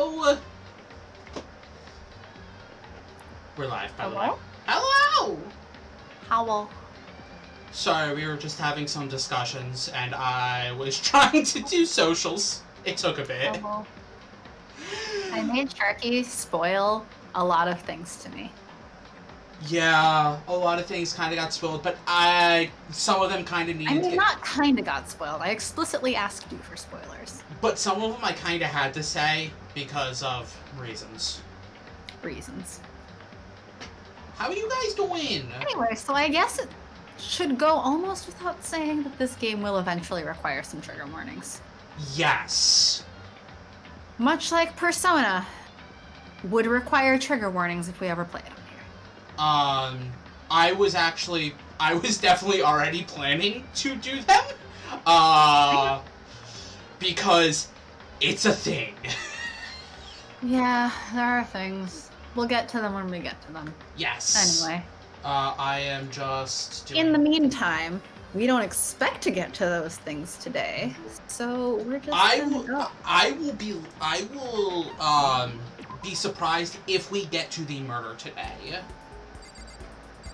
Hello? We're live, by the way. Hello! Hello. Sorry, we were just having some discussions, and I was trying to do socials. It took a bit. Hello. I made Sharky spoil a lot of things to me. Yeah, a lot of things kind of got spoiled, but some of them kind of needed to... not kind of got spoiled. I explicitly asked you for spoilers. But some of them I kind of had to say because of reasons. How are you guys doing? Anyway, so I guess it should go almost without saying that this game will eventually require some trigger warnings. Yes. Much like Persona would require trigger warnings if we ever played on here. I was definitely already planning to do them. Because it's a thing. Yeah, there are things. We'll get to them when we get to them. Yes. Anyway. I am just doing... In the meantime, we don't expect to get to those things today, so we're just gonna go. I will be surprised if we get to the murder today.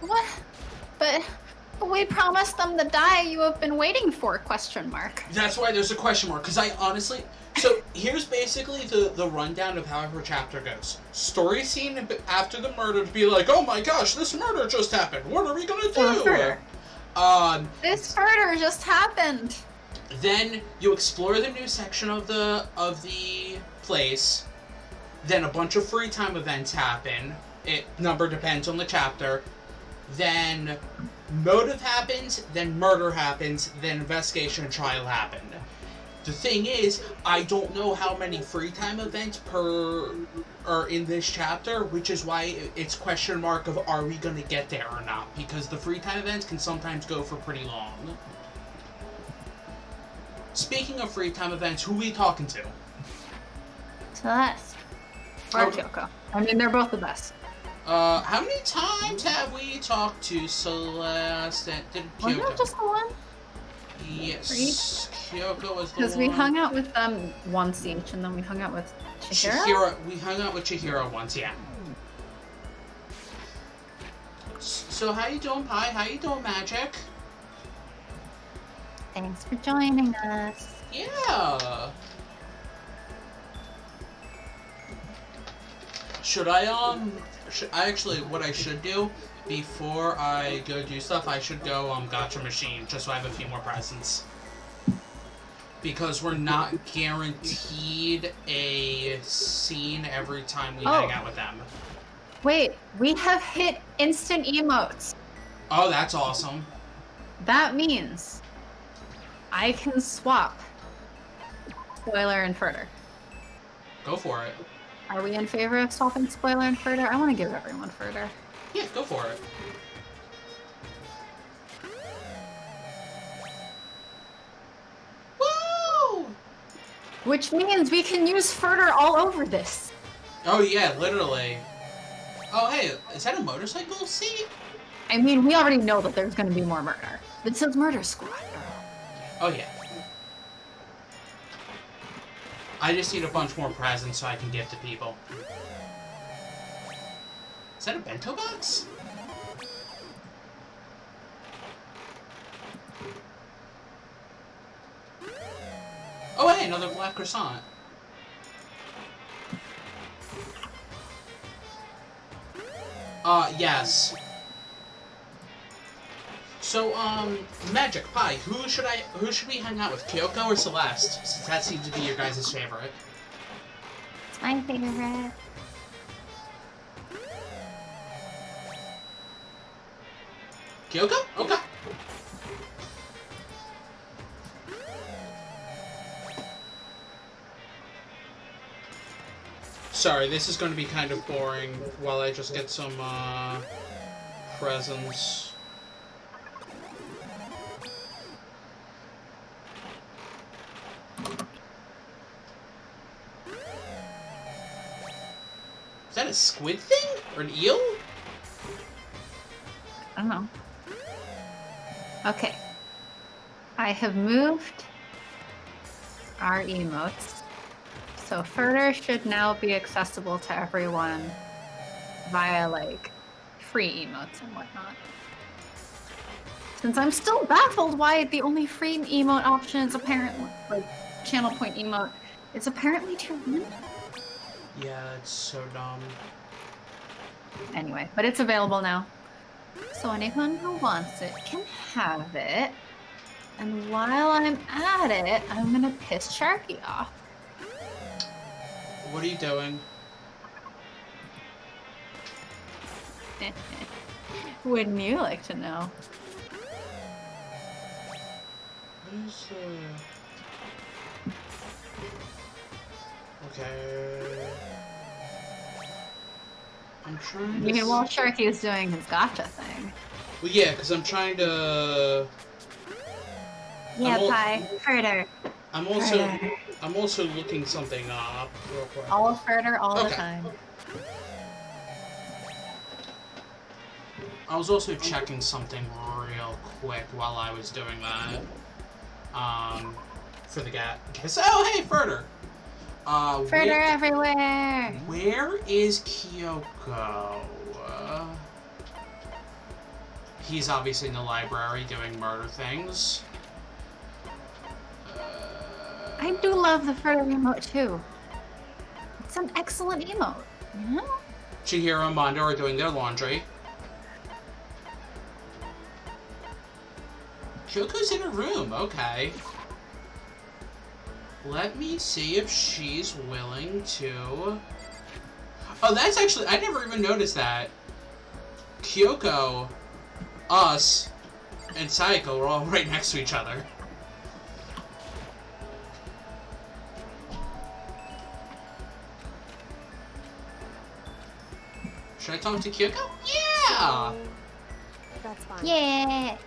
What? But we promised them the die you have been waiting for, question mark. That's why there's a question mark, because I honestly... So, here's basically the rundown of how every chapter goes. Story scene after the murder to be like, oh my gosh, this murder just happened, what are we gonna do? This murder just happened! Then, you explore the new section of the place, then a bunch of free time events happen, number depends on the chapter, then motive happens, then murder happens, then investigation and trial happen. The thing is, I don't know how many free time events are in this chapter, which is why it's question mark of are we gonna get there or not, because the free time events can sometimes go for pretty long. Speaking of free time events, who are we talking to? Celeste. Or Kyoko. I mean, they're both the best. How many times have we talked to Celeste and Kyoko? Wasn't it just the one? Yes. Kyoko was the one. Because we hung out with them once each, and then we hung out with Chihiro? We hung out with Chihiro once, yeah. So how you doing, Pi? How you doing, Magic? Thanks for joining us. Yeah. What I should do before I go do stuff, I should go Gacha Machine, just so I have a few more presents. Because we're not guaranteed a scene every time we hang out with them. Wait, we have hit instant emotes. Oh, that's awesome. That means I can swap Spoiler and Furter. Go for it. Are we in favor of swapping Spoiler and Furter? I want to give everyone Furter. Yeah, go for it. Woo! Which means we can use Furter all over this. Oh yeah, literally. Oh hey, is that a motorcycle seat? I mean, we already know that there's going to be more murder. This is Murder Squad. Oh yeah. I just need a bunch more presents so I can give to people. Is that a bento box? Oh hey, another black croissant. Yes. So, Magic Pie, who should we hang out with, Kyoko or Celeste? Since that seems to be your guys' favorite. It's my favorite. Kyoko? Okay. Sorry, this is going to be kind of boring while I just get some, presents. Is that a squid thing? Or an eel? I don't know. Okay. I have moved our emotes So Furter should now be accessible to everyone via, like, free emotes and whatnot. Since I'm still baffled why the only free emote option is apparently, like, channel point emote, it's apparently too random. Yeah, it's so dumb. Anyway, but it's available now. So anyone who wants it can have it. And while I'm at it, I'm gonna piss Sharky off. What are you doing? Wouldn't you like to know? What is Okay. I'm trying to... Meanwhile, Sharky is doing his gotcha thing. Well, yeah, because I'm trying to... Yeah, Pie. Further. I'm also looking something up real quick. All further, all the time. I was also checking something real quick while I was doing that. For the guess. Oh, hey, Furter! Further everywhere! Where is Kyoko? He's obviously in the library doing murder things. I do love the Further emote too. It's an excellent emote, you know? Chihiro and Mondo are doing their laundry. Kyoko's in her room, okay. Let me see if she's willing to... Oh, that's actually... I never even noticed that. Kyoko, us, and Sayako were all right next to each other. Should I talk to Kyoko? Yeah! That's fine. Yeah!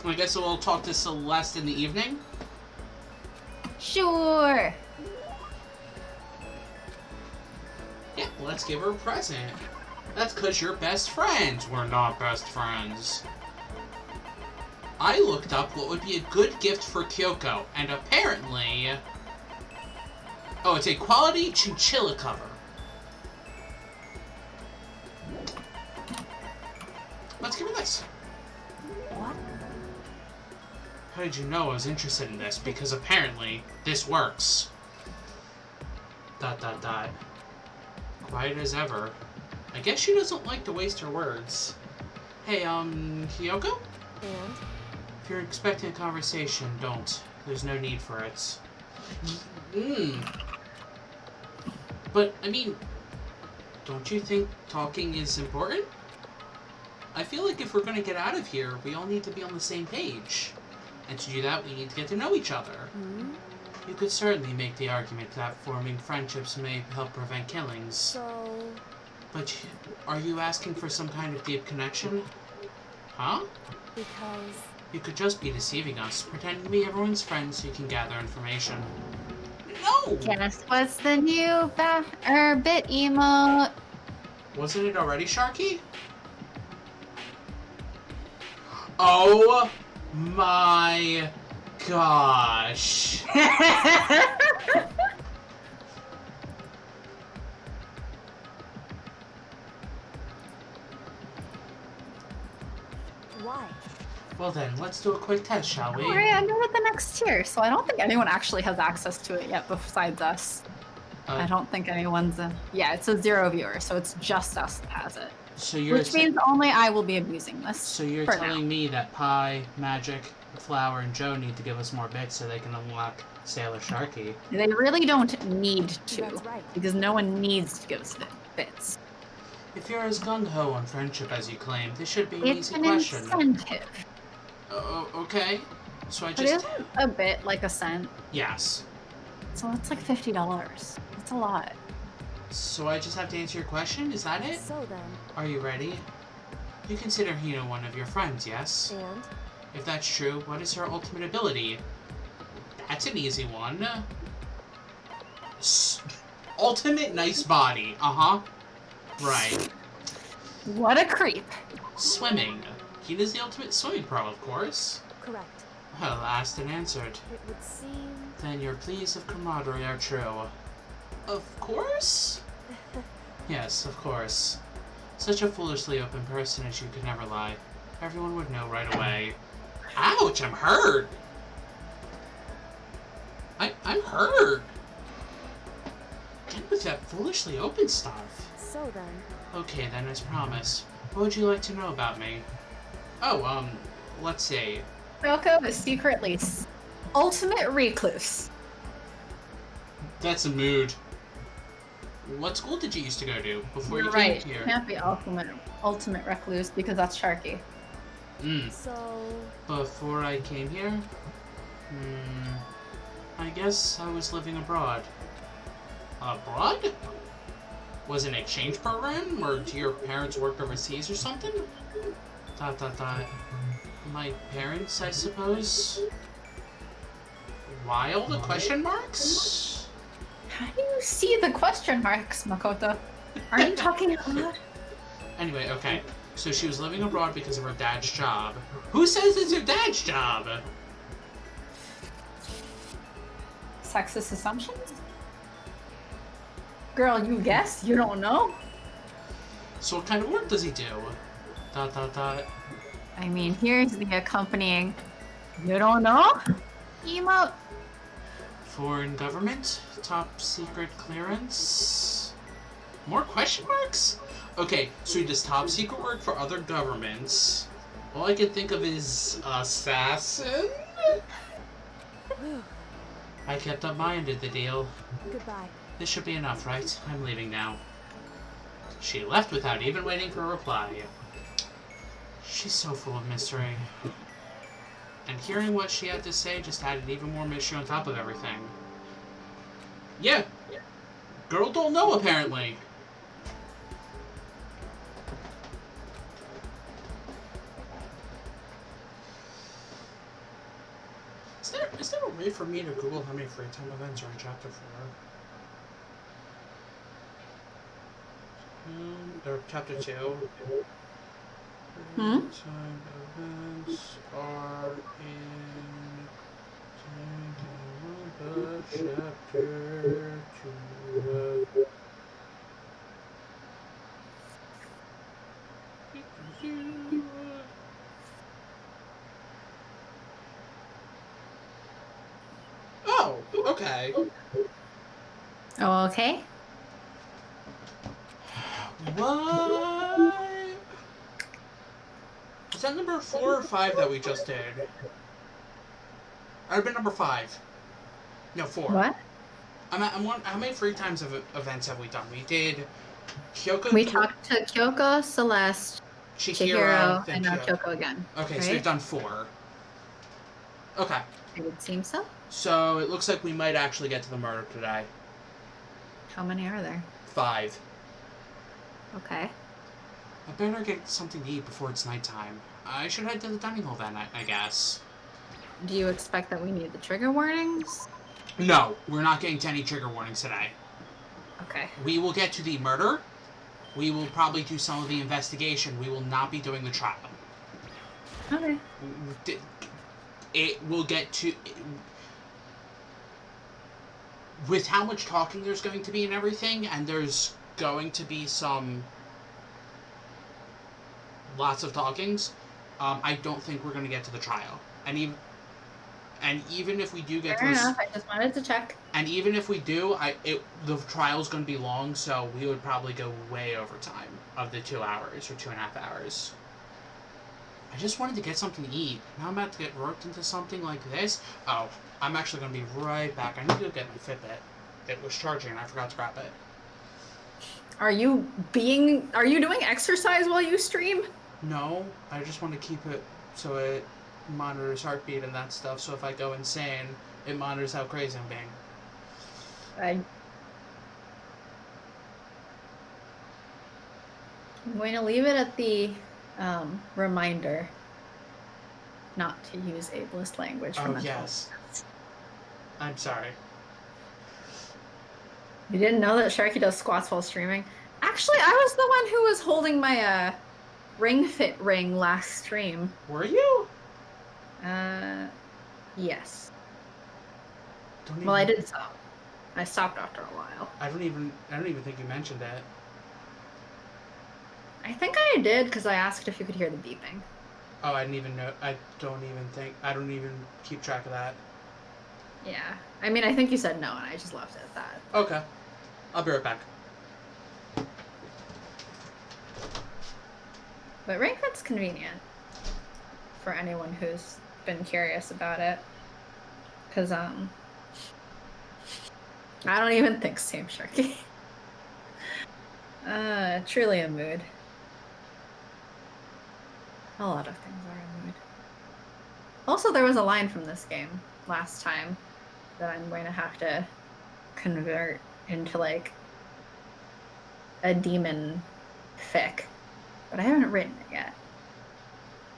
I guess we'll talk to Celeste in the evening. Sure! Yeah, let's give her a present. That's because you're best friends. We're not best friends. I looked up what would be a good gift for Kyoko, and apparently... Oh, it's a quality chinchilla cover. Let's give her this. What? How did you know I was interested in this? Because apparently, this works. ... Quiet as ever. I guess she doesn't like to waste her words. Hey, Kyoko? And? If you're expecting a conversation, don't. There's no need for it. But, I mean, don't you think talking is important? I feel like if we're going to get out of here, we all need to be on the same page. And to do that, we need to get to know each other. Hmm? You could certainly make the argument that forming friendships may help prevent killings. So... But are you asking for some kind of deep connection? Huh? Because... You could just be deceiving us, pretending to be everyone's friend so you can gather information. No! Guess what's the new bit emote? Wasn't it already Sharky? Oh my gosh. Why? Well then, let's do a quick test, shall we? Alright, I'm at the next tier, so I don't think anyone actually has access to it yet besides us. I don't think anyone's yeah, it's a 0 viewer, so it's just us that has it. So you're Which means only I will be abusing this. So you're for telling now. me that Pie, Magic, Flower, and Joe need to give us more bits so they can unlock Sailor Sharky. They really don't need to, That's right. because no one needs to give us bits. If you're as gung-ho on friendship as you claim, this should be an It's easy an question. incentive. Okay. So I But just... isn't a bit like a cent? Yes. So it's like $50. That's a lot. So I just have to answer your question? Is that it? So then... Are you ready? You consider Hino one of your friends, yes? And? If that's true, what is her ultimate ability? That's an easy one. Ultimate nice body. Uh-huh. Right. What a creep. Swimming. Hina's the ultimate swimming pro, of course. Correct. Well, asked and answered. It would seem... Then your pleas of camaraderie are true. Of course? Yes, of course. Such a foolishly open person as you could never lie. Everyone would know right away. Ouch, I'm hurt! I'm hurt! Get with that foolishly open stuff. So then, Okay then, as promised. What would you like to know about me? Oh, let's see. Kyoko is secretly ultimate recluse. That's a mood. What school did you used to go to before You're you right. came here? Can't be ultimate recluse because that's Sharky. so Before I came here? I guess I was living abroad. Abroad? Was it an exchange program? Or do your parents work overseas or something? ... My parents, I suppose? Wild? Question marks? How do you see the question marks, Makoto? Are you talking out loud? Anyway, okay. So she was living abroad because of her dad's job. Who says it's her dad's job? Sexist assumptions? Girl, you guess? You don't know? So what kind of work does he do? ... I mean, here's the accompanying you don't know emote. Foreign government? Top secret clearance? More question marks? Okay, so he does top secret work for other governments. All I can think of is assassin? I kept up my end of the deal. goodbye. This should be enough, right? I'm leaving now. She left without even waiting for a reply. She's so full of mystery. And hearing what she had to say just added even more mystery on top of everything. Yeah. Girl don't know, apparently. Is there a way for me to Google how many free time events are in Chapter 4? Or Chapter 2. Hmm? Time events are in Danganronpa Chapter 2. Oh, okay. Oh, okay. What? Is that number 4 or 5 that we just did? I've been number 5. No, 4. What? How many free times of events have we done? We did Kyoko. We talked to Kyoko, Celeste, Chihiro, then and now Kyoko again. Okay, right? so we've done 4. Okay. It would seem so. So it looks like we might actually get to the murder today. How many are there? 5. Okay. I better get something to eat before it's nighttime. I should head to the dining hall then, I guess. Do you expect that we need the trigger warnings? No, we're not getting to any trigger warnings today. Okay. We will get to the murder. We will probably do some of the investigation. We will not be doing the trial. Okay. It will get to... With how much talking there's going to be and everything, and there's going to be lots of talkings, I don't think we're going to get to the trial. And even if we do get Fair to enough. I just wanted to check. And even if we do, the trial's going to be long, so we would probably go way over time of the 2 hours or 2.5 hours. I just wanted to get something to eat. Now I'm about to get roped into something like this. Oh, I'm actually going to be right back. I need to go get my Fitbit. It was charging and I forgot to grab it. Are you doing exercise while you stream? No, I just want to keep it so it monitors heartbeat and that stuff, so if I go insane, it monitors how crazy I'm being. I'm going to leave it at the reminder not to use ableist language for mental Yes. I'm sorry. You didn't know that Sharky does squats while streaming? Actually, I was the one who was holding my Ring Fit ring last stream. Were you? Yes. Don't Well, I even- did so. I stopped after a while. I don't even think you mentioned it. I think I did because I asked if you could hear the beeping. Oh, I didn't even know. I don't even keep track of that. Yeah. I mean, I think you said no, and I just left it at that. Okay. I'll be right back. But Ring Fit's convenient for anyone who's been curious about it. Because, I don't even think same Sharky. Truly a mood. A lot of things are a mood. Also, there was a line from this game last time that I'm going to have to convert into, like, a demon fic. But I haven't written it yet.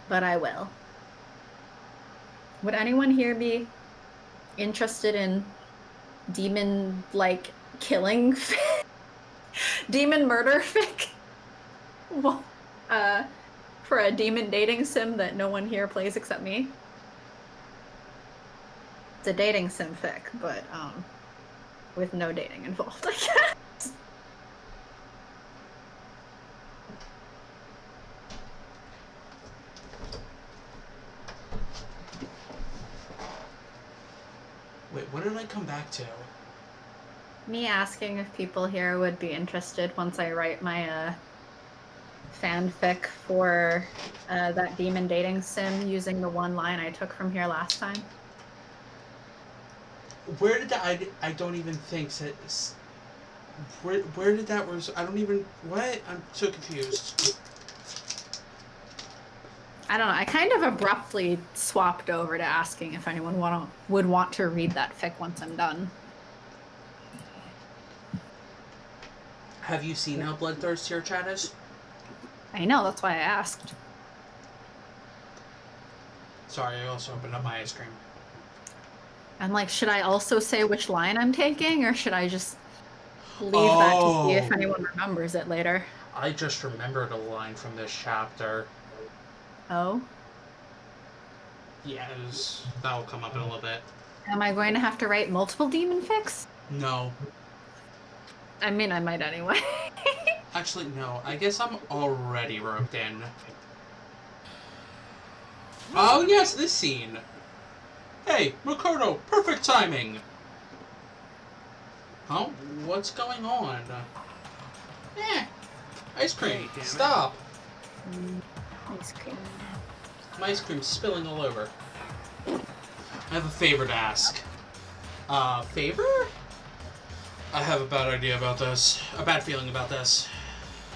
But I will. Would anyone here be interested in demon, like, killing fic? Demon murder fic? Well, for a demon dating sim that no one here plays except me? It's a dating sim fic, but, with no dating involved, I guess. Wait, what did I come back to? Me asking if people here would be interested once I write my, fanfic for, that demon dating sim using the one line I took from here last time. Where did that? I don't even think that. Where did that was? I don't even. What? I'm so confused. I don't know. I kind of abruptly swapped over to asking if anyone would want to read that fic once I'm done. Have you seen how bloodthirsty your chat is? I know, that's why I asked. Sorry, I also opened up my ice cream. I'm like, should I also say which line I'm taking, or should I just leave that to see if anyone remembers it later? I just remembered a line from this chapter. Oh? Yes, that'll come up in a little bit. Am I going to have to write multiple demon fics? No. I mean, I might anyway. Actually, no. I guess I'm already roped in. Oh, yes, this scene. Hey, Makoto, perfect timing. Huh? What's going on? Ice cream, stop. Ice cream. My ice cream's spilling all over. I have a favor to ask. Favor? I have a bad idea about this. A bad feeling about this.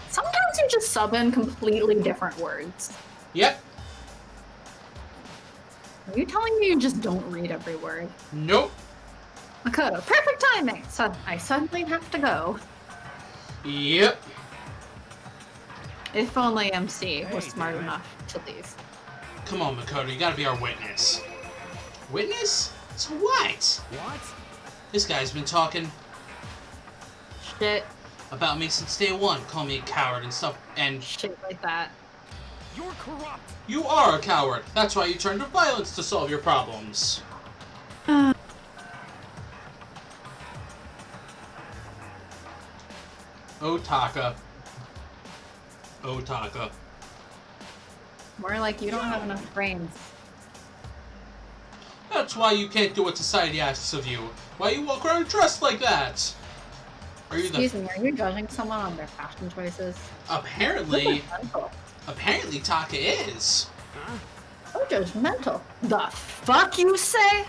Sometimes you just sub in completely different words. Yep. Are you telling me you just don't read every word? Nope. Makoto, perfect timing! So I suddenly have to go. Yep. If only MC was smart enough to leave. Come on, Makoto, you gotta be our witness. Witness? To what? What? This guy's been talking Shit. about me since day one, calling me a coward and stuff, and Shit like that. You're corrupt. you are a coward. That's why you turn to violence to solve your problems. Otaka. Otaka. More like you don't have enough brains. That's why you can't do what society asks of you. Why you walk around dressed like that? Are you Excuse me, are you judging someone on their fashion choices? Apparently, Judgmental. apparently Taka is. Huh? So judgmental. The fuck you say?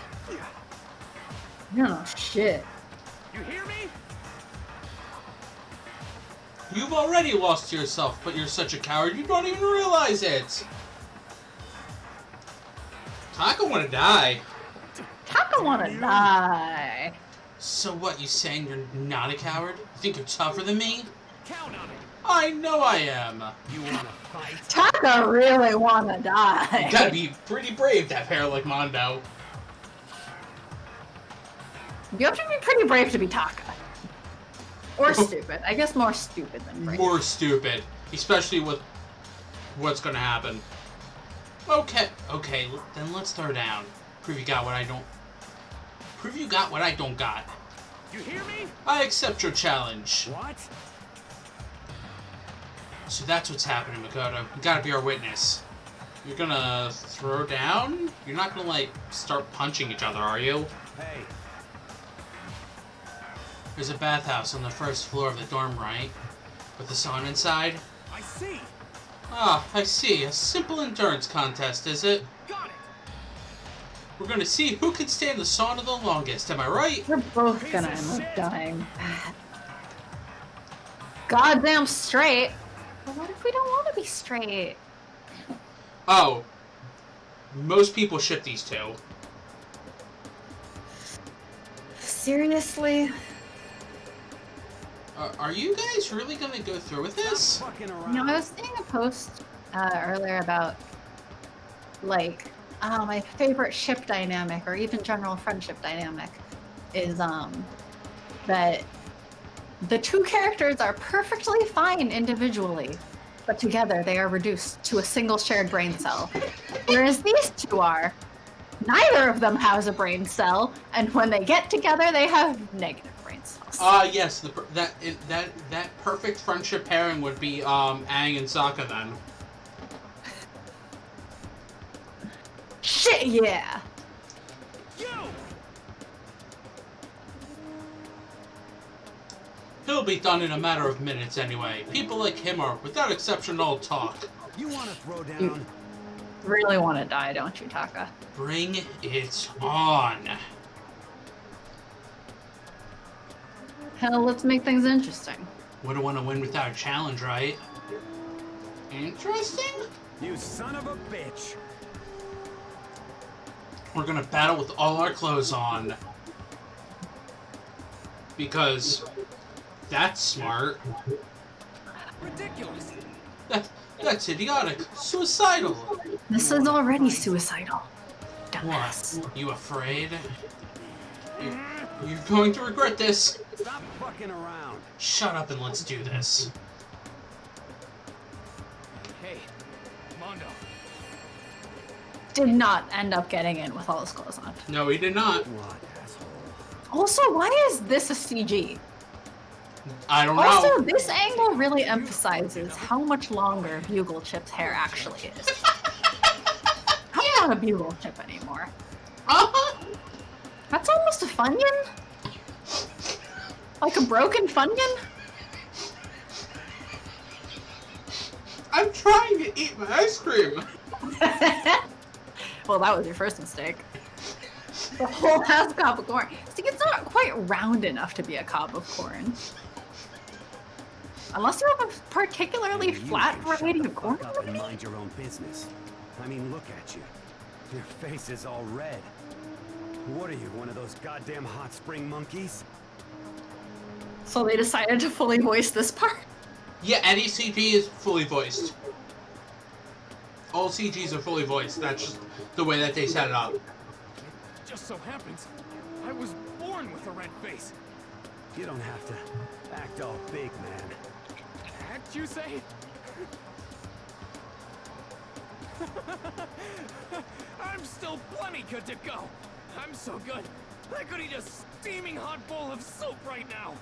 No shit. You hear me? You've already lost yourself, but you're such a coward you don't even realize it. Taka wanna die. Taka wanna die. So what, you saying you're not a coward? You think you're tougher than me? Count on it. I know I am. You wanna fight? Taka really wanna die. You gotta be pretty brave to have hair like Mondo. You have to be pretty brave to be Taka. Or stupid. I guess more stupid than brave. More stupid. Especially with what's gonna happen. Okay, then let's throw down. Prove you got what I don't... Prove you got what I don't got. You hear me? I accept your challenge. What? So that's what's happening, Makoto. You gotta be our witness. You're gonna throw down? You're not gonna, like, start punching each other, are you? Hey. There's a bathhouse on the first floor of the dorm, right? With the sauna inside? I see. Ah, I see. A simple endurance contest, is it? Got it. We're gonna see who can stay in the sauna the longest, am I right? We're both gonna end up dying. Goddamn straight. But what if we don't want to be straight? Oh. Most people ship these two. Seriously? Are you guys really gonna go through with this? Stop fucking around. You know, I was seeing a post earlier about, like, my favorite ship dynamic, or even general friendship dynamic, is that the two characters are perfectly fine individually, but together they are reduced to a single shared brain cell. Whereas these two are, neither of them has a brain cell, and when they get together, they have negative brain cells. Yes, that perfect friendship pairing would be Aang and Sokka then. Shit, yeah! You! He'll be done in a matter of minutes anyway. People like him are, without exception, all talk. You want to throw down? You really want to die, don't you, Taka? Bring it on. Hell, let's make things interesting. Wouldn't want to win without a challenge, right? Interesting? You son of a bitch! We're gonna battle with all our clothes on. Because that's smart. Ridiculous! That's idiotic. Suicidal. This is already suicidal. Dumbass. What? You afraid? You're going to regret this. Stop fucking around. Shut up and let's do this. Hey, Mondo. Did not end up getting in with all his clothes on. No, he did not. What, asshole? Also, why is this a CG? I don't know. Also, this angle really emphasizes how much longer Bugle Chip's hair actually is. I'm not a Bugle Chip anymore. Uh-huh. That's almost a Funyun? Like a broken Funyun? I'm trying to eat my ice cream. Well, that was your first mistake. The whole ass cob of corn. See, it's not quite round enough to be a cob of corn. Unless you have a particularly You flat can shut variety the of corn. fuck up and mind your own business. I mean, look at you. Your face is all red. What are you, one of those goddamn hot spring monkeys? So they decided to fully voice this part. Yeah, any CG is fully voiced. All CGs are fully voiced. That's just the way that they set it up. Just so happens, I was born with a red face. You don't have to act all big, man. Act, you say? I'm still plenty good to go. I'm so good, I could eat a steaming hot bowl of soup right now.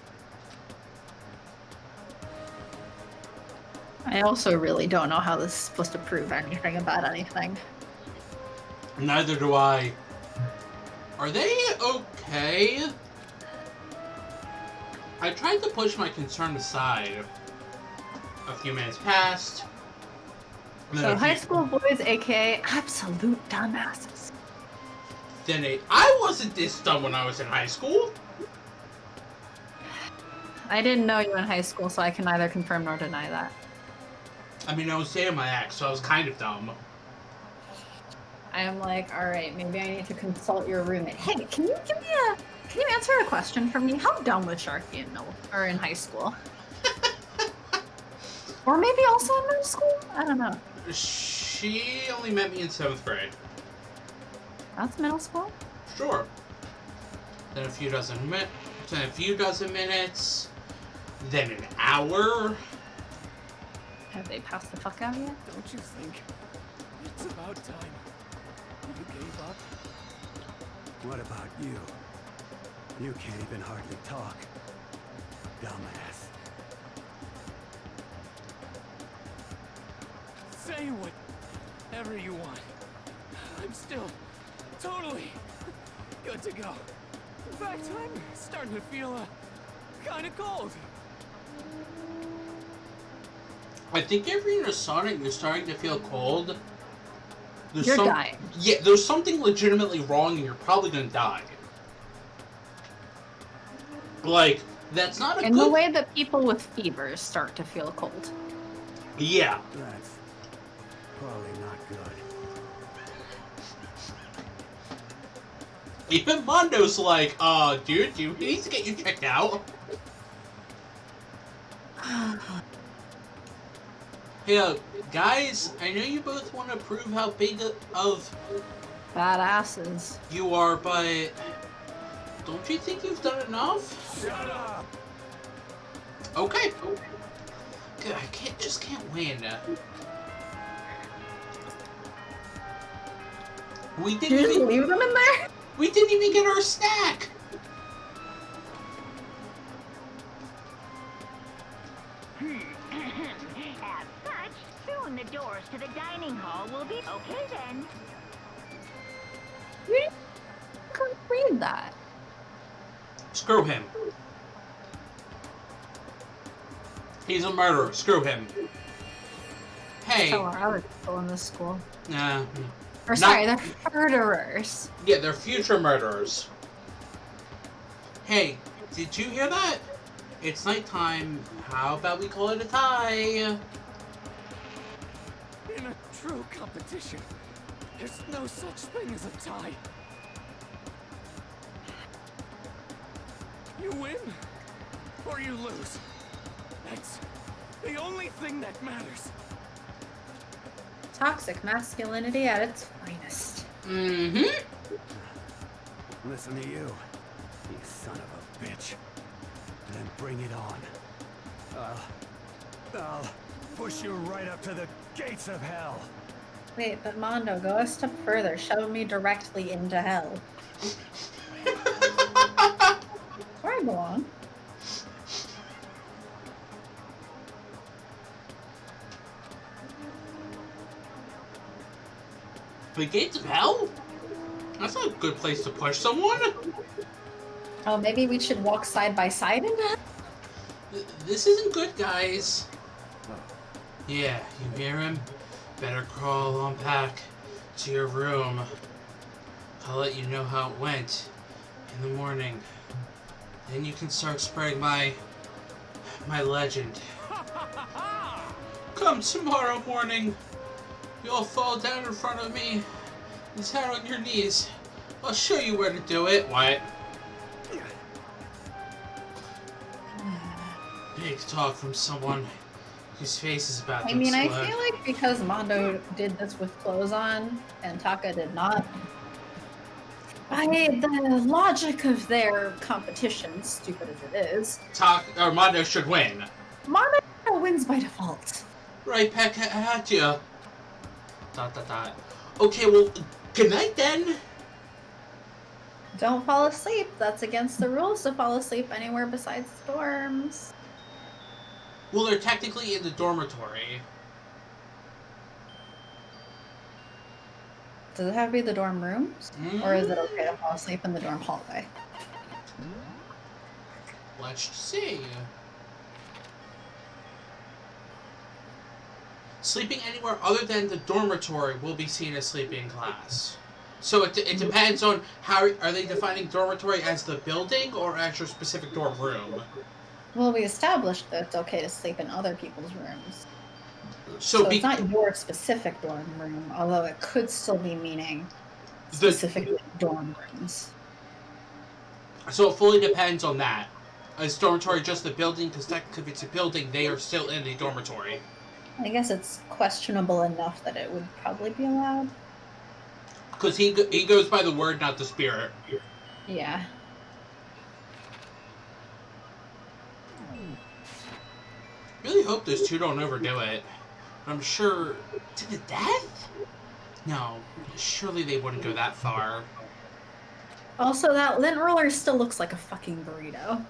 I also really don't know how this is supposed to prove anything about anything. Neither do I. Are they okay? I tried to push my concern aside. A few minutes passed. So high school boys, aka absolute dumbasses. I wasn't this dumb when I was in high school. I didn't know you in high school, so I can neither confirm nor deny that. I mean, I was dating my ex, so I was kind of dumb. I am like, all right, maybe I need to consult your roommate. Hey, can you answer a question for me? How dumb was Sharky in high school? Or maybe also in middle school? I don't know. She only met me in 7th grade. That's middle school? Sure. Then a few dozen minutes. Then an hour. Have they passed the fuck out yet? Don't you think it's about time you gave up? What about you? You can't even hardly talk. Dumbass. Say whatever you want. I'm still totally good to go. In fact, I'm starting to feel kind of cold. I think if you're in a Sonic, you're starting to feel cold. You're dying. Yeah, there's something legitimately wrong, and you're probably gonna die. Like, that's not a In good... the way that people with fevers start to feel cold. Yeah. That's probably not good. Even Mondo's like, dude, you need to get you checked out. Hey, guys, I know you both want to prove how big of Badasses. you are, but don't you think you've done enough? Shut up! Okay. Good, I just can't win. We Did didn't you just even leave them in there? we didn't even get our snack. As such, soon the doors to the dining hall will be okay then. You couldn't read that. Screw him. He's a murderer. Screw him. Hey. Tell our other people in this school. Nah. Or sorry, they're murderers. Yeah, they're future murderers. Hey, did you hear that? It's nighttime. How about we call it a tie? In a true competition, there's no such thing as a tie. You win, or you lose. That's the only thing that matters. Toxic masculinity at its finest. Mm-hmm. Listen to you, you son of a bitch. Then bring it on. I'll push you right up to the gates of hell. Wait, but Mondo, go a step further. Shove me directly into hell. Where I belong. The gates of hell? That's not a good place to push someone. Oh, maybe we should walk side by side in that? This isn't good, guys. Yeah, you hear him? Better crawl on back to your room. I'll let you know how it went in the morning. Then you can start spreading my legend. Come tomorrow morning. You'll fall down in front of me and down on your knees. I'll show you where to do it. What? Big talk from someone whose face is about to explode. I feel like because Mondo did this with clothes on and Taka did not, by the logic of their competition, stupid as it is, Mondo should win. Mondo wins by default. Right back at ya. ... Okay, well, good night then. Don't fall asleep. That's against the rules to fall asleep anywhere besides dorms. Well, they're technically in the dormitory. Does it have to be the dorm rooms? Or is it okay to fall asleep in the dorm hallway? Let's see. Sleeping anywhere other than the dormitory will be seen as sleeping in class. So it depends on how are they defining dormitory as the building or as your specific dorm room. Well, we established that it's okay to sleep in other people's rooms. So it's not your specific dorm room, although it could still be meaning specific dorm rooms. So it fully depends on that. Is dormitory just the building? Because technically if it's a building, they are still in the dormitory. I guess it's questionable enough that it would probably be allowed. Because he goes by the word, not the spirit. Yeah. Really hope those two don't overdo it. I'm sure... To the death? No. Surely they wouldn't go that far. Also, that lint roller still looks like a fucking burrito.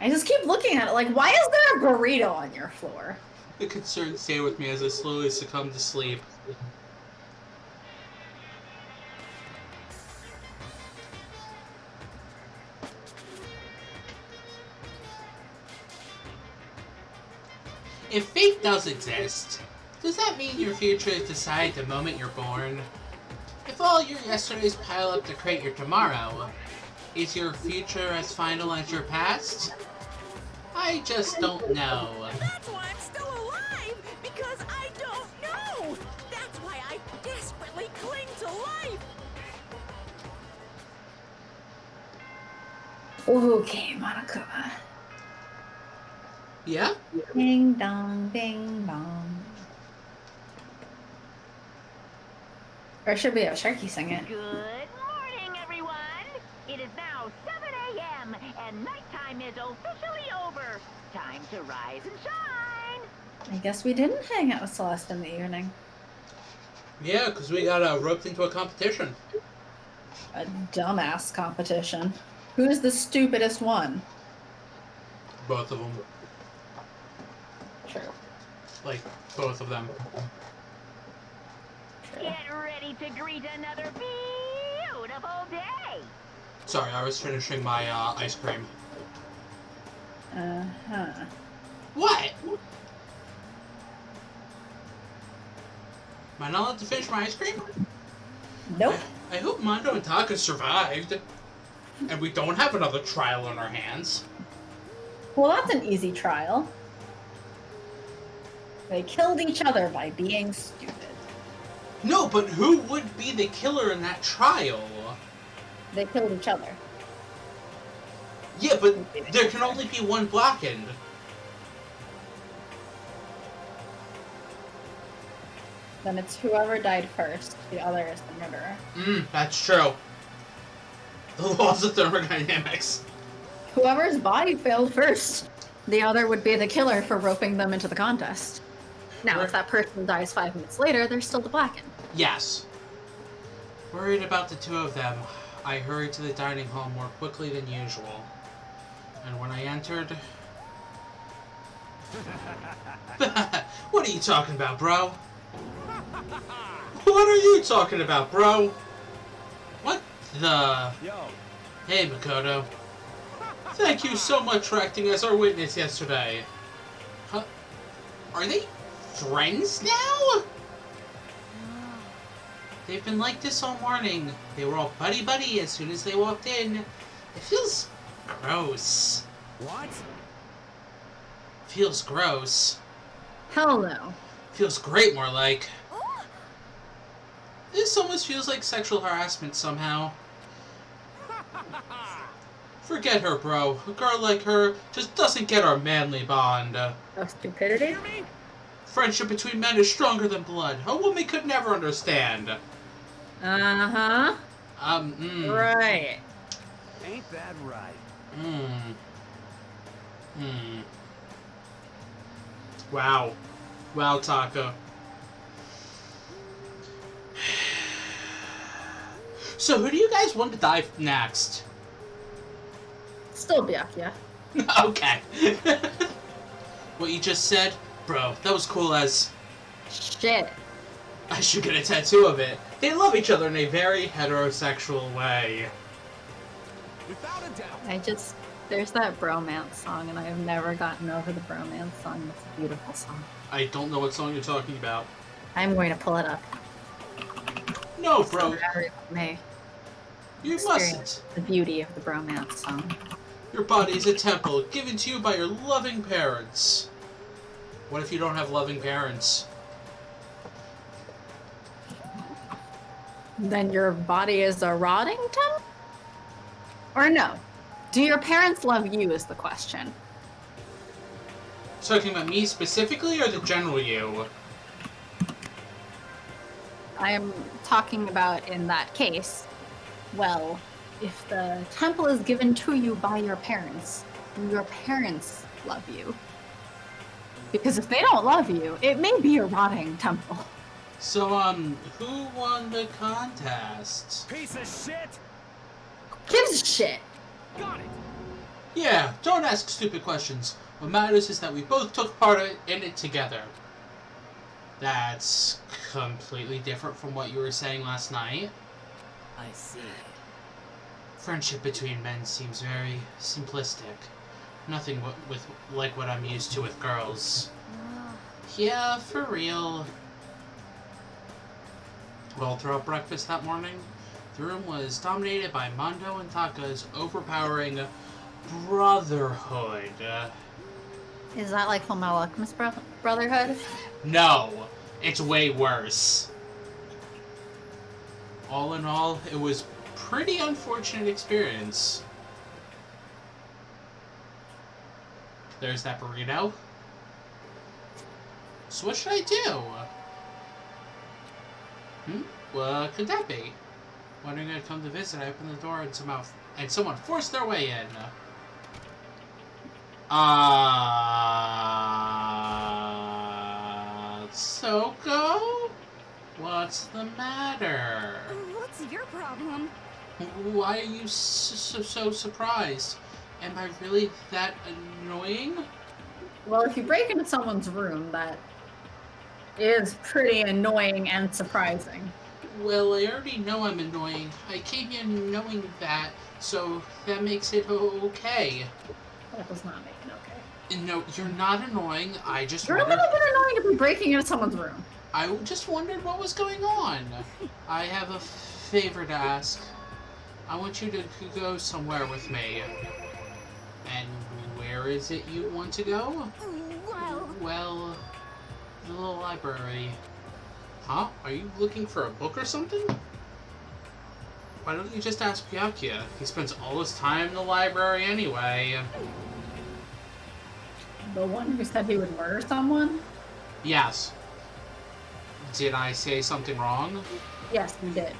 I just keep looking at it like, why is there a burrito on your floor? The concerns stay with me as I slowly succumb to sleep. If fate does exist, does that mean your future is decided the moment you're born? If all your yesterdays pile up to create your tomorrow, is your future as final as your past? I just don't know. That's why I'm still alive, because I don't know. That's why I desperately cling to life. Okay, Monokuma. Yeah? Ding dong, ding dong. Or should we have Sharky sing it? Good morning, everyone. It is now 7 a.m. and nighttime is officially over. Time to rise and shine. I guess we didn't hang out with Celeste in the evening. Yeah, because we got roped into a competition. A dumbass competition. Who's the stupidest one? Both of them. True. Like, both of them. True. Get ready to greet another beautiful day. Sorry, I was finishing my ice cream. Uh-huh. What? Am I not allowed to finish my ice cream? Nope. I hope Mondo and Taka survived. And we don't have another trial on our hands. Well, that's an easy trial. They killed each other by being stupid. No, but who would be the killer in that trial? They killed each other. Yeah, but there can only be one blackened. Then it's whoever died first. The other is the murderer. That's true. The laws of thermodynamics. Whoever's body failed first. The other would be the killer for roping them into the contest. Now, if that person dies 5 minutes later, they're still the blackened. Yes. Worried about the two of them, I hurried to the dining hall more quickly than usual. And when I entered... What are you talking about, bro? What are you talking about, bro? What the... Yo. Hey, Makoto. Thank you so much for acting as our witness yesterday. Huh? Are they friends now? They've been like this all morning. They were all buddy-buddy as soon as they walked in. It feels gross. What? Feels gross. Hell no. Feels great, more like. This almost feels like sexual harassment somehow. Forget her, bro. A girl like her just doesn't get our manly bond. Of stupidity? Hear me? Friendship between men is stronger than blood. A woman could never understand. Uh-huh. Right. Ain't that right? Wow. Wow, Taka. So who do you guys want to die next? Still Byakuya. Okay. What you just said? Bro, that was cool as... Shit. I should get a tattoo of it. They love each other in a very heterosexual way. Without a doubt. There's that bromance song, and I have never gotten over the bromance song. It's a beautiful song. I don't know what song you're talking about. I'm going to pull it up. No, bro. May You experience mustn't. the beauty of the bromance song. Your body is a temple given to you by your loving parents. What if you don't have loving parents? Then your body is a rotting temple? Or no? Do your parents love you is the question. Talking about me specifically or the general you? I am talking about in that case, well, if the temple is given to you by your parents, then your parents love you. Because if they don't love you, it may be a rotting temple. So, who won the contest? Piece of shit! Gives a shit. Got it! Yeah, don't ask stupid questions. What matters is that we both took part in it together. That's completely different from what you were saying last night. I see. Friendship between men seems very simplistic. Nothing with like what I'm used to with girls. Yeah, for real. Well, throughout breakfast that morning, the room was dominated by Mondo and Taka's overpowering brotherhood. Is that like Full Metal Alchemist Brotherhood? No, it's way worse. All in all, it was pretty unfortunate experience. There's that burrito. So what should I do? What could that be? Wondering I'd come to visit, I opened the door and someone forced their way in. Soko? What's the matter? What's your problem? Why are you so surprised? Am I really that annoying? Well, if you break into someone's room, that is pretty annoying and surprising. Well, I already know I'm annoying. I came here knowing that, so that makes it okay. That does not make it okay. No, you're not annoying. I just You're a wondered... little bit annoying to be breaking into someone's room. I just wondered what was going on. I have a favor to ask. I want you to go somewhere with me. And where is it you want to go? Well, the little library. Huh? Are you looking for a book or something? Why don't you just ask Byakuya? He spends all his time in the library anyway. The one who said he would murder someone? Yes. Did I say something wrong? Yes, you did.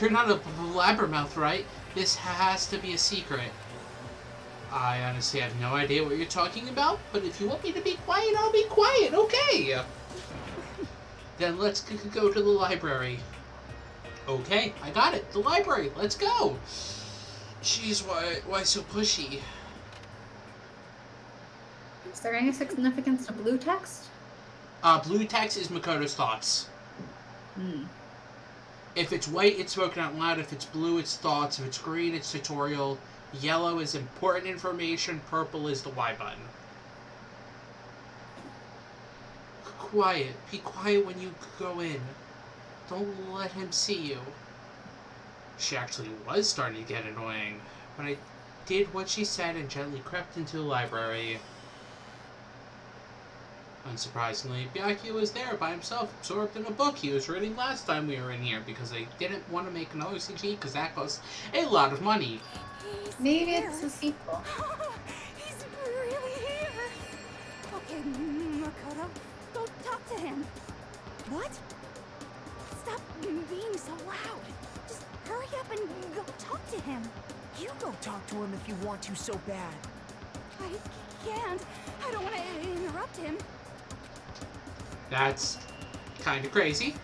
You're not a blabbermouth, right? This has to be a secret. I honestly have no idea what you're talking about, but if you want me to be quiet, I'll be quiet, okay? Then let's go to the library. Okay, I got it. The library, let's go. Jeez, why so pushy? Is there any significance to blue text? Blue text is Makoto's thoughts. Hmm. If it's white, it's spoken out loud. If it's blue, it's thoughts. If it's green, it's tutorial. Yellow is important information. Purple is the Y button. Quiet. Be quiet when you go in. Don't let him see you. She actually was starting to get annoying, but I did what she said and gently crept into the library. Unsurprisingly, Byakuya was there by himself, absorbed in a book he was reading last time we were in here because they didn't want to make another CG because that costs a lot of money. Maybe it's a sequel. He's really here. Okay, Makoto, go talk to him. What? Stop being so loud. Just hurry up and go talk to him. You go talk to him if you want to so bad. I can't. I don't want to interrupt him. That's kind of crazy.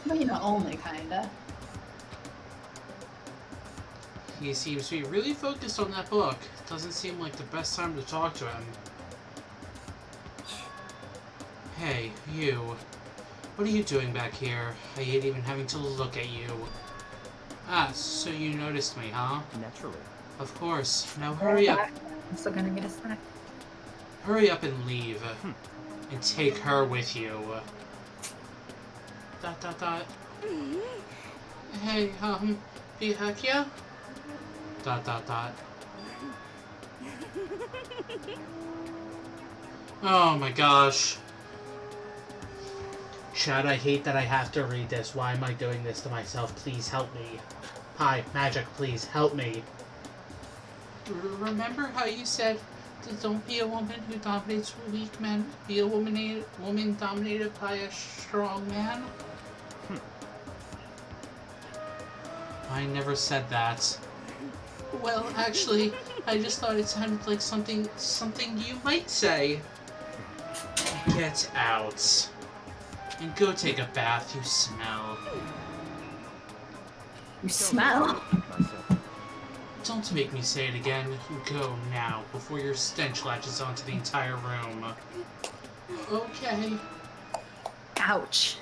Well, you know, only kinda. He seems to be really focused on that book. Doesn't seem like the best time to talk to him. Hey, you. What are you doing back here? I hate even having to look at you. Ah, so you noticed me, huh? Naturally. Of course. Now hurry up. I'm still gonna get a snack. Hurry up and leave. And take her with you. ... Hey, Byakuya? ... Oh my gosh. Chad, I hate that I have to read this. Why am I doing this to myself? Please help me. Hi, Magic, please help me. Remember how you said, don't be a woman who dominates weak men. Be a woman dominated by a strong man? I never said that. Well, actually, I just thought it sounded like something you might say. Get out. And go take a bath, you smell. You smell. Don't make me say it again. Go now, before your stench latches onto the entire room. Okay. Ouch.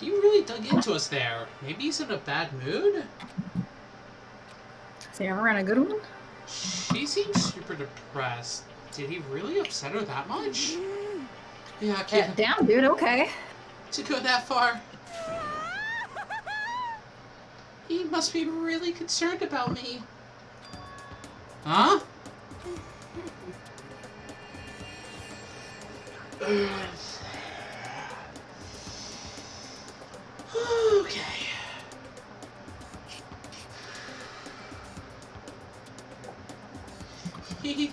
He really dug into us there. Maybe he's in a bad mood? Is he ever in a good one? She seems super depressed. Did he really upset her that much? Yeah, I can't. Damn, dude, okay. To go that far. He must be really concerned about me. Huh? Okay. He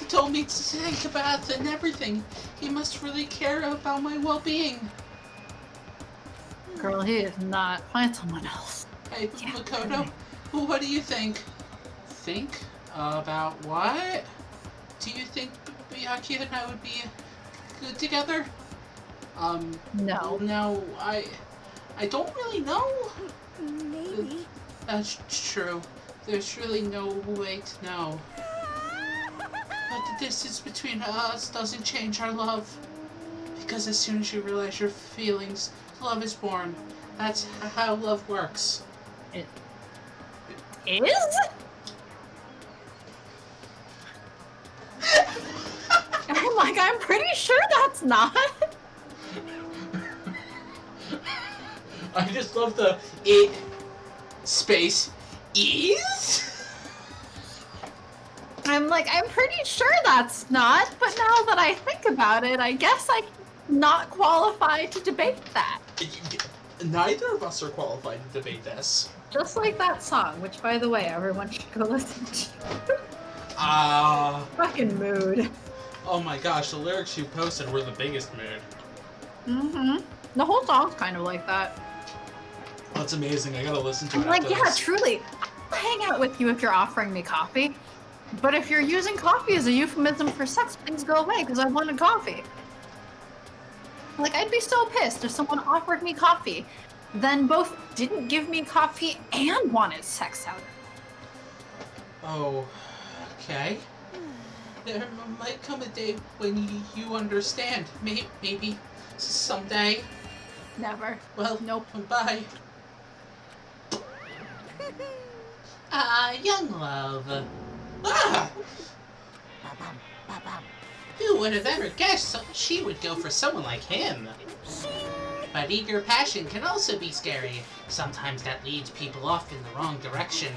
told me to take a bath and everything. He must really care about my well-being. Girl, he is not. Find someone else. Hey, Makoto, what do you think? Think? About what? Do you think Byakuya and I would be good together? No. No, I don't really know. Maybe. That's true. There's really no way to know. But the distance between us doesn't change our love. Because as soon as you realize your feelings, love is born. That's how love works. It is? I'm like, I'm pretty sure that's not. I just love the it space is. I'm like, I'm pretty sure that's not, but now that I think about it, I guess I'm not qualified to debate that. Neither of us are qualified to debate this. Just like that song, which, by the way, everyone should go listen to. Fucking mood. Oh my gosh, the lyrics you posted were the biggest mood. Mm-hmm. The whole song's kind of like that. That's amazing. I gotta listen to it. I'm like, after yeah, this. truly. I'll hang out with you if you're offering me coffee. But if you're using coffee as a euphemism for sex, please go away, because I wanted coffee. Like, I'd be so pissed if someone offered me coffee, then both didn't give me coffee and wanted sex out of it. Oh, okay. There might come a day when you understand. Maybe someday. Never. Well, Nope. Bye. Young love. Ah! Who would have ever guessed she would go for someone like him? But eager passion can also be scary. Sometimes that leads people off in the wrong direction.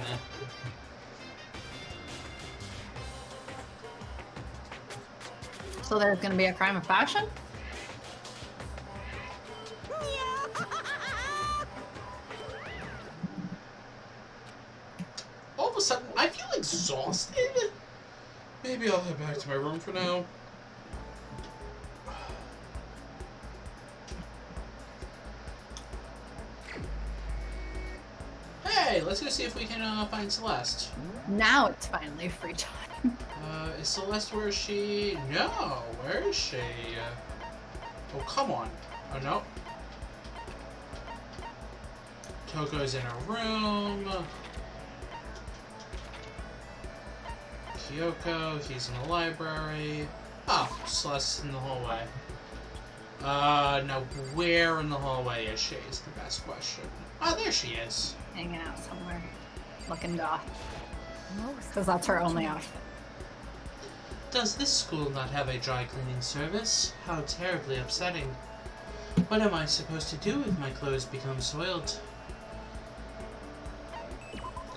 So there's gonna be a crime of passion? All of a sudden, I feel exhausted. Maybe I'll head back to my room for now. Hey, let's go see if we can find Celeste. Now it's finally free time. Is Celeste, where is she? No, where is she? Oh, come on. Oh, no. Toko's in her room. Kyoko, he's in the library. Oh, Celeste's in the hallway. Now where in the hallway is she is the best question. Oh, there she is. Hanging out somewhere. Looking goth. Because that's her only outfit. Does this school not have a dry cleaning service? How terribly upsetting. What am I supposed to do if my clothes become soiled?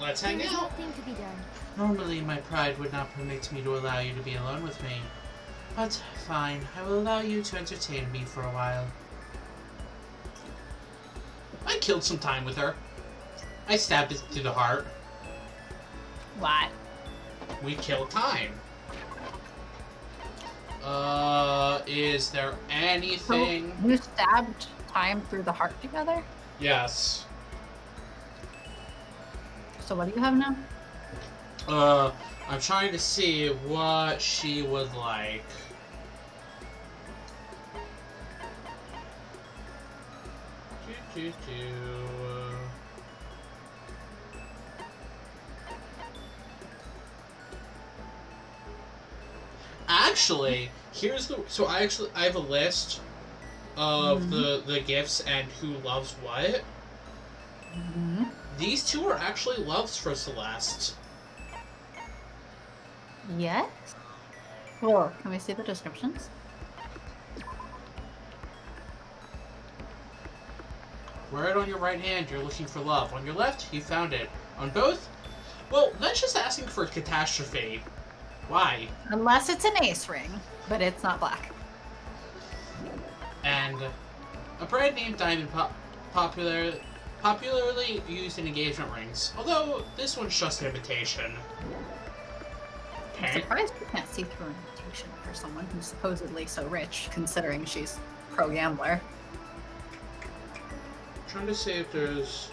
Let's hang There's out. nothing to be done. Normally, my pride would not permit me to allow you to be alone with me. But, fine, I will allow you to entertain me for a while. I killed some time with her. I stabbed it through the heart. What? We killed time. Is there anything... You stabbed time through the heart together? Yes. So what do you have now? I'm trying to see what she would like. Actually, here's the. So I have a list of the gifts and who loves what. Mm-hmm. These two are actually loves for Celeste. Yes. Well, can we see the descriptions? Wear it on your right hand, you're looking for love. On your left, you found it. On both? Well, that's just asking for catastrophe. Why? Unless it's an ace ring, but it's not black. And a brand name diamond popularly used in engagement rings. Although, this one's just an imitation. I'm surprised you can't see through an invitation for someone who's supposedly so rich, considering she's pro-gambler. Trying to see if there's...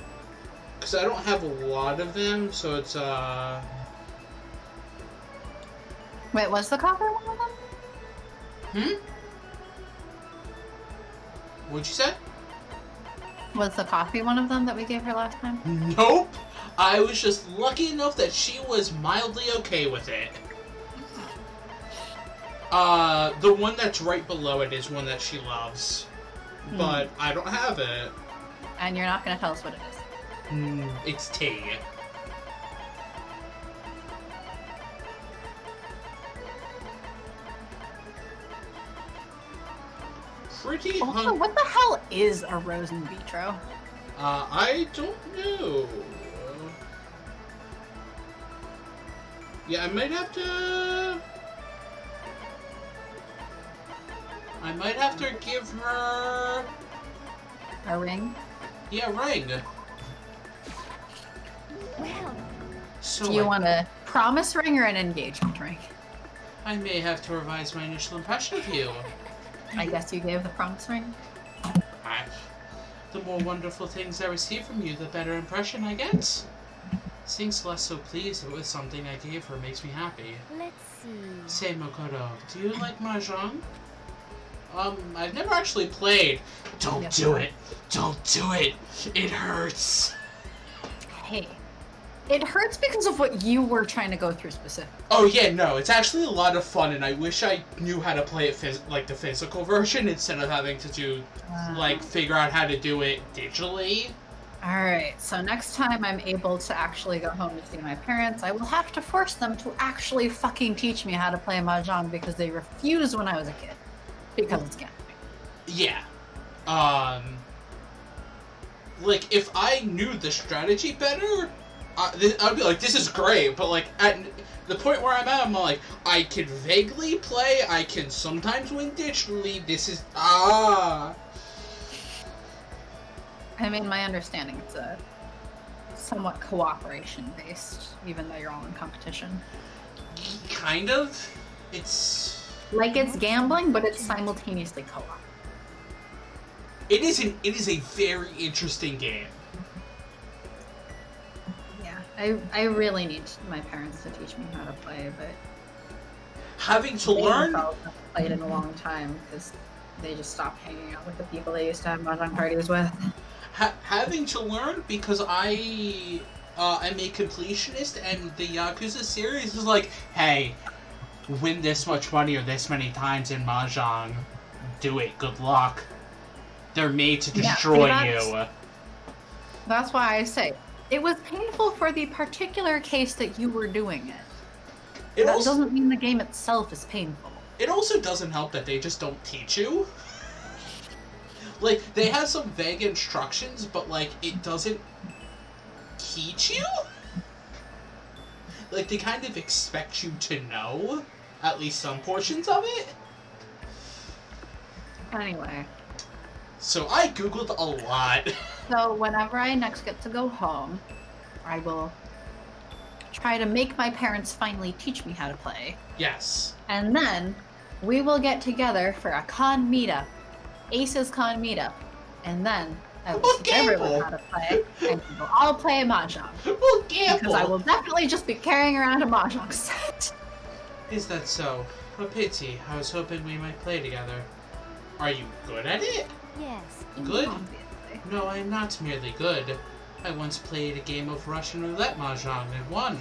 Because I don't have a lot of them, so it's, Wait, was the copper one of them? What'd you say? Was the coffee one of them that we gave her last time? Nope! I was just lucky enough that she was mildly okay with it. The one that's right below it is one that she loves. But I don't have it. And you're not going to tell us what it is. It's tea. Pretty Also, what the hell is a rose in vitro? I don't know. Yeah, I might have to give her A ring? a ring. Well, So Do you want a promise ring or an engagement ring? I may have to revise my initial impression of you. I guess you gave the promise ring. The more wonderful things I receive from you, the better impression I get. Seeing Celeste so pleased with something I gave her makes me happy. let's see. Say, Makoto, do you like Mahjong? I've never actually played. Don't Yes. do it. Don't do it. It hurts. Hey, it hurts because of what you were trying to go through specifically. Oh yeah, no, it's actually a lot of fun, and I wish I knew how to play it like the physical version instead of having to do, figure out how to do it digitally. Alright, so next time I'm able to actually go home to see my parents, I will have to force them to actually fucking teach me how to play Mahjong because they refused when I was a kid. Because it's gambling. Yeah. Like, if I knew the strategy better, I'd be like, this is great, but like, at the point where I'm at, I'm like, I can vaguely play, I can sometimes win digitally, this is, I mean, my understanding it's a somewhat cooperation-based, even though you're all in competition. kind of. It's... Like it's gambling, but it's simultaneously co-op. It is a very interesting game. Yeah, I really need my parents to teach me how to play, but Having to they learn... themselves haven't played in a long time because they just stopped hanging out with the people they used to have Mahjong parties with. Having to learn because I am a completionist, and the Yakuza series is like, hey, win this much money or this many times in Mahjong, do it, good luck. They're made to destroy you. That's why I say, it was painful for the particular case that you were doing it. That doesn't mean the game itself is painful. It also doesn't help that they just don't teach you. Like, they have some vague instructions, but, like, it doesn't teach you? Like, they kind of expect you to know at least some portions of it. Anyway. So I Googled a lot. So whenever I next get to go home, I will try to make my parents finally teach me how to play. Yes. And then we will get together for a con meetup. Ace's con meetup. And then I will We'll teach everyone gamble. how to play, and we will all play mahjong. We'll gamble. Because I will definitely just be carrying around a mahjong set. Is that so? A pity. I was hoping we might play together. Are you good at it? Yes. Good? Obviously. No, I am not merely good. I once played a game of Russian roulette mahjong and won.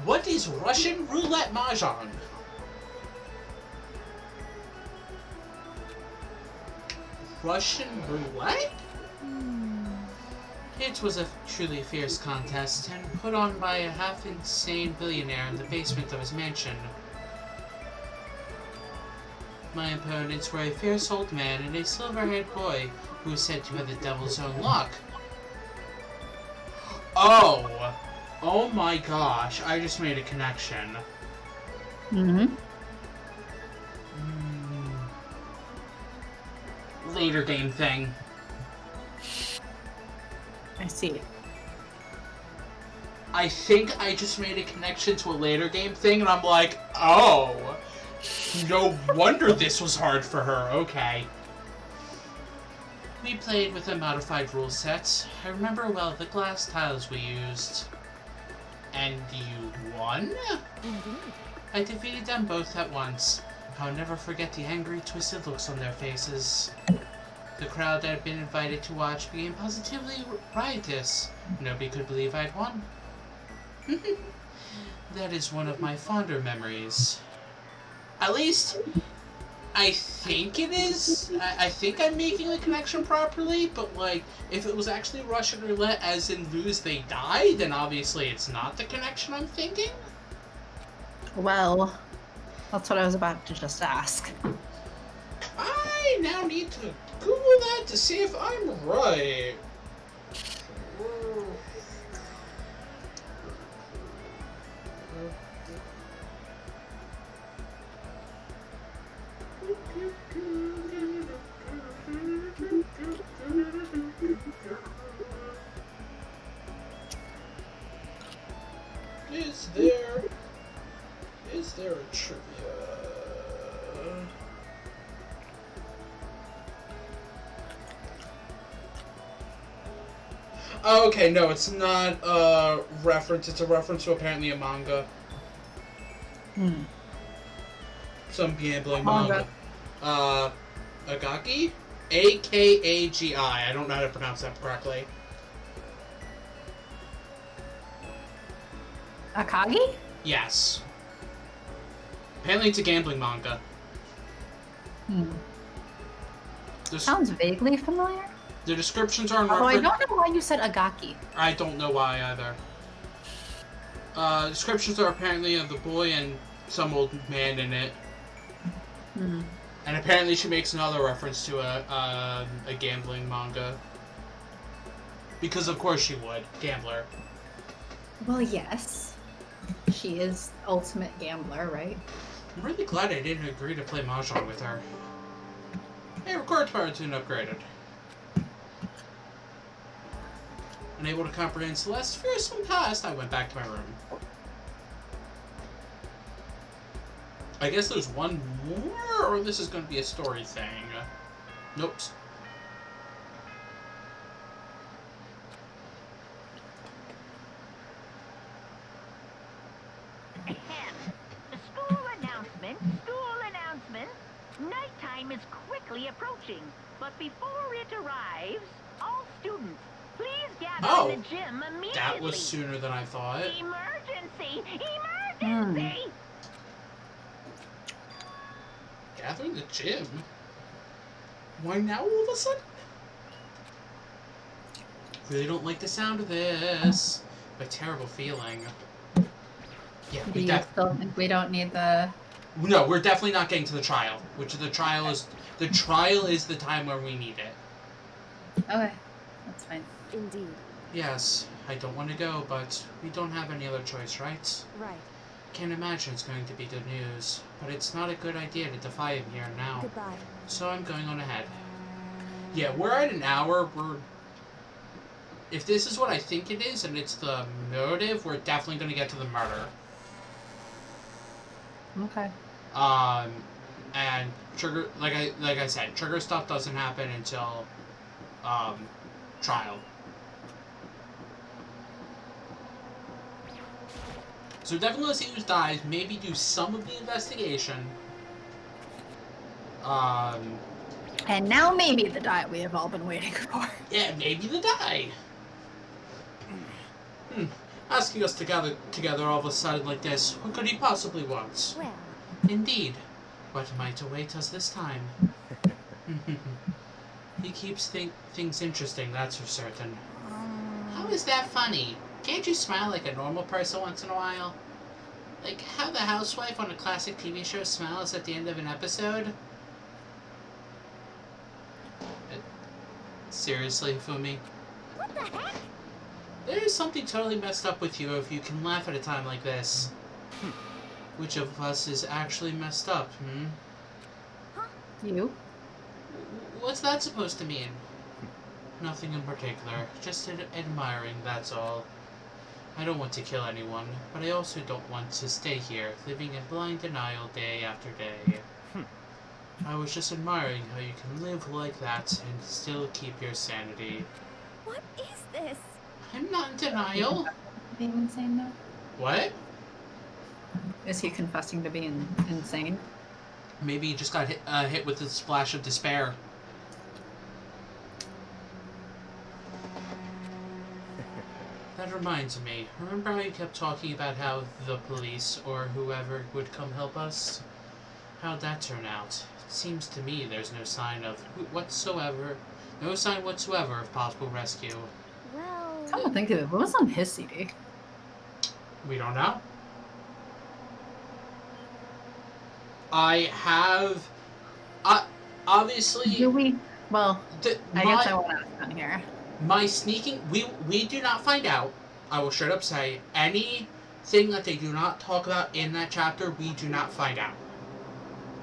What is Russian roulette mahjong? Russian roulette? It was a truly fierce contest, and put on by a half-insane billionaire in the basement of his mansion. My opponents were a fierce old man and a silver-haired boy who was said to have the devil's own luck. Oh! Oh my gosh, I just made a connection. Mm-hmm. Later game thing. I see. I think I just made a connection to a later game thing, and I'm like, oh, no wonder this was hard for her. Okay. We played with a modified rule set. I remember well the glass tiles we used. And you won? Indeed. I defeated them both at once. I'll never forget the angry, twisted looks on their faces. The crowd that had been invited to watch became positively riotous. Nobody could believe I'd won. That is one of my fonder memories. At least, I think it is. I think I'm making the connection properly, but like, if it was actually Russian roulette as in lose they die, then obviously it's not the connection I'm thinking. Well, that's what I was about to just ask. I now need to Google that to see if I'm right. Is there a trivia? Oh, okay, no, it's not a reference. It's a reference to apparently a manga. Some gambling manga. Agaki? A-K-A-G-I. I don't know how to pronounce that correctly. Akagi? Yes. Apparently it's a gambling manga. Sounds vaguely familiar. The descriptions are in Although I reference... don't know why you said Agaki. I don't know why either. Descriptions are apparently of the boy and some old man in it. And apparently she makes another reference to a gambling manga. Because of course she would. Gambler. Well, yes. She is ultimate gambler, right? I'm really glad I didn't agree to play Mahjong with her. Hey, record power tune upgraded. Unable to comprehend Celeste's fearsome past, I went back to my room. I guess there's one more, or this is going to be a story thing. Nope. School announcement, school announcement. Nighttime is quickly approaching, but before it arrives, all students, please gather in the gym immediately. That was sooner than I thought. Emergency! Emergency! Gather in the gym? Why now all of a sudden? Really don't like the sound of this. A terrible feeling. Yeah, Do you still think we don't need the... No, we're definitely not getting to the trial. Which the trial is the time where we need it. Okay, that's fine. Indeed. Yes, I don't want to go, but we don't have any other choice, right? Right. Can't imagine it's going to be good news, but it's not a good idea to defy him here now. Goodbye. So I'm going on ahead. Yeah, we're at an hour. If this is what I think it is, and it's the motive, we're definitely going to get to the murder. Okay. And trigger, like I said, trigger stuff doesn't happen until trial. So definitely let's see who dies, maybe do some of the investigation. And now maybe the die we have all been waiting for. Yeah, maybe the die. Asking us to gather together all of a sudden like this, what could he possibly want? Well, Indeed. What might await us this time? He keeps things interesting, that's for certain. How is that funny? Can't you smile like a normal person once in a while? Like how the housewife on a classic TV show smiles at the end of an episode? Seriously, Fumi? what the heck? There is something totally messed up with you if you can laugh at a time like this. Which of us is actually messed up, You? What's that supposed to mean? Nothing in particular. Just admiring, that's all. I don't want to kill anyone, but I also don't want to stay here, living in blind denial day after day. I was just admiring how you can live like that and still keep your sanity. What is this? I'm not in denial. Being insane now? What? Is he confessing to being insane? Maybe he just got hit with a splash of despair. That reminds me. Remember how you kept talking about how the police or whoever would come help us? How'd that turn out? It seems to me there's no sign whatsoever of possible rescue. Well, Come to think of it, what was on his CD? We don't know. I have... obviously... Do we? Well, I guess I my, won't ask on here. my sneaking... We do not find out. I will straight up say, anything that they do not talk about in that chapter, we do not find out.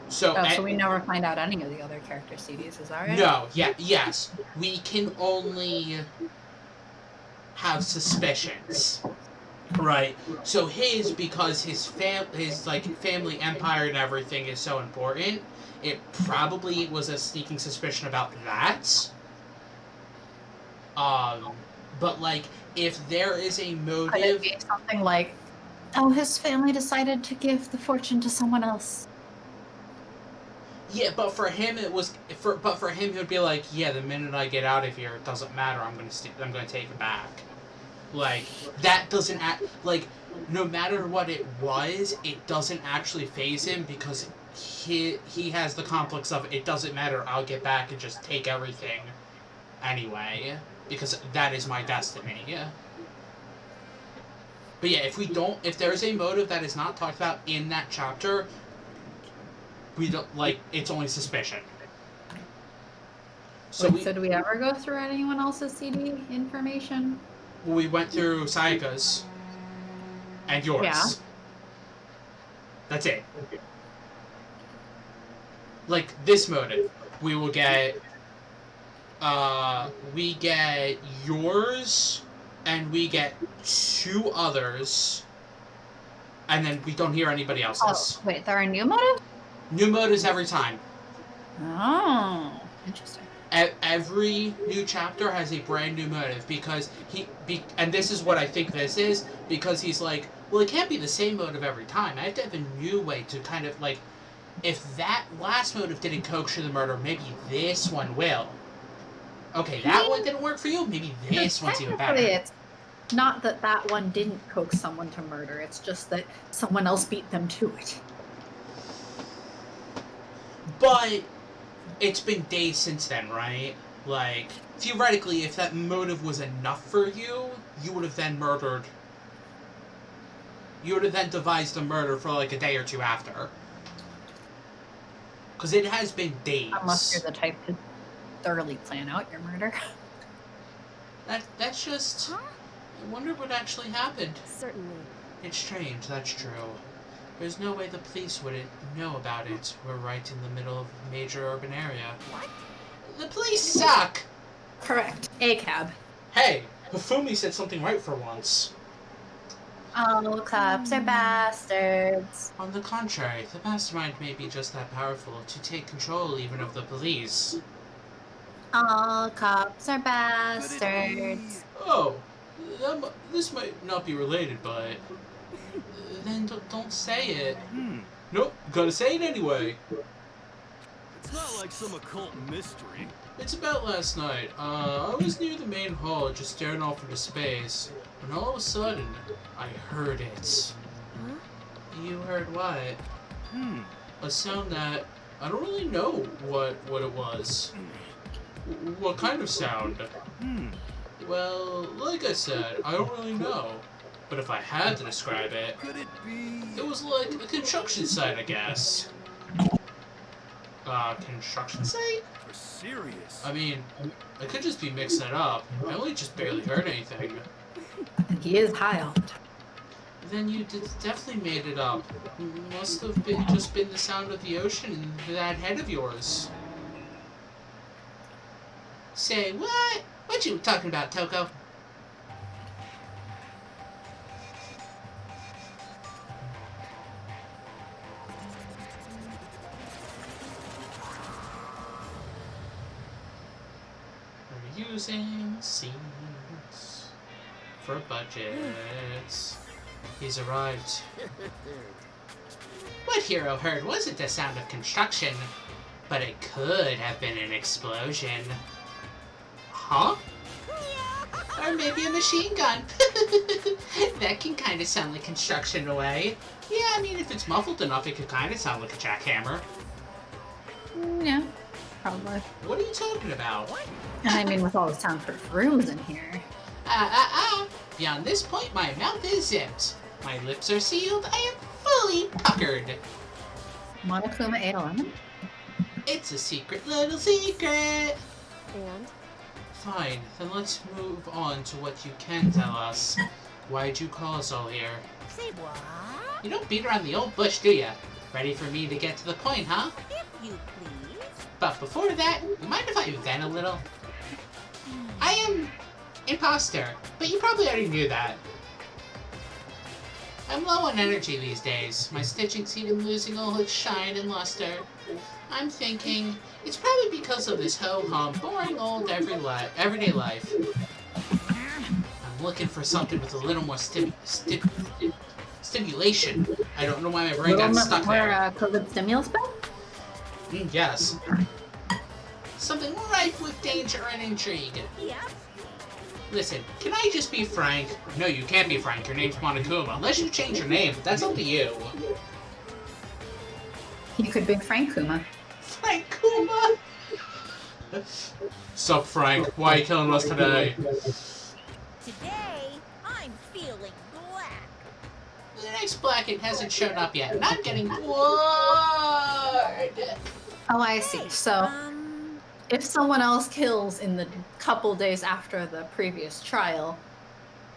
So, So we never find out any of the other character CDs, is that right? No, yes. We can only have suspicions. Right. So because his family empire and everything is so important, it probably was a sneaking suspicion about that. But like, if there is a motive... Could it be something like, oh, his family decided to give the fortune to someone else? Yeah, but for him it would be like, yeah, the minute I get out of here, it doesn't matter. I'm gonna take it back. Like that doesn't no matter what it was, it doesn't actually faze him because he has the complex of it doesn't matter. I'll get back and just take everything anyway because that is my destiny. Yeah. But yeah, if there's a motive that is not talked about in that chapter. We don't it's only suspicion. So Wait, did we ever go through anyone else's CD information? We went through Sayaka's and yours. Yeah. That's it. Like this motive, we will get we get yours and we get 2 others and then we don't hear anybody else's. Oh, wait, there are new motives? New motives every time. Oh, interesting. Every new chapter has a brand new motive because and this is what I think this is because he's like, well, it can't be the same motive every time. I have to have a new way to kind of like, if that last motive didn't coax you to the murder, maybe this one will. Okay, that one didn't work for you. Maybe this one's even better. It's not that one didn't coax someone to murder. It's just that someone else beat them to it. But it's been days since then, right? Like, theoretically, if that motive was enough for you, you would have then murdered. You would have then devised the murder for like a day or 2 after. Because it has been days. Unless you're the type to thoroughly plan out your murder. That's just... huh? I wonder what actually happened. Certainly. It's strange, that's true. There's no way the police wouldn't know about it. We're right in the middle of a major urban area. What? The police suck! Correct. A-cab. Hey, Hifumi said something right for once. Oh, cops are bastards. On the contrary, the mastermind may be just that powerful to take control even of the police. All cops are Could it bastards. Oh, this might not be related, but then don't say it. Nope, gotta say it anyway. It's not like some occult mystery. It's about last night. I was near the main hall, just staring off into space, when all of a sudden, I heard it. Huh? You heard what? A sound that I don't really know what it was. What kind of sound? Well, like I said, I don't really know. But if I had to describe it, Could it be? it was like a construction site, I guess. Construction site? You're serious? I mean, I could just be mixing it up. I only just barely heard anything. And he is high all the time. Then you definitely made it up. Must have just been the sound of the ocean in that head of yours. Say, what? What you talking about, Toko? We're using scenes for budgets. He's arrived. What Hero heard wasn't the sound of construction, but it could have been an explosion. Huh? Or maybe a machine gun. That can kind of sound like construction in a way. Yeah, I mean, if it's muffled enough, it could kind of sound like a jackhammer. Yeah, probably. What are you talking about? And I mean, with all the soundproof rooms in here. Beyond this point, my mouth is zipped. My lips are sealed. I am fully puckered. Monokuma ate a lemon? It's a secret little secret. And? Fine, then let's move on to what you can tell us. Why'd you call us all here? Say what? You don't beat around the old bush, do ya? Ready for me to get to the point, huh? If you please. But before that, you mind if I vent a little? I am imposter, but you probably already knew that. I'm low on energy these days. My stitching seemed losing all its shine and luster. I'm thinking it's probably because of this ho-hum, boring old everyday life. I'm looking for something with a little more stimulation. I don't know why my brain got stuck there. COVID stimulus bill? Yes. Something rife with danger and intrigue. Yep. Listen, can I just be frank? No, you can't be frank. Your name's Monokuma. Unless you change your name, that's up to you. You could be Frank Kuma. Frank Kuma? Sup, Frank? Why are you killing us today? Today, I'm feeling black. The next Blacken hasn't shown up yet, and I'm getting bored. Oh, I see. So, if someone else kills in the couple days after the previous trial,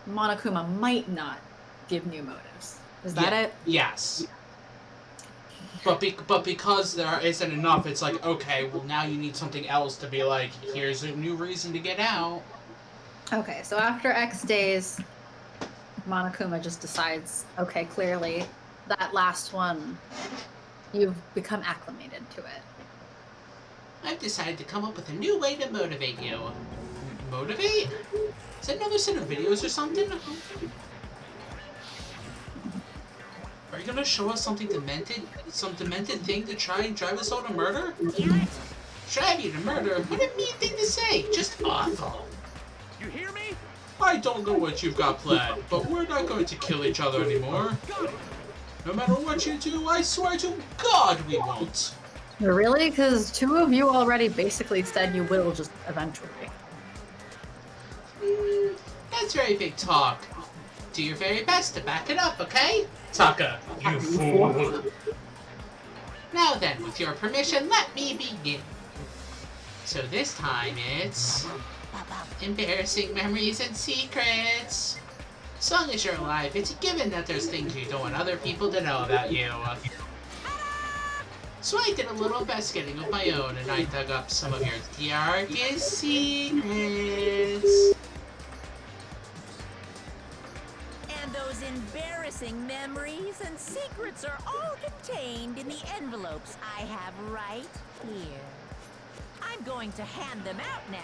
Monokuma might not give new motives. Is that it? Yes. But because there isn't enough, it's like, okay, well now you need something else to be like, here's a new reason to get out. Okay, so after X days, Monokuma just decides, okay, clearly, that last one, you've become acclimated to it. I've decided to come up with a new way to motivate you. Motivate? Is that another set of videos or something? Are you gonna show us something demented? Some demented thing to try and drive us all to murder? Damn it. Drive you to murder? What a mean thing to say! Just awful. You hear me? I don't know what you've got planned, but we're not going to kill each other anymore. No matter what you do, I swear to God we won't. Really? Because two of you already basically said you will just eventually. That's very big talk. Do your very best to back it up, okay? Taka, you fool. Now then, with your permission, let me begin. So this time it's embarrassing memories and secrets. As long as you're alive, it's a given that there's things you don't want other people to know about you. So I did a little investigating of my own, and I dug up some of your darkest secrets. And those embarrassing memories and secrets are all contained in the envelopes I have right here. I'm going to hand them out now.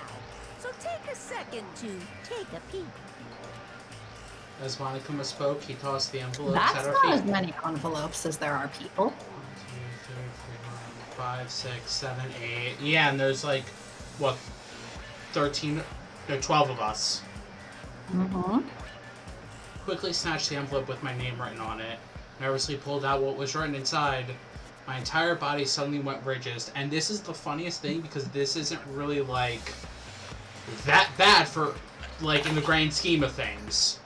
So take a second to take a peek. As Monokuma spoke, he tossed the envelopes That's at our not feet. as many envelopes as there are people. 1, 2, 3, 4, 5, 6, 7, 8. Yeah, and there's like, what, 13, no, 12 of us. Mm-hmm. Quickly snatched the envelope with my name written on it. Nervously pulled out what was written inside. My entire body suddenly went rigid. And this is the funniest thing because this isn't really like that bad for, like, in the grand scheme of things.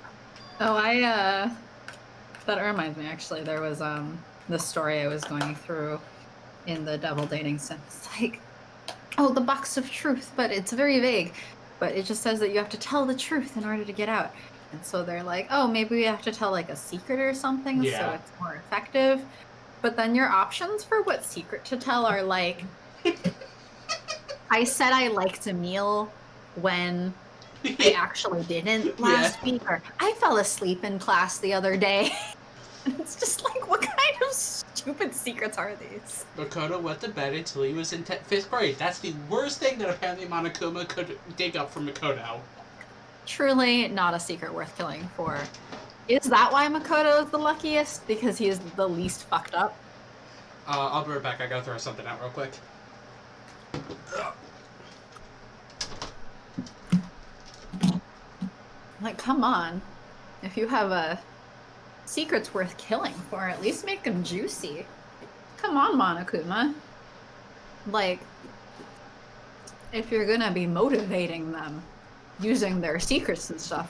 Oh, that reminds me, actually, there was, this story I was going through in the Devil Dating Sim. It's like, oh, the box of truth, but it's very vague. But it just says that you have to tell the truth in order to get out. And so they're like, oh, maybe we have to tell, like, a secret or something so Yeah. it's more effective. But then your options for what secret to tell are like, I said I liked a meal when I actually didn't last week, or I fell asleep in class the other day. And it's just like, what kind of stupid secrets are these? Makoto went to bed until he was in 5th grade. That's the worst thing that apparently Monokuma could dig up from Makoto. Truly not a secret worth killing for. Is that why Makoto is the luckiest? Because he is the least fucked up? I'll be right back. I gotta throw something out real quick. Like, come on. If you have a secrets worth killing for, at least make them juicy. Come on, Monokuma. Like, if you're gonna be motivating them using their secrets and stuff,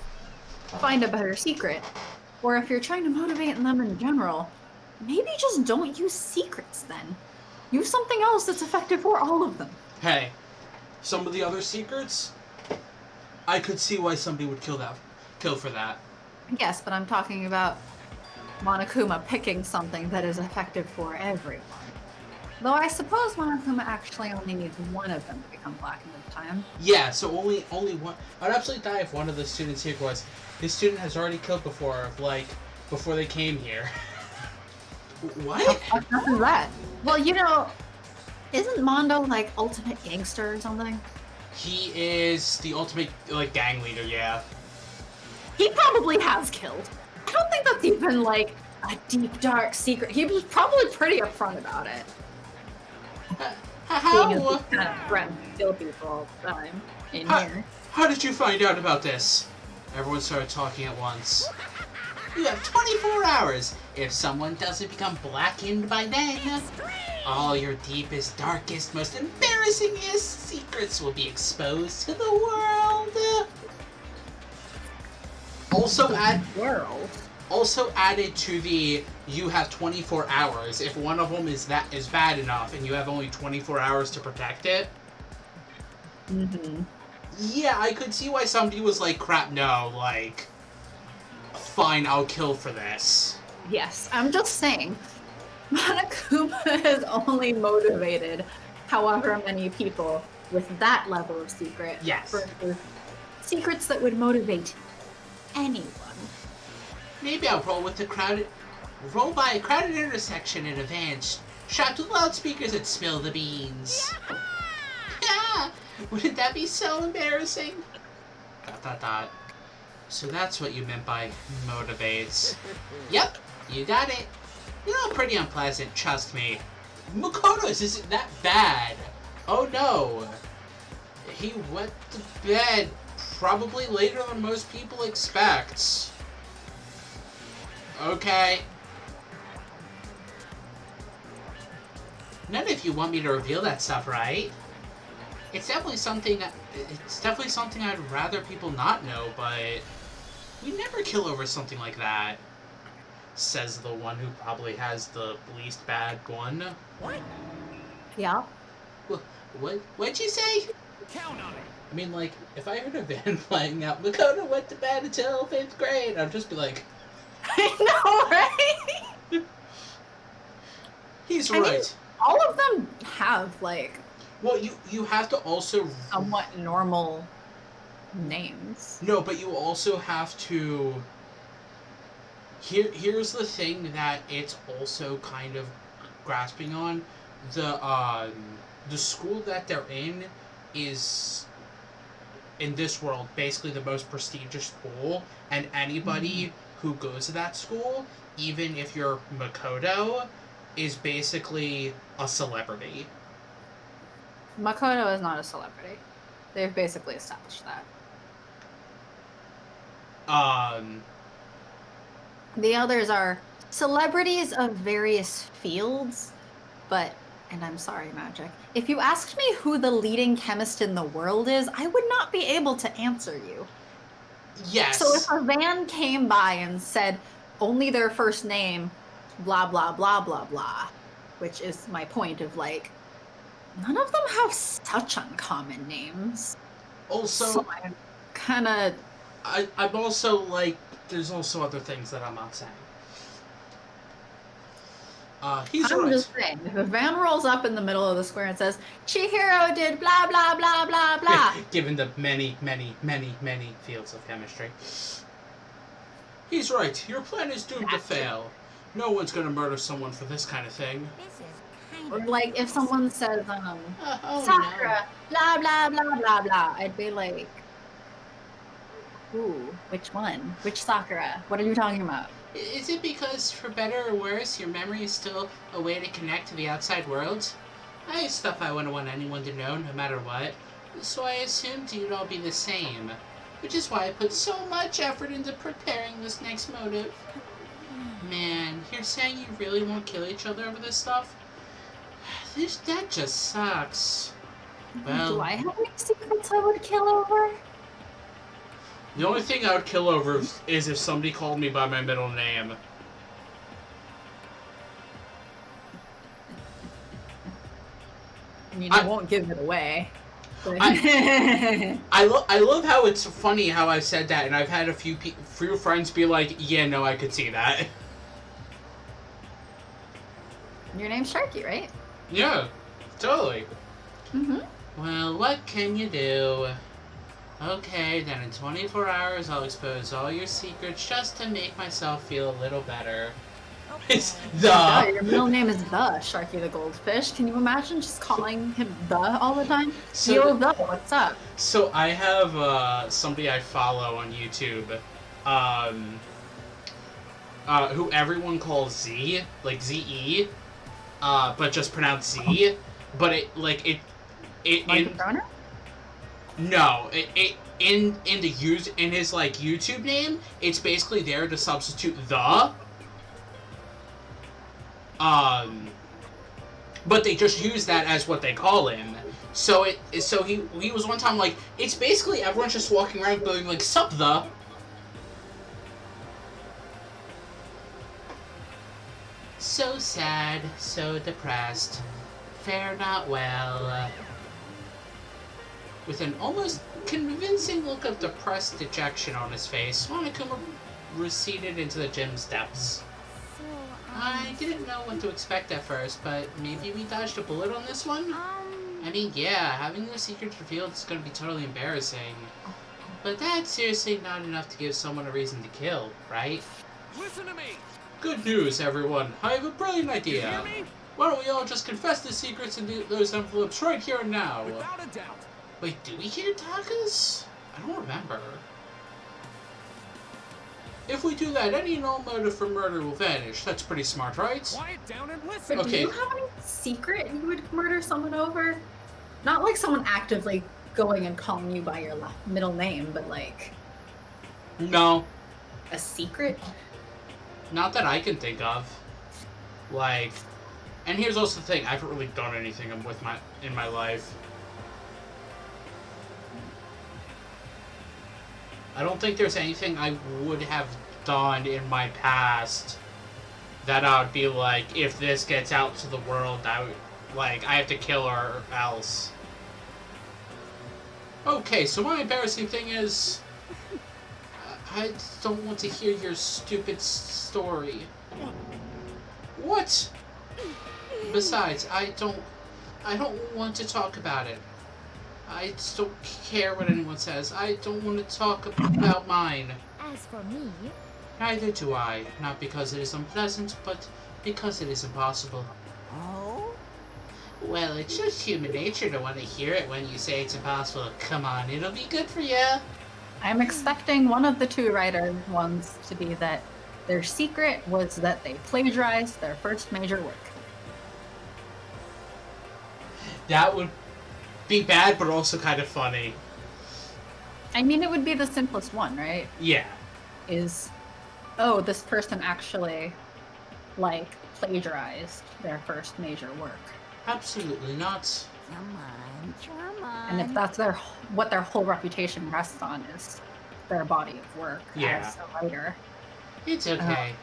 find a better secret. Or if you're trying to motivate them in general, maybe just don't use secrets then. Use something else that's effective for all of them. Hey, some of the other secrets, I could see why somebody would kill for that. Yes, but I'm talking about Monokuma picking something that is effective for everyone. Though I suppose Monokuma actually only needs one of them to become black in the time. Yeah, so only one. I'd absolutely die if one of the students here was. His student has already killed before, like, before they came here. What? Nothing that. Well, you know, isn't Mondo like ultimate gangster or something? He is the ultimate, like, gang leader, yeah. He probably has killed. I don't think that's even like a deep, dark secret. He was probably pretty upfront about it. Seeing as How? he kind of threatens to kill people all the time in here. How did you find out about this? Everyone started talking at once. You have 24 hours. If someone doesn't become blackened by then, all your deepest, darkest, most embarrassingest secrets will be exposed to the world. Also added to the you have 24 hours. If one of them is bad enough and you have only 24 hours to protect it. Mm-hmm. Yeah, I could see why somebody was like, crap, no, like, fine, I'll kill for this. Yes, I'm just saying, Monokuma has only motivated however many people with that level of secret. Yes. Versus secrets that would motivate anyone. Maybe I'll roll by a crowded intersection in a van, shout to loudspeakers and spill the beans. Yeah! Wouldn't that be so embarrassing? ... So that's what you meant by motivates. Yep, you got it. You're all pretty unpleasant, trust me. Makoto's isn't that bad. Oh no. He went to bed probably later than most people expect. Okay. None of you want me to reveal that stuff, right? It's definitely something I'd rather people not know, but we never kill over something like that. Says the one who probably has the least bad one. What? Yeah. What'd you say? Count on it. I mean, like, if I heard a band playing out, Makoto went to bed until 5th grade, I'd just be like, I know, right? he's I mean, right. all of them have, like, Well, you have to also... somewhat normal names. No, but you also have to... Here's the thing that it's also kind of grasping on. the school that they're in is, in this world, basically the most prestigious school, and anybody who goes to that school, even if you're Makoto, is basically a celebrity. Makoto is not a celebrity. They've basically established that. The others are celebrities of various fields, but, and I'm sorry, Magic, if you asked me who the leading chemist in the world is, I would not be able to answer you. Yes. So if a van came by and said only their first name, blah, blah, blah, blah, blah, which is my point of, like, none of them have such uncommon names. Also, so I'm kind of... I'm also, like, there's also other things that I'm not saying. He's I'm right. just saying, if a van rolls up in the middle of the square and says, Chihiro did blah, blah, blah, blah, blah. Given the many, many, many, many fields of chemistry. He's right. Your plan is doomed to fail. No one's gonna murder someone for this kind of thing. This is kind Or of like, if someone says, Oh, Sakura, blah, blah, blah, blah, blah, I'd be like, ooh, which one? Which Sakura? What are you talking about? Is it because, for better or worse, your memory is still a way to connect to the outside world? I have stuff I wouldn't want anyone to know, no matter what. So I assumed you'd all be the same. Which is why I put so much effort into preparing this next motive. Man, you're saying you really won't kill each other over this stuff? That just sucks. Well, Do I have any secrets I would kill over? the only thing I would kill over is if somebody called me by my middle name. I mean, I I won't give it away. But... I love how it's funny how I said that, and I've had a few friends be like, yeah, no, I could see that. Your name's Sharky, right? Yeah, totally. Mm-hmm. Well, what can you do? Okay, then in 24 hours I'll expose all your secrets just to make myself feel a little better. It's Oh, the... your middle name is the Sharky the Goldfish. Can you imagine just calling him the all the time? So- Yo, the, what's up? So I have somebody I follow on YouTube, who everyone calls Z, like Z-E, but just pronounced Z. But it Like a pronoun? No, in his like YouTube name, it's basically there to substitute the. But they just use that as what they call him. So he was one time like, it's basically everyone's just walking around going like, sup the. So sad, so depressed, fare not well. With an almost convincing look of depressed dejection on his face, Monokuma receded into the gym's depths. So, I didn't know what to expect at first, but maybe we dodged a bullet on this one? I mean, yeah, having the secrets revealed is gonna be totally embarrassing. But that's seriously not enough to give someone a reason to kill, right? Listen to me! Good news, everyone! I have a brilliant You idea! hear me? Why don't we all just confess the secrets in those envelopes right here and now? Without a doubt. Wait, do we hear Taka's? I don't remember. If we do that, any and all motive for murder will vanish. That's pretty smart, right? Quiet down and listen. But Okay. do you have any secret you would murder someone over? Not like someone actively going and calling you by your middle name, but like No, a secret? not that I can think of. Like, and here's also the thing: I haven't really done anything in my life. I don't think there's anything I would have done in my past that I would be like, if this gets out to the world, I have to kill her or else. Okay, so my embarrassing thing is, I don't want to hear your stupid story. What? Besides, I don't want to talk about it. I just don't care what anyone says. I don't want to talk about mine. as for me, Neither do I. Not because it is unpleasant, but because it is impossible. Oh? Well, it's just human nature to want to hear it when you say it's impossible. Come on, it'll be good for you. I'm expecting one of the two writer ones to be that their secret was that they plagiarized their first major work. That would be bad, but also kind of funny. I mean, it would be the simplest one, right? Yeah. Is, oh, this person actually, like, plagiarized their first major work. Absolutely not. Come on, come on. And if that's what their whole reputation rests on is their body of work as a writer. It's okay.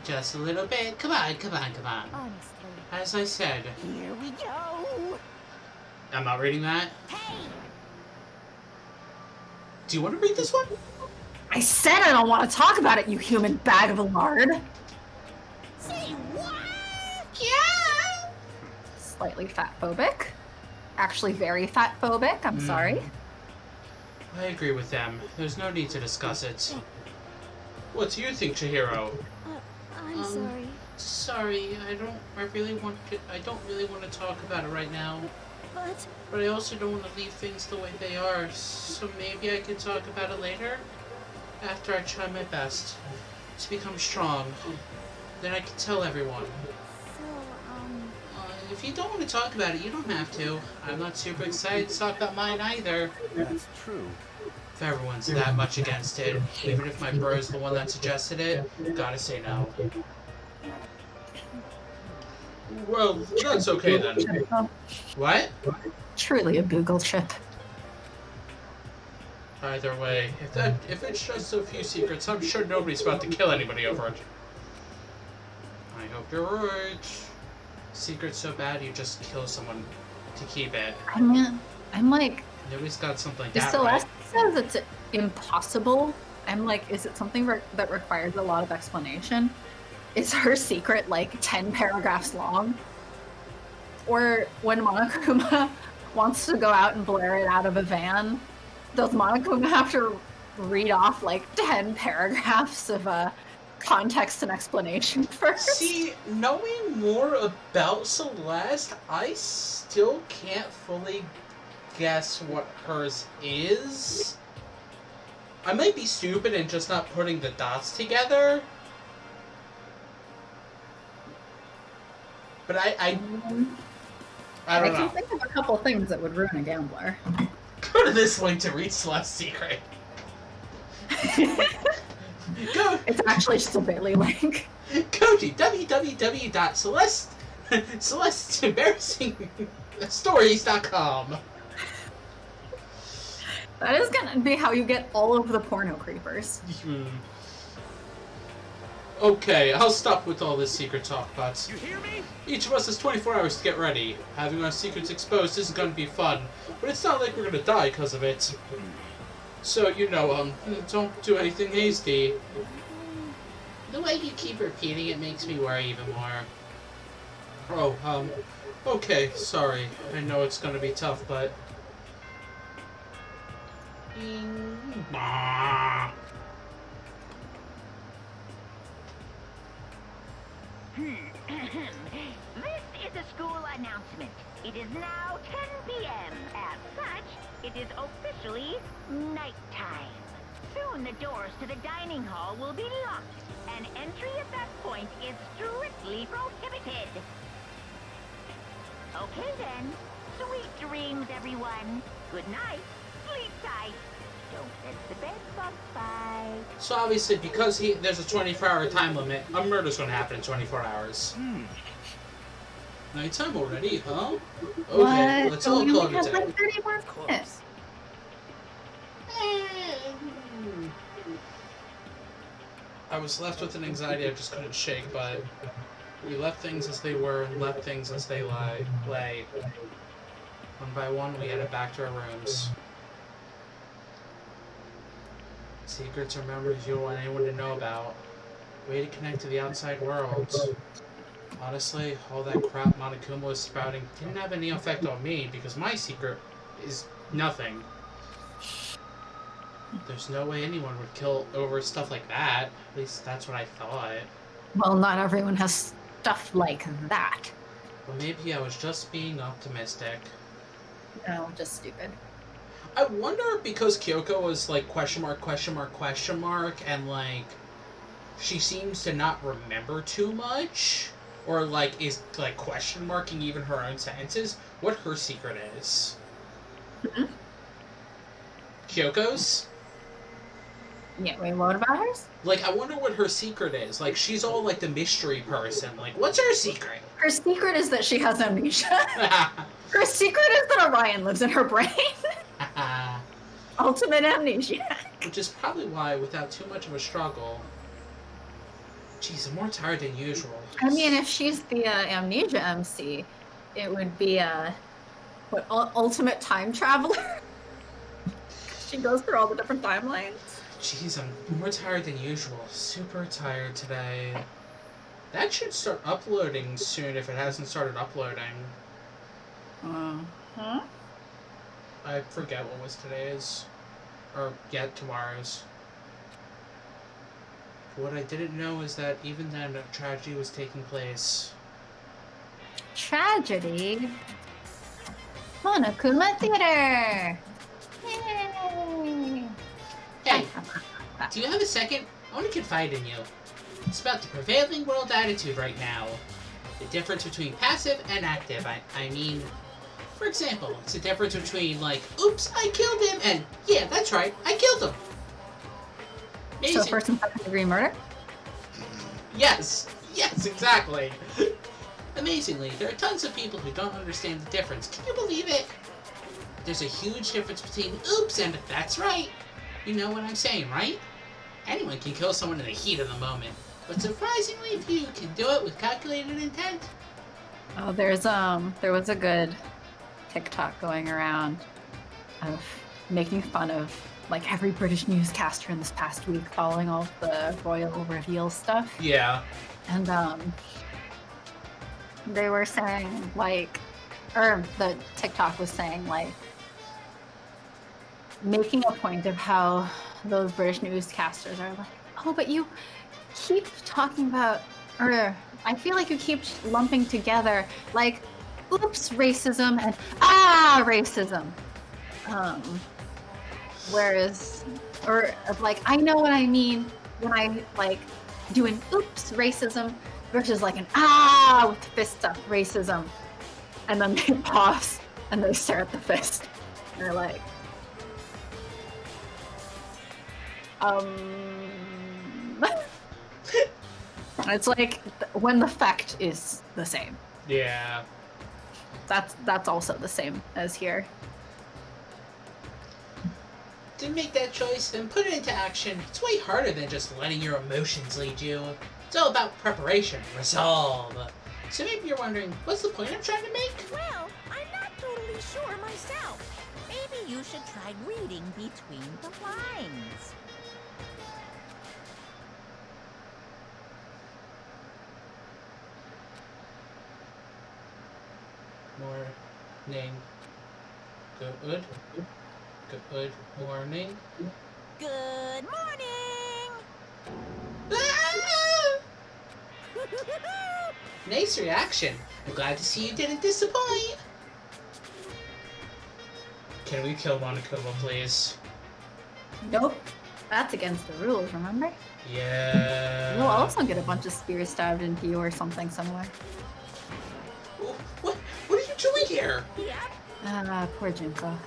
Just a little bit. Come on, come on, come on. Honestly. As I said, Here we go. I'm not reading that. Hey! Do you want to read this one? I said I don't want to talk about it, you human bag of lard. Say what? Yeah. Slightly fat-phobic. Actually very fat-phobic, I'm sorry. I agree with them. There's no need to discuss it. What do you think, Chihiro? I'm sorry. Sorry, I don't really want to talk about it right now. But I also don't want to leave things the way they are, so maybe I could talk about it later? After I try my best to become strong. Then I can tell everyone. If you don't want to talk about it, you don't have to. I'm not super excited to talk about mine either. That's true. If everyone's that much against it, even if my bro's the one that suggested it, gotta say no. Well, that's okay then. What? Truly a Google chip. Either way, if it's just a few secrets, I'm sure nobody's about to kill anybody over it. I hope you're right. Secret's so bad you just kill someone to keep it. I mean, I'm like, Nobody's got something like that, Celeste right? says it's impossible. I'm like, is it something that requires a lot of explanation? Is her secret like 10 paragraphs long? Or when Monokuma wants to go out and blare it out of a van, does Monokuma have to read off like 10 paragraphs of context and explanation first? See, knowing more about Celeste, I still can't fully guess what hers is. I might be stupid and just not putting the dots together. But I don't I know. can think of a couple things that would ruin a gambler. Go to this link to read Celeste's secret. Go. It's actually just a Bailey link. Go to www.celesteembarrassingstories.com. That is gonna be how you get all of the porno creepers. Okay, I'll stop with all this secret talk, but You hear me? each of us has 24 hours to get ready. Having our secrets exposed isn't going to be fun, but it's not like we're going to die because of it. So, you know, don't do anything hasty. The way you keep repeating it makes me worry even more. Oh, okay, sorry. I know it's going to be tough, but... This is a school announcement. It is now 10 p.m. As such, it is officially nighttime. Soon the doors to the dining hall will be locked, and entry at that point is strictly prohibited. Okay then. Sweet dreams, everyone. Good night. Sleep tight. Don't let the bed bugs by. So obviously, because there's a 24-hour time limit, a murder's going to happen in 24 hours. Nighttime already, huh? Okay, let's all You call only it have a like 30 more minutes. I was left with an anxiety I just couldn't shake, but we left things as they were and left things as they lay. One by one, we headed back to our rooms. Secrets or memories you don't want anyone to know about. Way to connect to the outside world. Honestly, all that crap Monokuma was spouting didn't have any effect on me because my secret is nothing. There's no way anyone would kill over stuff like that. At least that's what I thought. Well, not everyone has stuff like that. Or maybe I was just being optimistic. No, just stupid. I wonder because Kyoko was like question mark, and like she seems to not remember too much, or like is like question marking even her own sentences, what her secret is. Mm-hmm. Kyoko's? Yeah, wait, what about hers? Like, I wonder what her secret is. Like, she's all like the mystery person. Like, what's her secret? Her secret is that she has amnesia. Her secret is that Orion lives in her brain. Ultimate amnesia. Which is probably why, without too much of a struggle... Jeez, I'm more tired than usual. I mean, if she's the amnesia MC, it would be ultimate time traveler. She goes through all the different timelines. Jeez, I'm more tired than usual. Super tired today. That should start uploading soon if it hasn't started uploading. Uh-huh. I forget what was today's. Or, yeah, tomorrow's. What I didn't know is that even then a tragedy was taking place. Tragedy? Monokuma Theater! Yay! Hey, do you have a second? I want to confide in you. It's about the prevailing world attitude right now. The difference between passive and active. I mean, for example, it's the difference between, like, oops, I killed him, and, yeah, that's right, I killed him. Amazing. So first and second degree murder? Yes, exactly. Amazingly, there are tons of people who don't understand the difference. Can you believe it? There's a huge difference between oops and that's right. You know what I'm saying, right? Anyone can kill someone in the heat of the moment, but surprisingly few can do it with calculated intent. Oh, there was a good TikTok going around of making fun of like every British newscaster in this past week following all of the royal reveal stuff. Yeah. And they were saying like, or the TikTok was saying like, making a point of how those British newscasters are like, oh, but you keep talking about, or I feel like you keep lumping together like, oops, racism and racism. Whereas, or like, I know what I mean when I like do an oops racism versus like an with fists up racism. And then they pause and they stare at the fist. And they're like, It's like when the fact is the same. Yeah. That's also the same as here. To make that choice, then put it into action. It's way harder than just letting your emotions lead you. It's all about preparation, resolve. So maybe you're wondering, what's the point I'm trying to make? Well, I'm not totally sure myself. Maybe you should try reading between the lines. Morning. Good morning. Good morning! Ah! Nice reaction. I'm glad to see you didn't disappoint. Can we kill Monokuma, please? Nope. That's against the rules, remember? Yeah. You'll also get a bunch of spears stabbed into you or something somewhere. What are you doing here? Poor Junko.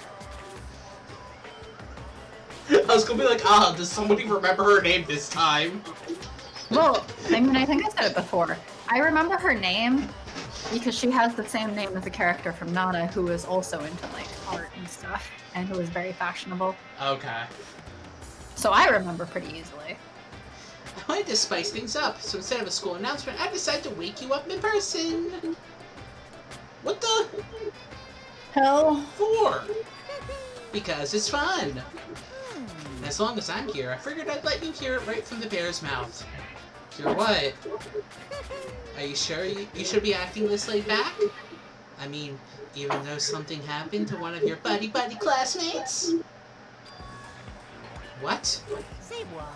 I was gonna be like, does somebody remember her name this time? Well, I mean, I think I said it before. I remember her name because she has the same name as a character from Nana who is also into, like, art and stuff, and who is very fashionable. Okay. So I remember pretty easily. I wanted to spice things up, so instead of a school announcement, I decided to wake you up in person. What the Hell? for? Because it's fun. As long as I'm here, I figured I'd let you hear it right from the bear's mouth. Hear what? Are you sure you should be acting this laid back? I mean, even though something happened to one of your buddy classmates? What? Say what?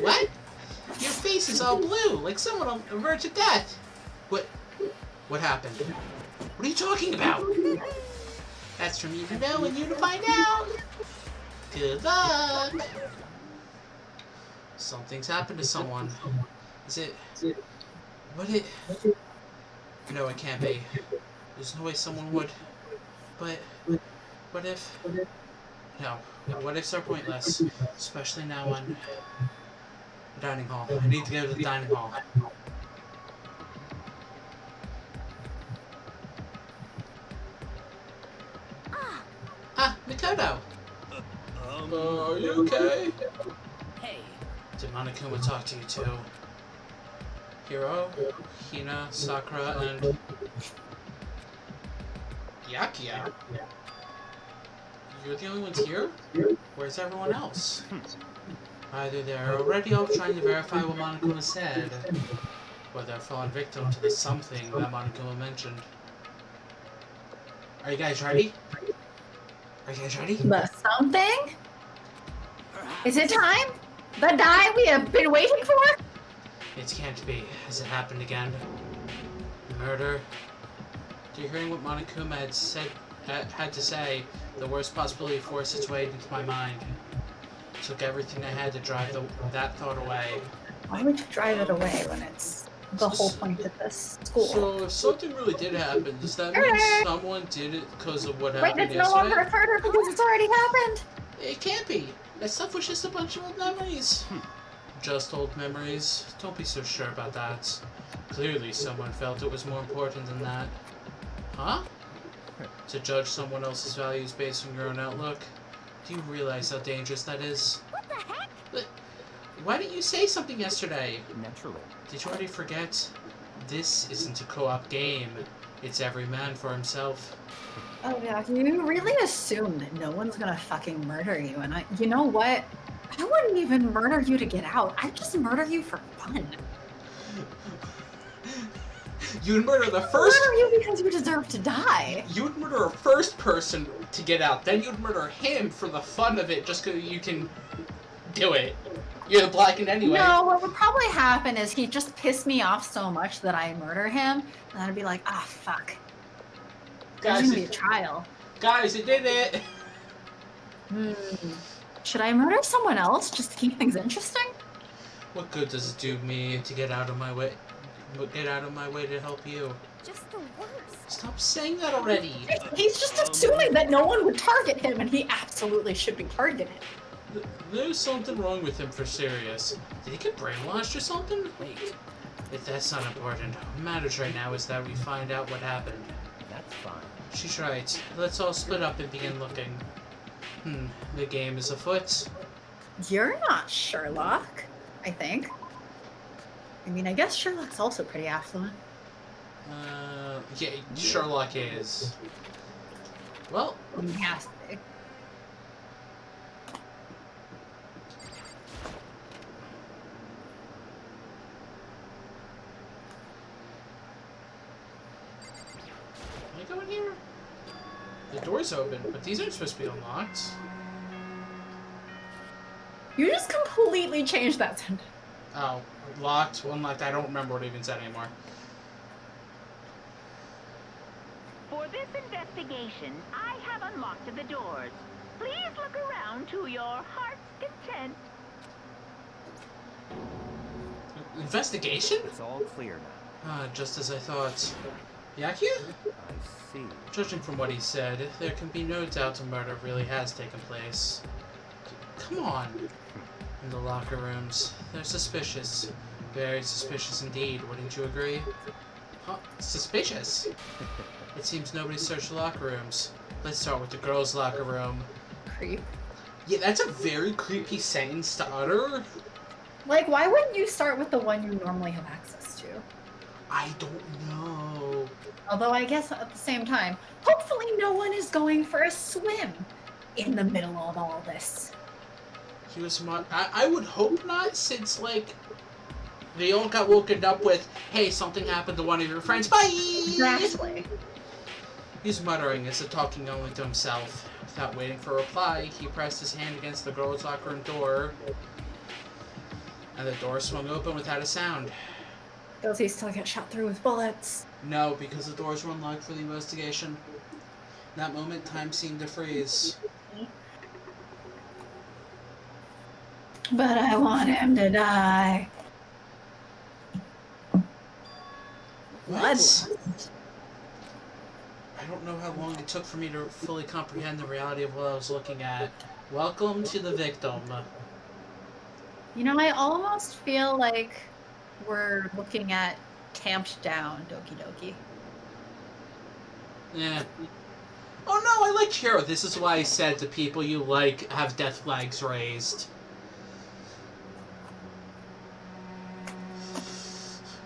What? Your face is all blue, like someone on the verge of death. What happened? What are you talking about? That's for me to know and you to find out. Good luck. Something's happened to someone. Is it... What it... No, it can't be. There's no way someone would... But... What if... No. What ifs are pointless. Especially now on... the dining hall. I need to go to the dining hall. Ah, Mikoto! Are you okay? Hey. Did Monokuma talk to you too? Hiro, Hina, Sakura, and... Yakia? You're the only ones here? Where's everyone else? Either they're already off trying to verify what Monokuma said, or they're falling victim to the something that Monokuma mentioned. Are you guys ready? Are you guys ready? The something? Is it time? The die we have been waiting for? It can't be. Has it happened again? Murder? After hearing what Monokuma had to say, the worst possibility forced its way into my mind. It took everything I had to drive that thought away. Why would you drive it away when it's the whole point of this school? So, if something really did happen, does that mean someone did it because of what happened Wait, it's no longer a murder because it's already happened. It can't be. That stuff was just a bunch of old memories. Just old memories. Don't be so sure about that. Clearly someone felt it was more important than that. Huh? To judge someone else's values based on your own outlook? Do you realize how dangerous that is? What the heck? But why didn't you say something yesterday? Naturally. Did you already forget? This isn't a co-op game. It's every man for himself. Oh yeah, you really assume that no one's gonna fucking murder you, and you know what? I wouldn't even murder you to get out. I'd just murder you for fun. You'd murder the first... Murder you because you deserve to die. You would murder a first person to get out, then you'd murder him for the fun of it, just because you can do it. You're the blackened anyway. No, what would probably happen is he'd just piss me off so much that I murder him, and I'd be like, ah, fuck. There's Guys, gonna be a trial. Guys, it did it! Should I murder someone else just to keep things interesting? What good does it do me to get out of my way? Get out of my way to help you. Just the worst. Stop saying that already. He's just assuming that no one would target him, and he absolutely should be targeted. There's something wrong with him for serious. Did he get brainwashed or something? Wait. If that's not important, what matters right now is that we find out what happened. That's fine. She's right. Let's all split up and begin looking. The game is afoot. You're not Sherlock, I think. I mean, I guess Sherlock's also pretty affluent. Yeah, Sherlock is. Well, He has to be. can I go in here? The door's open, but these aren't supposed to be unlocked. You just completely changed that sentence. Oh, locked, unlocked. I don't remember what it even said anymore. For this investigation, I have unlocked the doors. Please look around to your heart's content. Investigation? It's all clear now. Just as I thought. Yakia? I see. Judging from what he said, there can be no doubt a murder really has taken place. Come on. In the locker rooms, they're suspicious. Very suspicious indeed, wouldn't you agree? Huh? Suspicious? It seems nobody searched the locker rooms. Let's start with the girls' locker room. Creep. Yeah, that's a very creepy sentence to utter. Like, why wouldn't you start with the one you normally have access to? I don't know. Although I guess at the same time, hopefully no one is going for a swim in the middle of all this. He was smart. I would hope not, since, like, they all got woken up with, hey, something happened to one of your friends. Bye! Exactly. He's muttering as if talking only to himself. Without waiting for a reply, he pressed his hand against the girls' locker room door, and the door swung open without a sound. Does he still get shot through with bullets? No, because the doors were unlocked for the investigation. In that moment, time seemed to freeze. But I want him to die. What? I don't know how long it took for me to fully comprehend the reality of what I was looking at. Welcome to the victim. You know, I almost feel like we're looking at tamped down Doki Doki. Yeah. Oh no, I like Chihiro. This is why I said the people you like have death flags raised.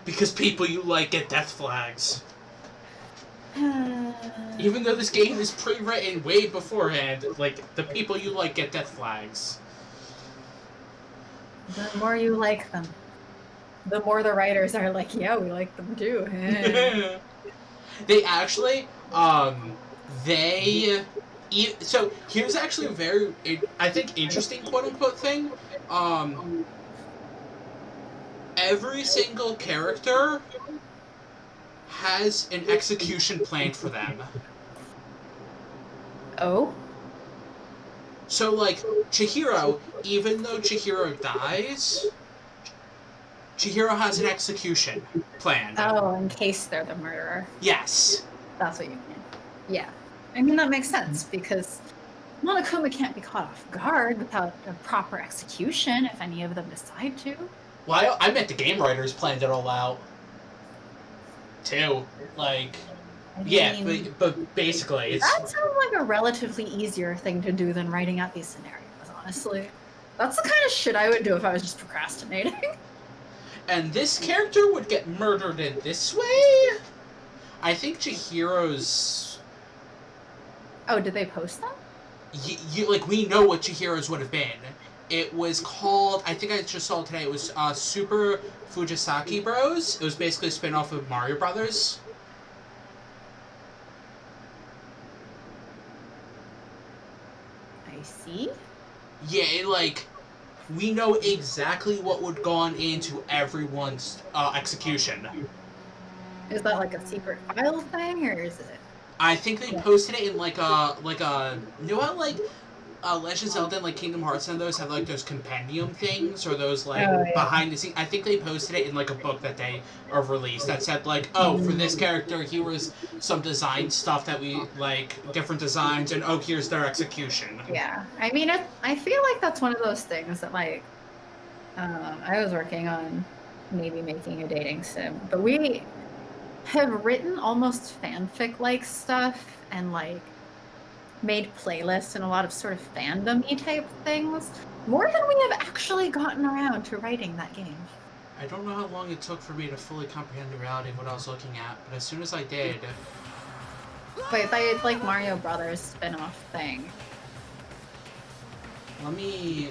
Because people you like get death flags. Even though this game is pre-written way beforehand, like, the people you like get death flags. The more you like them, the more the writers are like, yeah, we like them too. They actually, so here's actually a very, I think, interesting quote-unquote thing. Every single character has an execution planned for them. Oh? So, like, Chihiro, even though Chihiro dies, Chihiro has an execution plan. Oh, in case they're the murderer. Yes. That's what you mean. Yeah. I mean, that makes sense, because Monokuma can't be caught off guard without a proper execution if any of them decide to. Well, I meant the game writers planned it all out. Too. Like, I mean, but basically, it's... that sounds like a relatively easier thing to do than writing out these scenarios, honestly. That's the kind of shit I would do if I was just procrastinating. And this character would get murdered in this way? I think Chihiro's... Oh, did they post them? we know what Chihiro's would have been. It was called, I think I just saw it today, it was Super Fujisaki Bros. It was basically a spin-off of Mario Brothers. I see. Yeah, we know exactly what would gone into everyone's execution. Is that like a secret file thing, or is it? I think they posted it in you know how Legend of Zelda and Kingdom Hearts and those have those compendium things, or those behind the scenes. I think they posted it in a book that they are released that said oh, for this character here was some design stuff that we different designs, and oh, here's their execution. Yeah, I mean, I feel like that's one of those things that I was working on maybe making a dating sim, but we have written almost fanfic stuff and made playlists and a lot of sort of fandom-y type things, more than we have actually gotten around to writing that game. I don't know how long it took for me to fully comprehend the reality of what I was looking at, but as soon as I did... Wait, that Mario Brothers spin-off thing. Let me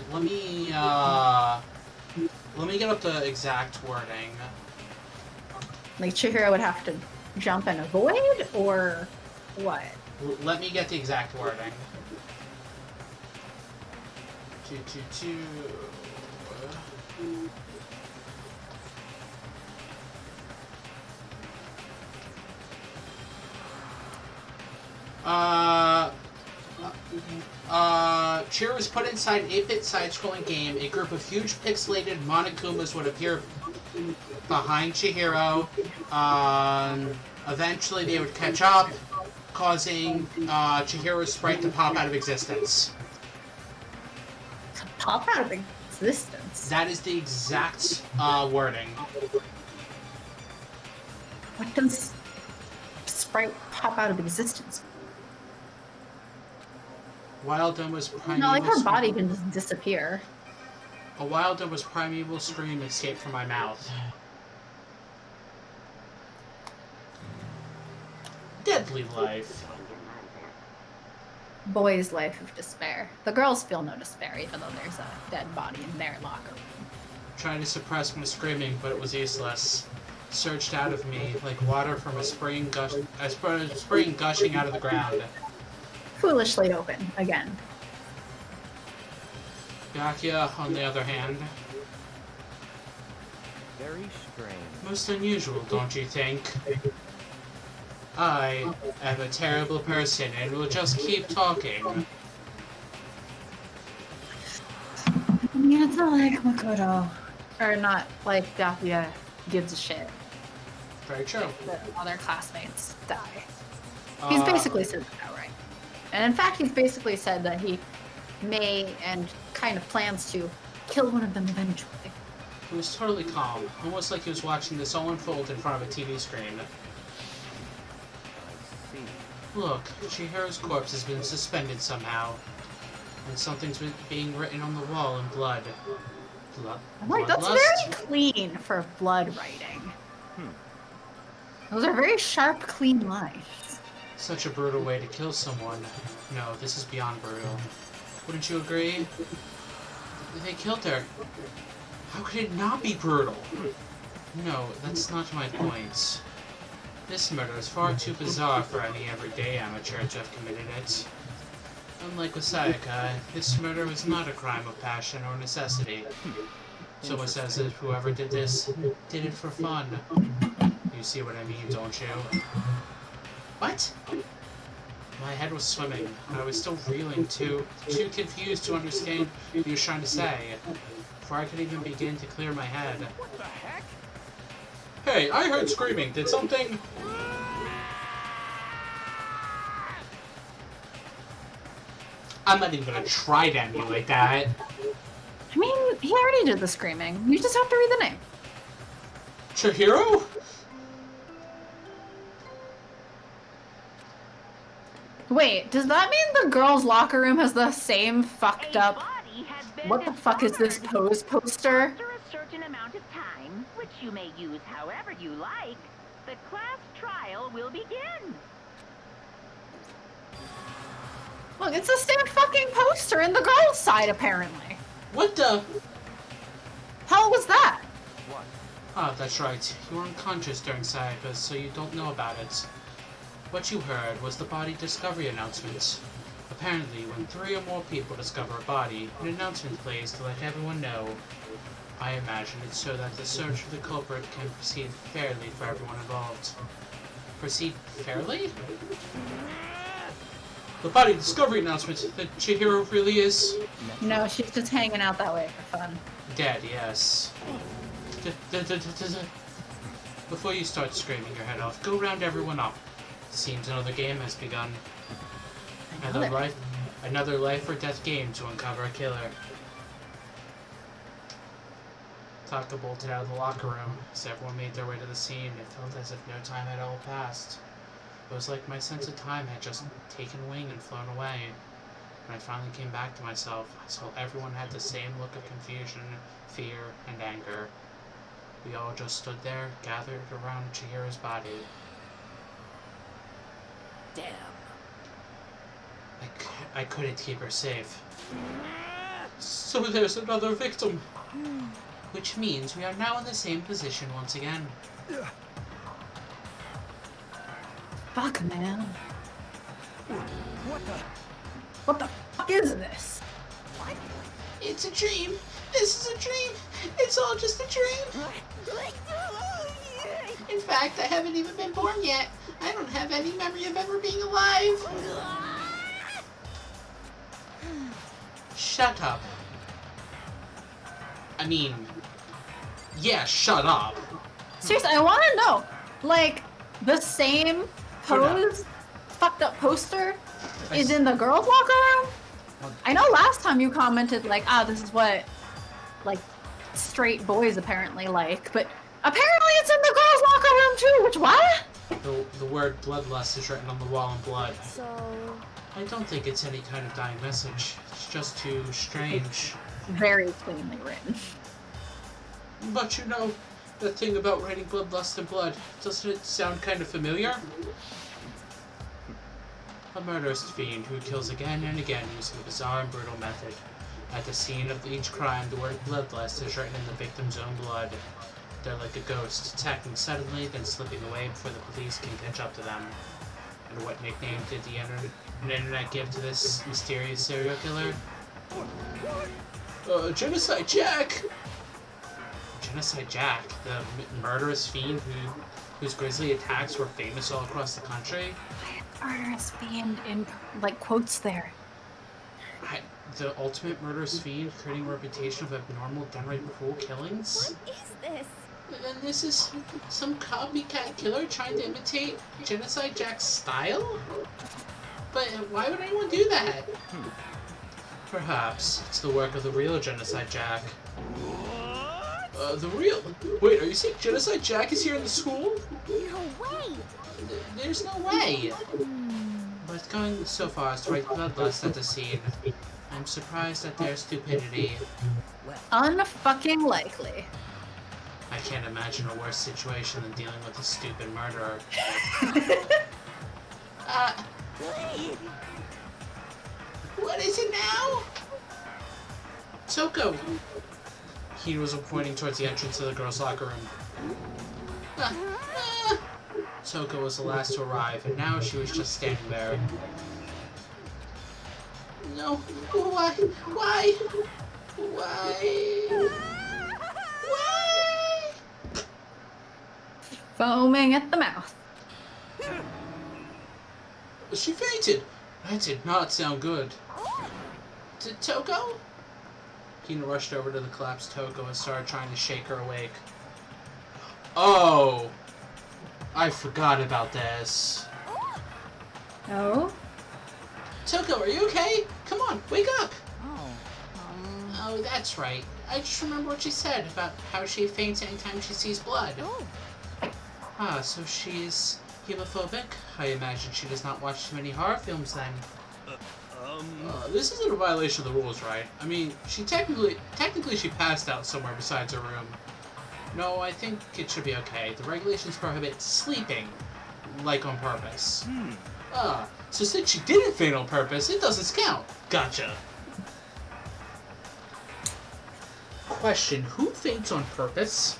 get up the exact wording. Chihiro would have to jump and avoid, or what? Let me get the exact wording. Chihiro was put inside an 8-bit side-scrolling game. A group of huge pixelated Monokumas would appear behind Chihiro. Eventually they would catch up, causing Chihiro's sprite to pop out of existence. To pop out of existence? That is the exact wording. What does sprite pop out of existence? Wild Doma's primeval... No, her body can just disappear. A Wild Doma's primeval scream escaped from my mouth. Deadly life. Boy's life of despair. The girls feel no despair, even though there's a dead body in their locker room. Trying to suppress my screaming, but it was useless. Surged out of me like water from a spring gushing out of the ground. Foolishly open, again. Byakuya, on the other hand... Very strange. Most unusual, don't you think? I am a terrible person and will just keep talking. Yeah, it's not like Makoto. Or not like Daphia gives a shit Very true. that other classmates die. He's basically said that outright. And in fact, he's basically said that he may and kind of plans to kill one of them eventually. He was totally calm, almost like he was watching this all unfold in front of a TV screen. I see. Look, Chihiro's corpse has been suspended somehow, and something's being written on the wall in blood. I'm like, that's Bloodlust? very clean for blood writing. Those are very sharp, clean lines. Such a brutal way to kill someone. No, this is beyond brutal. Wouldn't you agree? They killed her. How could it not be brutal? No, that's not my point. This murder is far too bizarre for any everyday amateur to have committed it. Unlike with Sayaka, this murder was not a crime of passion or necessity. It's almost as if whoever did this did it for fun. You see what I mean, don't you? What? My head was swimming. I was still reeling, too confused to understand what he was trying to say. Before I could even begin to clear my head. What the heck? Hey, I heard screaming. Did something... I'm not even gonna try to emulate that. I mean, he already did the screaming. You just have to read the name. Chihiro? Wait, does that mean the girls' locker room has the same fucked up... Body has been What the fuck is this discovered. pose poster? After a certain amount of time, which you may use however you like, the class trial will begin. Look, it's the same fucking poster in the girls' side, apparently. What the... How was that? What? Ah, that's right. You were unconscious during Sayaka, so you don't know about it. What you heard was the body discovery announcement. Apparently, when 3 or more people discover a body, an announcement plays to let everyone know. I imagine it's so that the search for the culprit can proceed fairly for everyone involved. Proceed fairly? The body discovery announcement that Chihiro really is... No, she's just hanging out that way for fun. dead, yes. Before you start screaming your head off, go round everyone up. Seems another game has begun. Another life or death game to uncover a killer. Taka bolted out of the locker room. As everyone made their way to the scene, it felt as if no time had all passed. It was like my sense of time had just taken wing and flown away. When I finally came back to myself, I saw everyone had the same look of confusion, fear, and anger. We all just stood there, gathered around Chihiro's body. Damn. I couldn't keep her safe. So there's another victim. Which means we are now in the same position once again. Fuck, man. What the? What the fuck is this? It's a dream. This is a dream. It's all just a dream. In fact, I haven't even been born yet. I don't have any memory of ever being alive. Shut up. I mean, yeah, shut up. Seriously, I want to know, like, the same pose, fucked up poster is in the girls' locker room? I know last time you commented, like, this is what, like, straight boys apparently like, but apparently it's in the girls' locker room too, which what? The word bloodlust is written on the wall in blood. So, I don't think it's any kind of dying message. It's just too strange. Very cleanly written. But you know, the thing about writing bloodlust and blood, doesn't it sound kind of familiar? A murderous fiend who kills again and again using a bizarre and brutal method. At the scene of each crime, the word bloodlust is written in the victim's own blood. They're like a ghost, attacking suddenly, then slipping away before the police can catch up to them. And what nickname did the internet give to this mysterious serial killer? Genocide Jack! Genocide Jack, the murderous fiend whose grisly attacks were famous all across the country. Murderous fiend in like quotes there. The ultimate murderous fiend, creating a reputation of abnormal, downright cruel killings. What is this? And this is some copycat killer trying to imitate Genocide Jack's style? But why would anyone do that? Perhaps it's the work of the real Genocide Jack. The real... Wait, are you saying Genocide Jack is here in the school? No way! There's no way! But going so far as to write bloodlust at the scene, I'm surprised at their stupidity. Unfucking likely. I can't imagine a worse situation than dealing with a stupid murderer. What is it now? Toko! He was pointing towards the entrance to the girls' locker room. Toko was the last to arrive, and now she was just standing there. No, why? Why? Why? Why? Foaming at the mouth. She fainted! That did not sound good. Toko? Kina rushed over to the collapsed Toko and started trying to shake her awake. Oh! I forgot about this. Oh? Toko, are you okay? Come on, wake up! Oh, that's right. I just remember what she said about how she faints anytime she sees blood. Ah, so she's homophobic? I imagine she does not watch too many horror films then. This isn't a violation of the rules, right? I mean, she technically she passed out somewhere besides her room. No, I think it should be okay. The regulations prohibit sleeping, like on purpose. So since she didn't faint on purpose, it doesn't count. Gotcha. Question, who faints on purpose?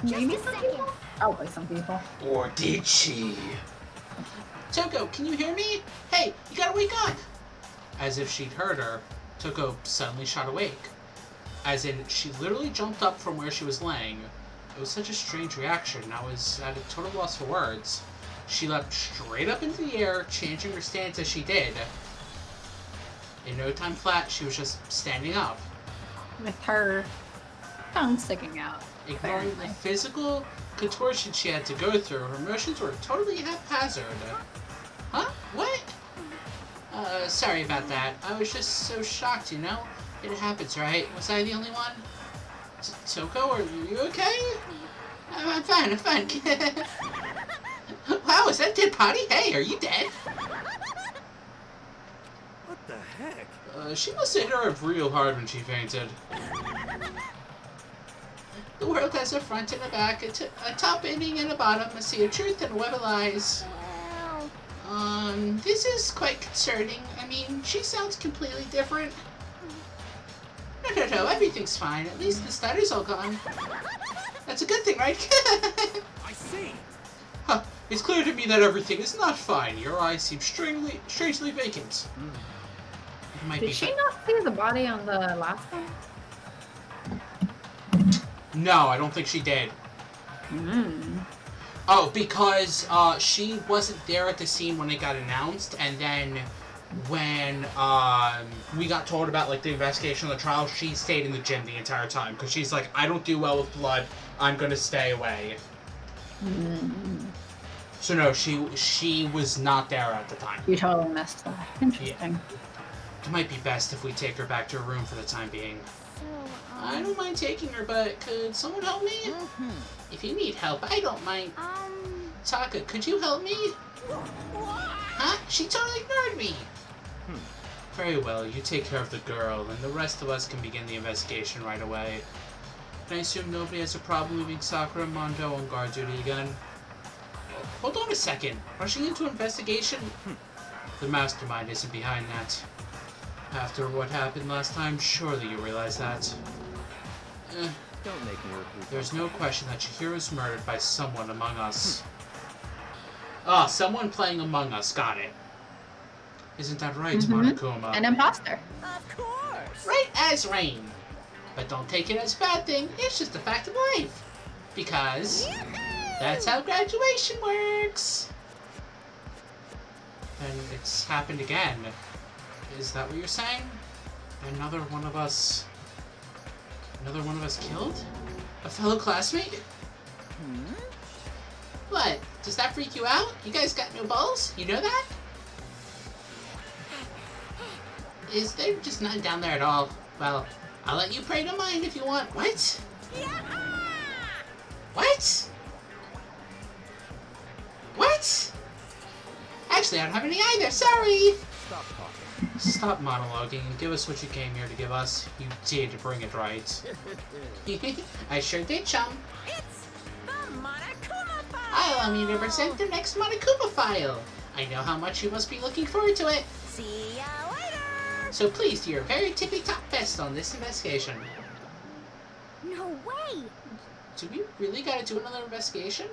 Maybe some people? Probably some people. Or did she? Toko, can you hear me? Hey, you gotta wake up! As if she'd heard her, Toko suddenly shot awake. As in, she literally jumped up from where she was laying. It was such a strange reaction, I was at a total loss for words. She leapt straight up into the air, changing her stance as she did. In no time flat, she was just standing up. With her tongue sticking out. Ignoring apparently. the physical contortion she had to go through, her motions were totally haphazard. Huh? What? Sorry about that. I was just so shocked, you know? It happens, right? Was I the only one? Toko, are you okay? I'm fine, I'm fine. Wow, is that dead potty? Hey, are you dead? What the heck? She must have hit her up real hard when she fainted. The world has a front and a back, a top ending and a bottom, a sea of truth and a web of lies. This is quite concerning. I mean, she sounds completely different. No, everything's fine. At least the stutter's all gone. That's a good thing, right? I see. Huh. It's clear to me that everything is not fine. Your eyes seem strangely vacant. It might Did be she not see the body on the last one? No, I don't think she did. Oh, because she wasn't there at the scene when it got announced, and then when we got told about like the investigation of the trial, she stayed in the gym the entire time because she's like, I don't do well with blood. I'm gonna stay away. So no, she was not there at the time. You totally missed that. Interesting. It might be best if we take her back to her room for the time being. I don't mind taking her, but could someone help me? If you need help, I don't mind. Taka, could you help me? Huh? She totally ignored me! Very well, you take care of the girl, and the rest of us can begin the investigation right away. And I assume nobody has a problem leaving Sakura and Mondo on guard duty again? Hold on a second. Rushing into investigation? The mastermind isn't behind that. After what happened last time, surely you realize that. Don't make me repeat. There's no question that Chihiro was murdered by someone among us. Ah, someone playing Among Us, got it. Isn't that right, Mhm. Monokuma? An imposter. Of course. Right as rain. But don't take it as a bad thing, it's just a fact of life. Because that's how graduation works. And it's happened again. Is that what you're saying? Another one of us killed? A fellow classmate? What? Does that freak you out? You guys got no balls? You know that? Is there just none down there at all? Well, I'll let you pray to mine if you want. What? What? What? Actually, I don't have any either. Sorry. Stop talking. Stop monologuing and give us what you came here to give us. You did bring it right. I sure did, chum. It's the Monokuma file. Allow me to present the next Monokuma file. I know how much you must be looking forward to it. See ya later. So please do your very tippy-top best on this investigation. No way! Do we really gotta do another investigation?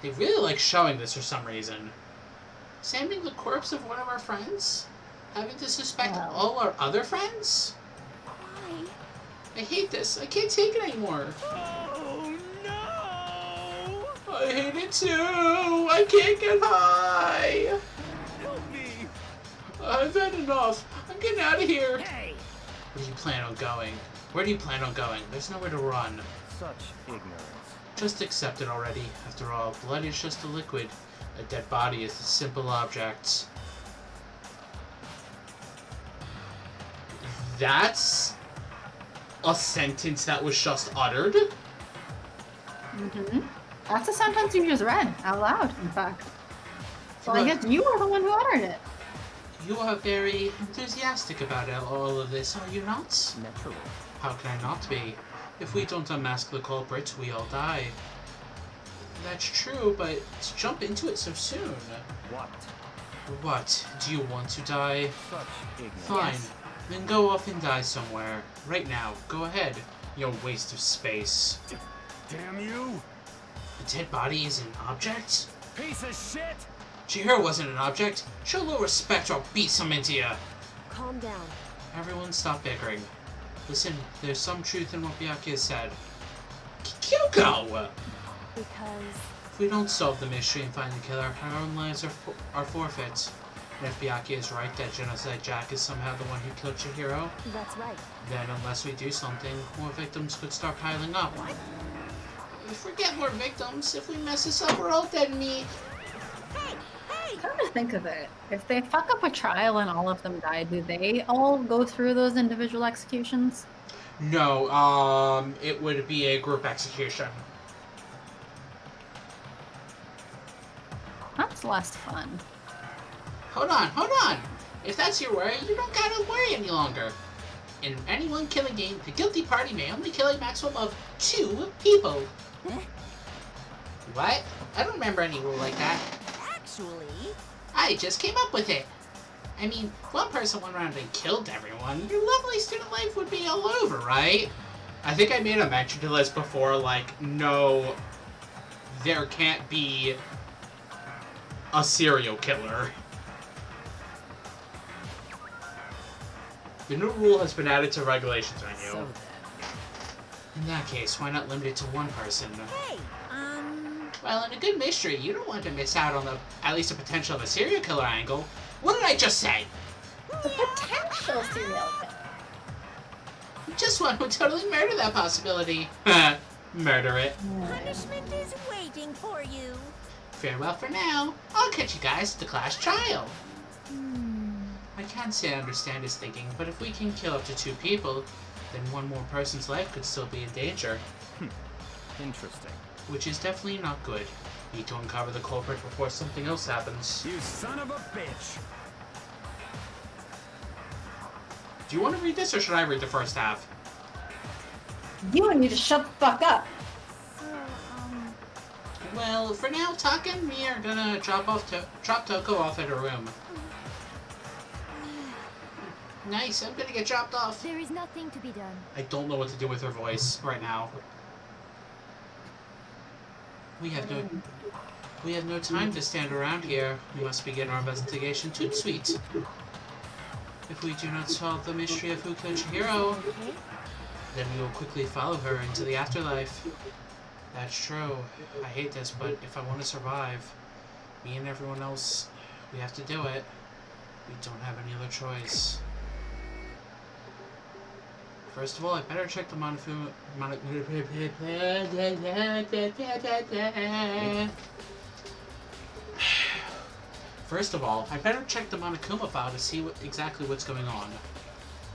They really like showing this for some reason. Examining the corpse of one of our friends? Having to suspect Wow. all our other friends? Why? I hate this. I can't take it anymore. Oh no! I hate it too. I can't get high. Help me! I've had enough. I'm getting out of here. Hey. Where do you plan on going? Where do you plan on going? There's nowhere to run. Such ignorance. Just accept it already. After all, blood is just a liquid. A dead body is a simple object. That's a sentence that was just uttered? Mhm. That's a sentence you just read out loud, in fact. So I Look. guess you were the one who uttered it. You are very enthusiastic about all of this, are you not? Naturally. How can I not be? If we don't unmask the culprit, we all die. That's true, but to jump into it so soon. What? What? Do you want to die? Such ignorance. Fine. Yes. Then go off and die somewhere. Right now. Go ahead. You waste of space. Damn you! A dead body is an object? Piece of shit! Chihiro wasn't an object. Show a little respect or I'll beat some into ya. Calm down. Everyone stop bickering. Listen, there's some truth in what Byakuya said. Kyoko! Because If we don't solve the mystery and find the killer, our own lives are forfeit. And if Byakuya is right that Genocide Jack is somehow the one who killed Chihiro, that's right. then unless we do something, more victims could start piling up. If we get more victims, if we mess this up, we're all dead meat. Come to think of it, if they fuck up a trial and all of them die, do they all go through those individual executions? No, it would be a group execution. That's less fun. Hold on! If that's your worry, you don't gotta worry any longer. In any one killing game, the guilty party may only kill a maximum of 2 people. What? I don't remember any rule like that. Actually, I just came up with it. I mean, if one person went around and killed everyone, your lovely student life would be all over, right? I think I made a mention to this before, like, no, there can't be a serial killer. The new rule has been added to regulations menu. so In that case, why not limit it to one person? hey, Well, in a good mystery, you don't want to miss out on at least the potential of a serial killer angle. What did I just say? The potential serial killer. Just one would totally murder that possibility. Murder it. punishment is waiting for you. Farewell for now. I'll catch you guys at the class trial. I can't say I understand his thinking, but if we can kill up to 2 people, then one more person's life could still be in danger. Interesting. Which is definitely not good. Need to uncover the culprit before something else happens. You son of a bitch! Do you want to read this, or should I read the first half? You need to shut the fuck up. So, Well, for now, Taka and me are gonna drop Toko off at her room. Nice, I'm gonna get dropped off. there is nothing to be done. I don't know what to do with her voice right now. We have no... We have no time to stand around here. We must begin our investigation toot sweet. If we do not solve the mystery of who killed Chihiro, then we will quickly follow her into the afterlife. That's true. I hate this, but if I want to survive, me and everyone else, we have to do it. We don't have any other choice. First of all, I better check the First of all, I better check the Monokuma file to see exactly what's going on.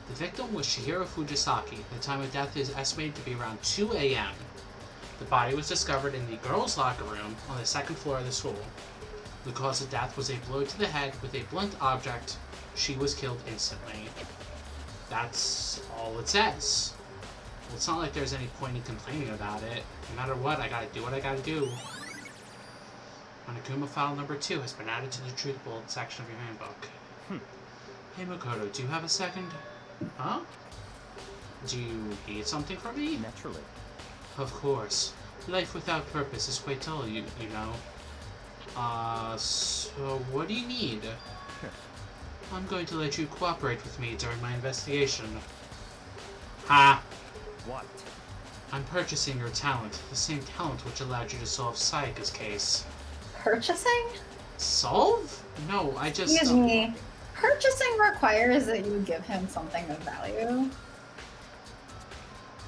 The victim was Chihiro Fujisaki. The time of death is estimated to be around 2 a.m. The body was discovered in the girls' locker room on the second floor of the school. The cause of death was a blow to the head with a blunt object. She was killed instantly. That's all it says. Well, it's not like there's any point in complaining about it. No matter what, I gotta do what I gotta do. Monokuma file number 2 has been added to the Truth Bullet section of your handbook. Hey Makoto, do you have a second? Huh? Do you need something from me? Naturally. Of course. Life without purpose is quite dull, you know. So what do you need? I'm going to let you cooperate with me during my investigation. Ha! What? I'm purchasing your talent, the same talent which allowed you to solve Sayaka's case. Purchasing? Solve? No, I just... Excuse me. Purchasing requires that you give him something of value.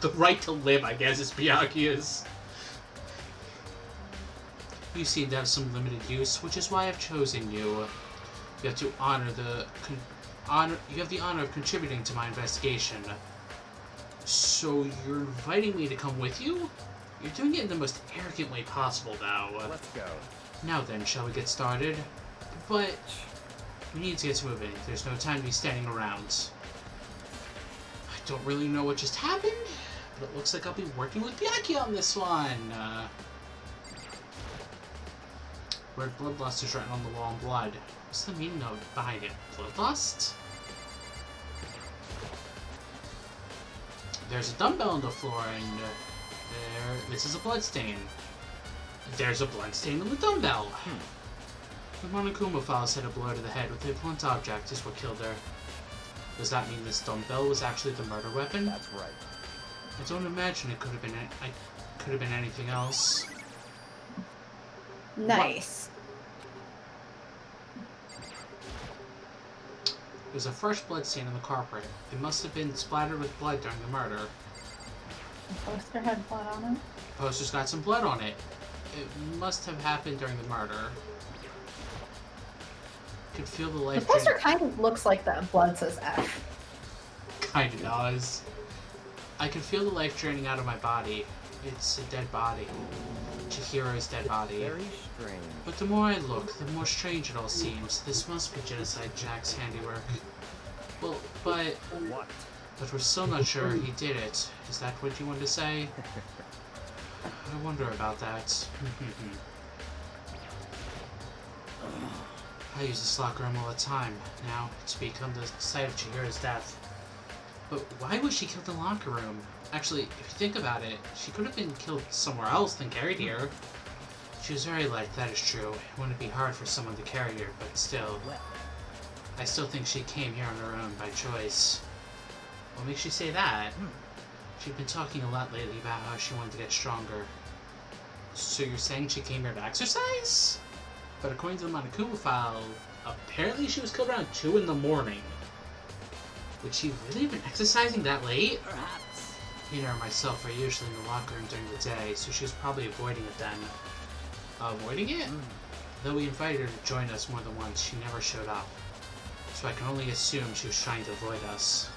The right to live, I guess, is Byakuya's. You seem to have some limited use, which is why I've chosen you. You have to honor the... you have the honor of contributing to my investigation. So you're inviting me to come with you? You're doing it in the most arrogant way possible, though. Let's go. Now then, shall we get started? But we need to get moving. There's no time to be standing around. I don't really know what just happened, but it looks like I'll be working with Byakuya on this one. Word bloodlust is written on the wall in blood. What's the meaning of behind it? Bloodlust? There's a dumbbell on the floor, and this is a bloodstain. There's a bloodstain on the dumbbell. The Monokuma file said a blow to the head with a blunt object is what killed her. Does that mean this dumbbell was actually the murder weapon? That's right. I don't imagine it could have been anything else. Nice. There's a fresh bloodstain on the carpet. It must have been splattered with blood during the murder. The poster had blood on it. The poster's got some blood on it. It must have happened during the murder. Could feel the life. The poster kind of looks like that blood says F. Kind of does. I can feel the life draining out of my body. It's a dead body. Chihiro's dead body. Very strange. But the more I look, the more strange it all seems. This must be Genocide Jack's handiwork. Well, but we're still not sure he did it. Is that what you wanted to say? I wonder about that. I use this locker room all the time now to become the site of Chihiro's death. But why was she killed in the locker room? Actually, if you think about it, she could have been killed somewhere else than carried here. She was very light, that is true. It wouldn't be hard for someone to carry her, but still. I still think she came here on her own by choice. What makes you say that? She'd been talking a lot lately about how she wanted to get stronger. So you're saying she came here to exercise? But according to the Monokuma file, apparently she was killed around 2 in the morning. Would she really have been exercising that late? Perhaps. Peter and myself are usually in the locker room during the day, so she was probably avoiding it then. Avoiding it? Though we invited her to join us more than once, she never showed up. So I can only assume she was trying to avoid us.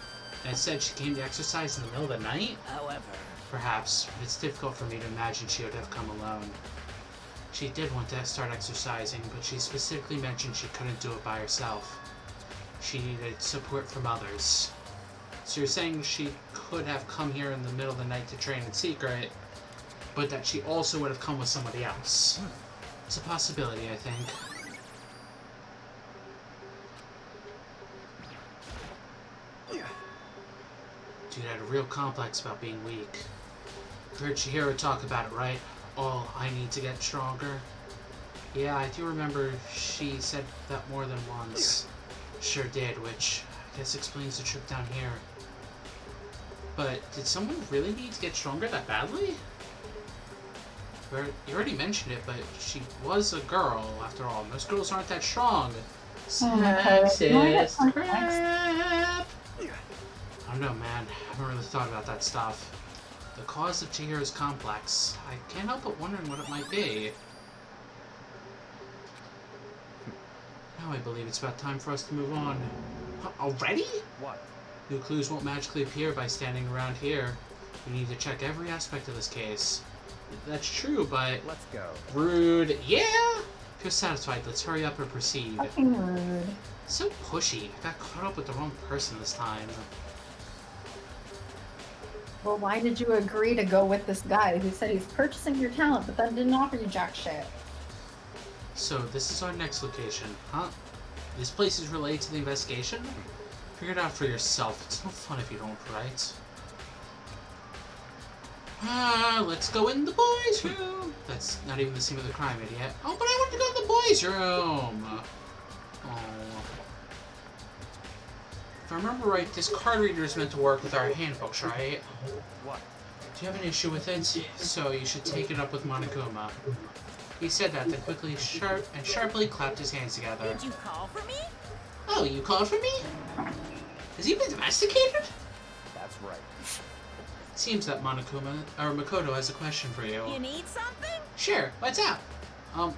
And instead she came to exercise in the middle of the night? However, Perhaps, but it's difficult for me to imagine she would have come alone. She did want to start exercising, but she specifically mentioned she couldn't do it by herself. She needed support from others. So you're saying she could have come here in the middle of the night to train in secret, but that she also would have come with somebody else. It's a possibility, I think. Dude had a real complex about being weak. You heard Chihiro talk about it, right? Oh, I need to get stronger. Yeah, I do remember she said that more than once. Sure did, which I guess explains the trip down here. But did someone really need to get stronger that badly? You already mentioned it, but she was a girl, after all. Most girls aren't that strong. Sexist crap! I don't know, man. I haven't really thought about that stuff. The cause of Chihiro is complex. I can't help but wondering what it might be. Now I believe it's about time for us to move on. Already? What? New clues won't magically appear by standing around here. We need to check every aspect of this case. That's true, but... Let's go. Rude. Yeah? If you're satisfied, let's hurry up and proceed. Fucking rude. So pushy. I got caught up with the wrong person this time. Well, why did you agree to go with this guy who said he's purchasing your talent, but then didn't offer you jack shit? So, this is our next location, huh? This place is related to the investigation? Figure it out for yourself. It's no fun if you don't, right? Let's go in the boys' room. That's not even the scene of the crime, idiot. Oh, but I want to go in the boys' room. Oh. If I remember right, this card reader is meant to work with our handbooks, right? What? Do you have an issue with it? So you should take it up with Monokuma. He said that, then quickly sharply clapped his hands together. Did you call for me? Oh, you called for me? Has he been domesticated? That's right. Seems that Makoto has a question for you. You need something? Sure, what's up?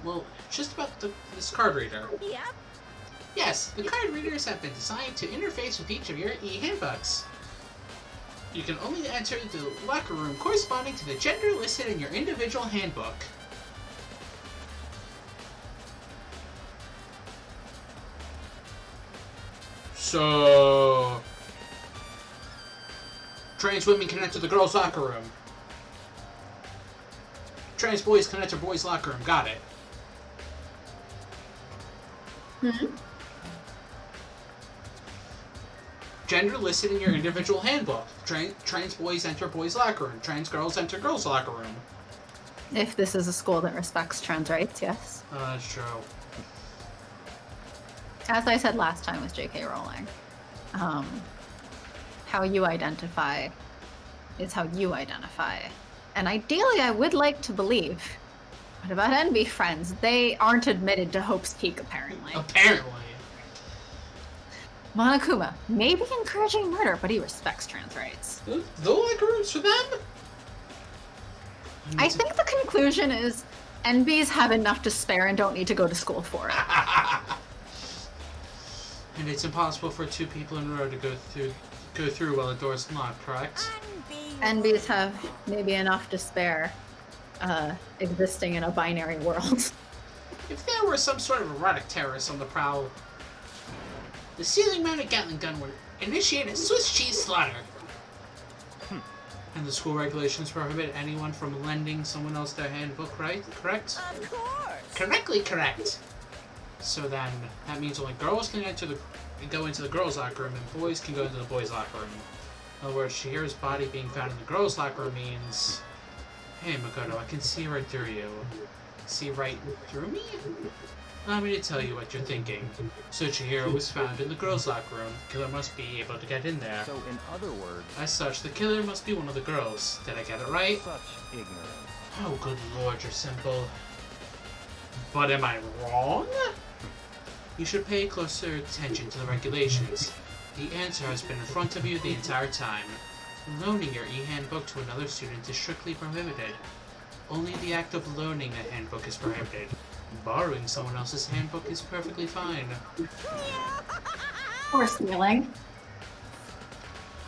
Well, just about this card reader. Yep. Yes, the card readers have been designed to interface with each of your e-handbooks. You can only enter the locker room corresponding to the gender listed in your individual handbook. So... Trans women can enter the girls' locker room. Trans boys can enter boys' locker room. Got it. Hmm? Gender listed in your individual handbook. Trans boys enter boys' locker room. Trans girls enter girls' locker room. If this is a school that respects trans rights, yes. That's true. As I said last time with J.K. Rowling, how you identify is how you identify. And ideally, I would like to believe. But about NB friends, they aren't admitted to Hope's Peak, apparently. Apparently. Monokuma may be encouraging murder, but he respects trans rights. The locker rooms for them? I think the conclusion is NBs have enough to spare and don't need to go to school for it. And it's impossible for two people in a row to go through while the door's locked, correct? NBs have maybe enough to spare, existing in a binary world. If there were some sort of erotic terrorist on the prowl, the ceiling-mounted Gatling gun would initiate a Swiss cheese slaughter. And the school regulations prohibit anyone from lending someone else their handbook, right? Correct? Of course. Correctly correct. So then, that means only girls can go into the girls' locker room, and boys can go into the boys' locker room. In other words, Chihiro's body being found in the girls' locker room means... Hey, Makoto, I can see right through you. See right through me? Allow me to tell you what you're thinking. So Chihiro was found in the girls' locker room. The killer must be able to get in there. So, in other words... As such, the killer must be one of the girls. Did I get it right? Such ignorance. Oh, good lord, you're simple. But am I wrong? You should pay closer attention to the regulations. The answer has been in front of you the entire time. Loaning your e-handbook to another student is strictly prohibited. Only the act of loaning a handbook is prohibited. Borrowing someone else's handbook is perfectly fine. Or stealing.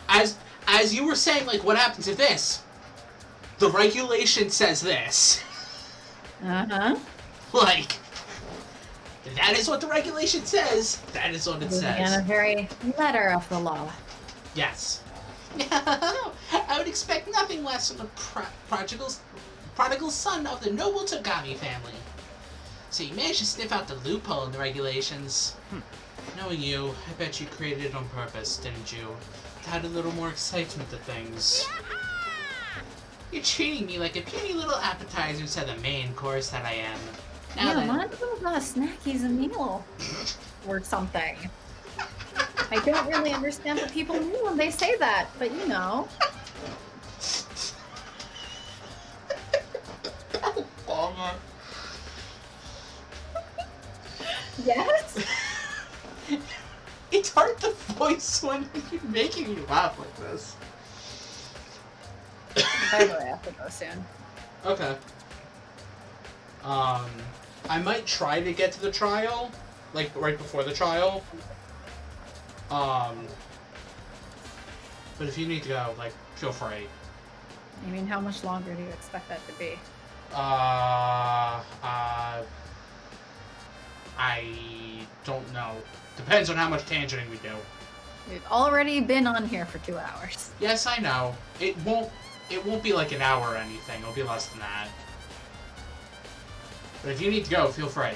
As you were saying, like, what happens if this? The regulation says this. Uh-huh. Like, that is what the regulation says. That is what it Moving on says. a very letter of the law. Yes. I would expect nothing less from the prodigal son of the noble Togami family. So you managed to sniff out the loophole in the regulations. Knowing you, I bet you created it on purpose, didn't you? To add a little more excitement to things. You're treating me like a puny little appetizer to the main course that I am. Now Yeah, then, Monokuma not a snack, he's a meal. Or something. I don't really understand what people mean when they say that, but you know. Yes? It's hard to voice when you're making me laugh like this. By the way, I have to go soon. Okay. I might try to get to the trial, like right before the trial. But if you need to go, like, feel free. I mean, how much longer do you expect that to be? I don't know. Depends on how much tangenting we do. We've already been on here for 2 hours. Yes, I know. It won't be like an hour or anything. It'll be less than that. But if you need to go, feel free.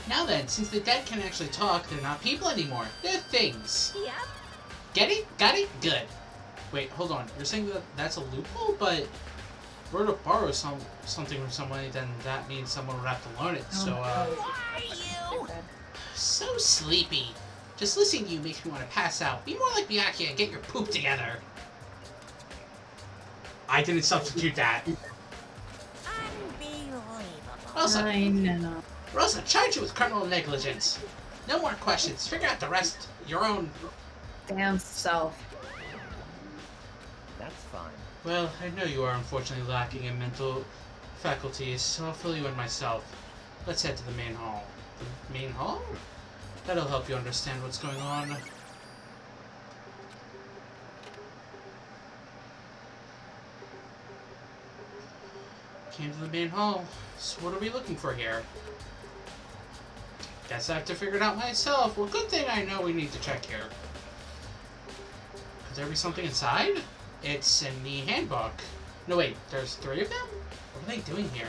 Now then, since the dead can actually talk, they're not people anymore. They're things. Yep. Get it? Got it? Good. Wait, hold on. You're saying that that's a loophole? But if we're to borrow something from somebody, then that means someone would have to learn it. So, Why you? So sleepy. Just listening to you makes me want to pass out. Be more like Byakuya and get your poop together. I didn't substitute that. Unbelievable. Rosa, I know. Rosa, charge you with criminal negligence. No more questions. Figure out the rest your own. Damn self. That's fine. Well, I know you are unfortunately lacking in mental faculties, so I'll fill you in myself. Let's head to the main hall. The main hall? That'll help you understand what's going on. Came to the main hall. So what are we looking for here? Guess I have to figure it out myself. Well, good thing I know we need to check here. Could there be something inside? It's in the handbook. No, wait, there's 3 of them? What are they doing here?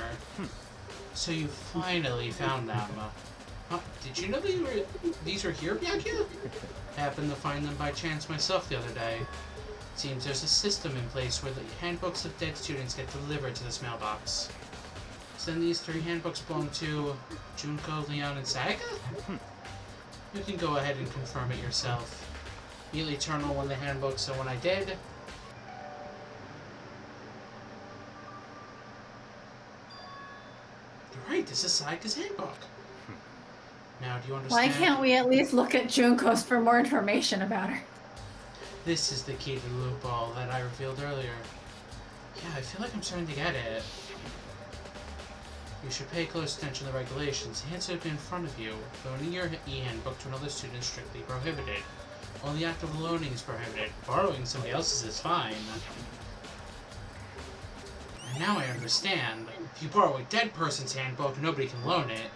So you finally found them. Huh, did you know these were here, Byakuya? I happened to find them by chance myself the other day. Seems there's a system in place where the handbooks of dead students get delivered to this mailbox. So then these 3 handbooks belong to Junko, Leon, and Saga? You can go ahead and confirm it yourself. Meal Eternal won the handbook, so when I did... You're right, this is Saga's handbook. Now, do you understand? Why can't we at least look at Junko's for more information about her? This is the key to the loophole that I revealed earlier. Yeah, I feel like I'm starting to get it. You should pay close attention to the regulations. The answer will be in front of you. Loaning your e-handbook to another student is strictly prohibited. Only active loaning is prohibited. Borrowing somebody else's is fine. And now I understand. If you borrow a dead person's handbook, nobody can loan it.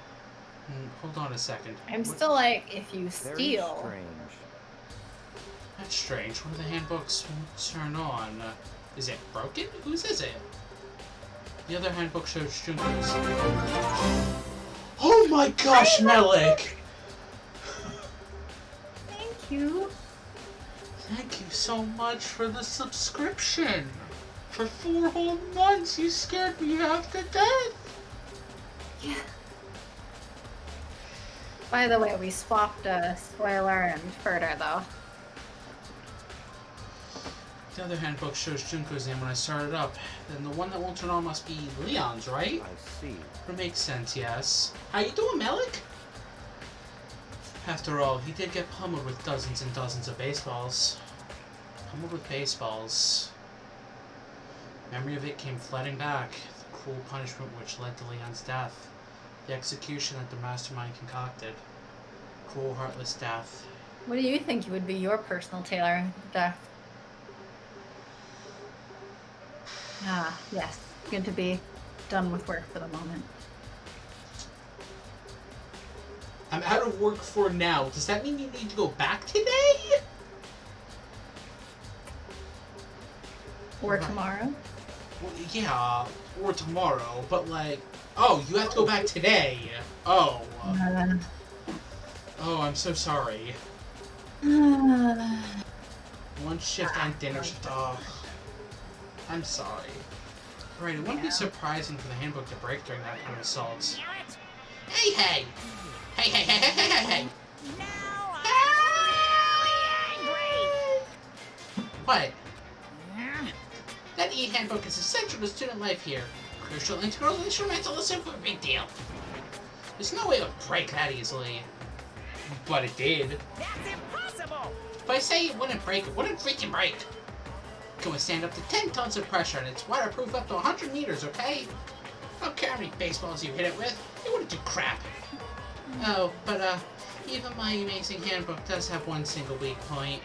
Hold on a second. I'm still like, if you Very steal. strange. That's strange. One of the handbooks won't turn on. Is it broken? Whose is it? The other handbook shows Junko's. Oh my gosh, Melik! Thank you. Thank you so much for the subscription! For 4 whole months, you scared me half to death! Yeah. By the way, we swapped Spoiler and Furter, though. The other handbook shows Junko's name when I started up. Then the one that won't turn on must be Leon's, right? I see. That makes sense, yes. How you doing, Melik? After all, he did get pummeled with dozens and dozens of baseballs. Pummeled with baseballs. Memory of it came flooding back. The cruel punishment which led to Leon's death. The execution that the mastermind concocted. Cruel, heartless death. What do you think would be your personal Taylor death? Ah, yes. Good to be done with work for the moment. I'm out of work for now. Does that mean you need to go back today? Or tomorrow? Well, yeah, or tomorrow, but like... Oh, you have to go back today. Oh. Oh, I'm so sorry. One shift and dinner shift. Oh. I'm sorry. Right, it wouldn't be surprising for the handbook to break during that kind of assault. Hey, hey! Hey, hey, hey, hey, hey, hey, hey! Now I'm really angry! What? That e-handbook is essential to student life here. Crucial, integral, and instrumental, a super big deal. There's no way it would break that easily. But it did. That's impossible! If I say it wouldn't break, it wouldn't freaking break. It can withstand up to 10 tons of pressure, and it's waterproof up to 100 meters, okay? I don't care how many baseballs you hit it with, it wouldn't do crap. Oh, but even my amazing handbook does have one single weak point.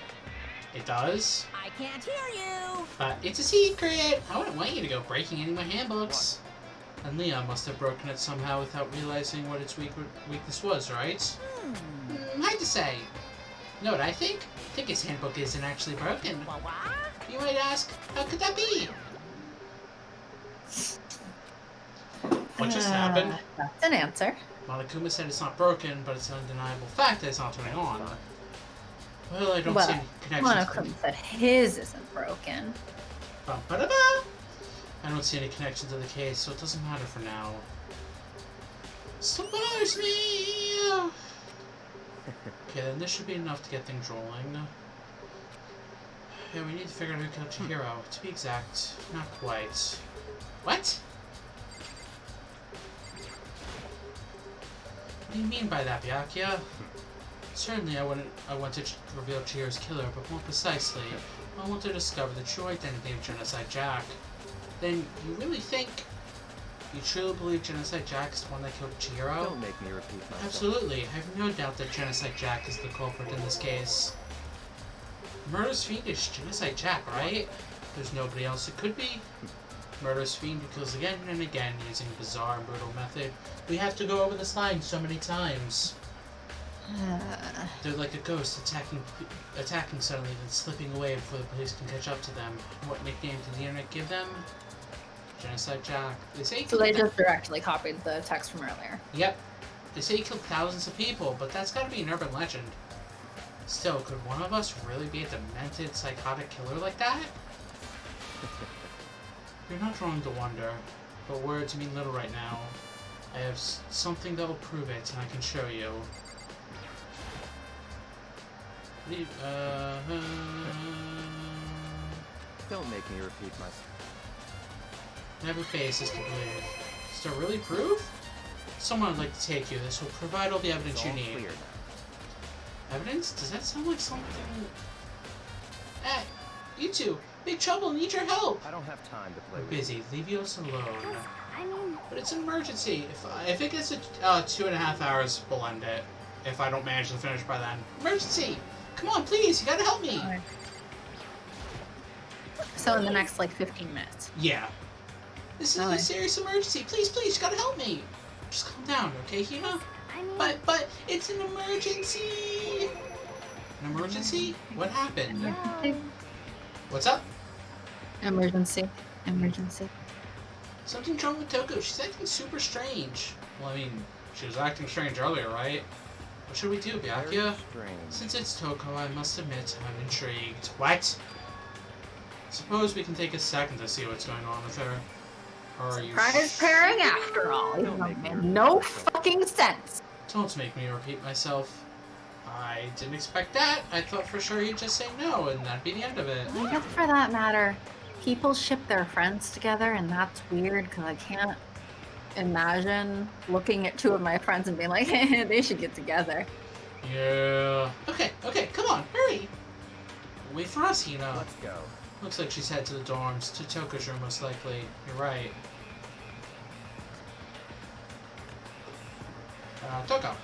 It does? I can't hear you! It's a secret! I wouldn't want you to go breaking any of my handbooks. And Leon must have broken it somehow without realizing what its weakness was, right? Hard to say. You know what I think? I think his handbook isn't actually broken. What? You might ask, how could that be? What just happened? That's an answer. Monokuma said it's not broken, but it's an undeniable fact that it's not turning on. Well, I don't see any connections. Monokuma said his isn't broken. Ba-ba-da-ba! I don't see any connection to the case, so it doesn't matter for now. Still bothers me! Okay, then this should be enough to get things rolling. Yeah, we need to figure out who killed Chihiro. To be exact, not quite. What? What do you mean by that, Byakuya? Certainly, I want to reveal Chihiro's killer, but more precisely, I want to discover the true identity of Genocide Jack. Then, you really think... You truly believe Genocide Jack is the one that killed Chihiro? Don't make me repeat myself. Absolutely. I have no doubt that Genocide Jack is the culprit in this case. Murderous Fiend is Genocide Jack, right? There's nobody else it could be. Murderous Fiend who kills again and again using a bizarre and brutal method. We have to go over this line so many times. They're like a ghost attacking suddenly, then slipping away before the police can catch up to them. What nickname did the internet give them? Genocide Jack. So they just directly copied the text from earlier. Yep. They say he killed thousands of people, but that's gotta be an urban legend. Still, could one of us really be a demented, psychotic killer like that? You're not wrong to wonder, but words mean little right now. I have something that will prove it, and I can show you. Don't make me repeat myself. Never face is completed. Is there really proof? Someone would like to take you. This will provide all the evidence It's you all need. clear now. Evidence? Does that sound like something... Hey, you two! Big trouble, need your help! I don't have time to play We're with busy. Leave us alone. I mean, But it's an emergency. If it gets to 2.5 hours, we'll end it. If I don't manage to finish by then. Emergency! Come on, please, you gotta help me! So in the next, like, 15 minutes. Yeah. This is a serious emergency. Please, please, you gotta help me! Just calm down, okay, Hina? I mean, But it's an emergency! An emergency? What happened? no. What's up? Emergency. Emergency. Something's wrong with Toko. She's acting super strange. Well, I mean, she was acting strange earlier, right? What should we do, Very Byakuya? strange. Since it's Toko, I must admit I'm intrigued. What? Suppose we can take a second to see what's going on with her. Or are you... Surprise pairing after all. Don't make me repeat No myself. fucking sense. Don't make me repeat myself. I didn't expect that. I thought for sure you'd just say no, and that'd be the end of it. I guess for that matter, people ship their friends together, and that's weird because I can't imagine looking at two of my friends and being like, hey, they should get together. Yeah. Okay, come on, hurry! Wait for us, Hina. Let's go. Looks like she's headed to the dorms, to Toko's room most likely. You're right. Toko.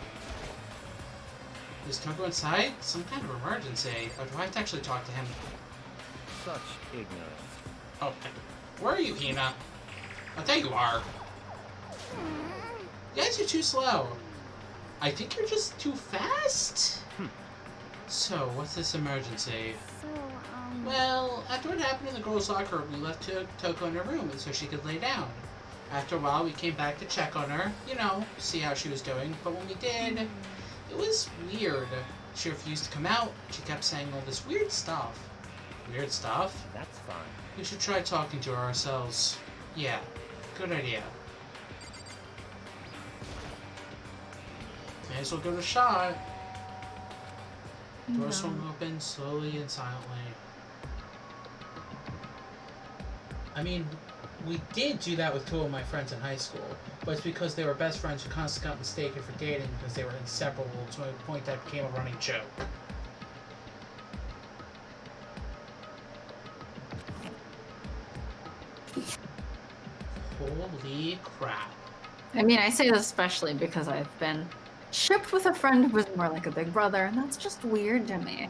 Is Toko inside? Some kind of emergency. Or do I have to actually talk to him? Such ignorance. Oh, where are you, Hina? Oh, there you are. You guys are too slow. I think you're just too fast? So, what's this emergency? So, Well, after what happened in the girls' locker room, we left Toko in her room so she could lay down. After a while, we came back to check on her, you know, see how she was doing. But when we did, it was weird. She refused to come out. She kept saying all this weird stuff. Weird stuff? That's fine. We should try talking to her ourselves. Yeah, good idea. May as well give it a shot. Door swung open slowly and silently. I mean, we did do that with two of my friends in high school, but it's because they were best friends who constantly got mistaken for dating because they were inseparable to a point that became a running joke. Holy crap. I mean, I say this especially because I've been shipped with a friend who was more like a big brother, and that's just weird to me.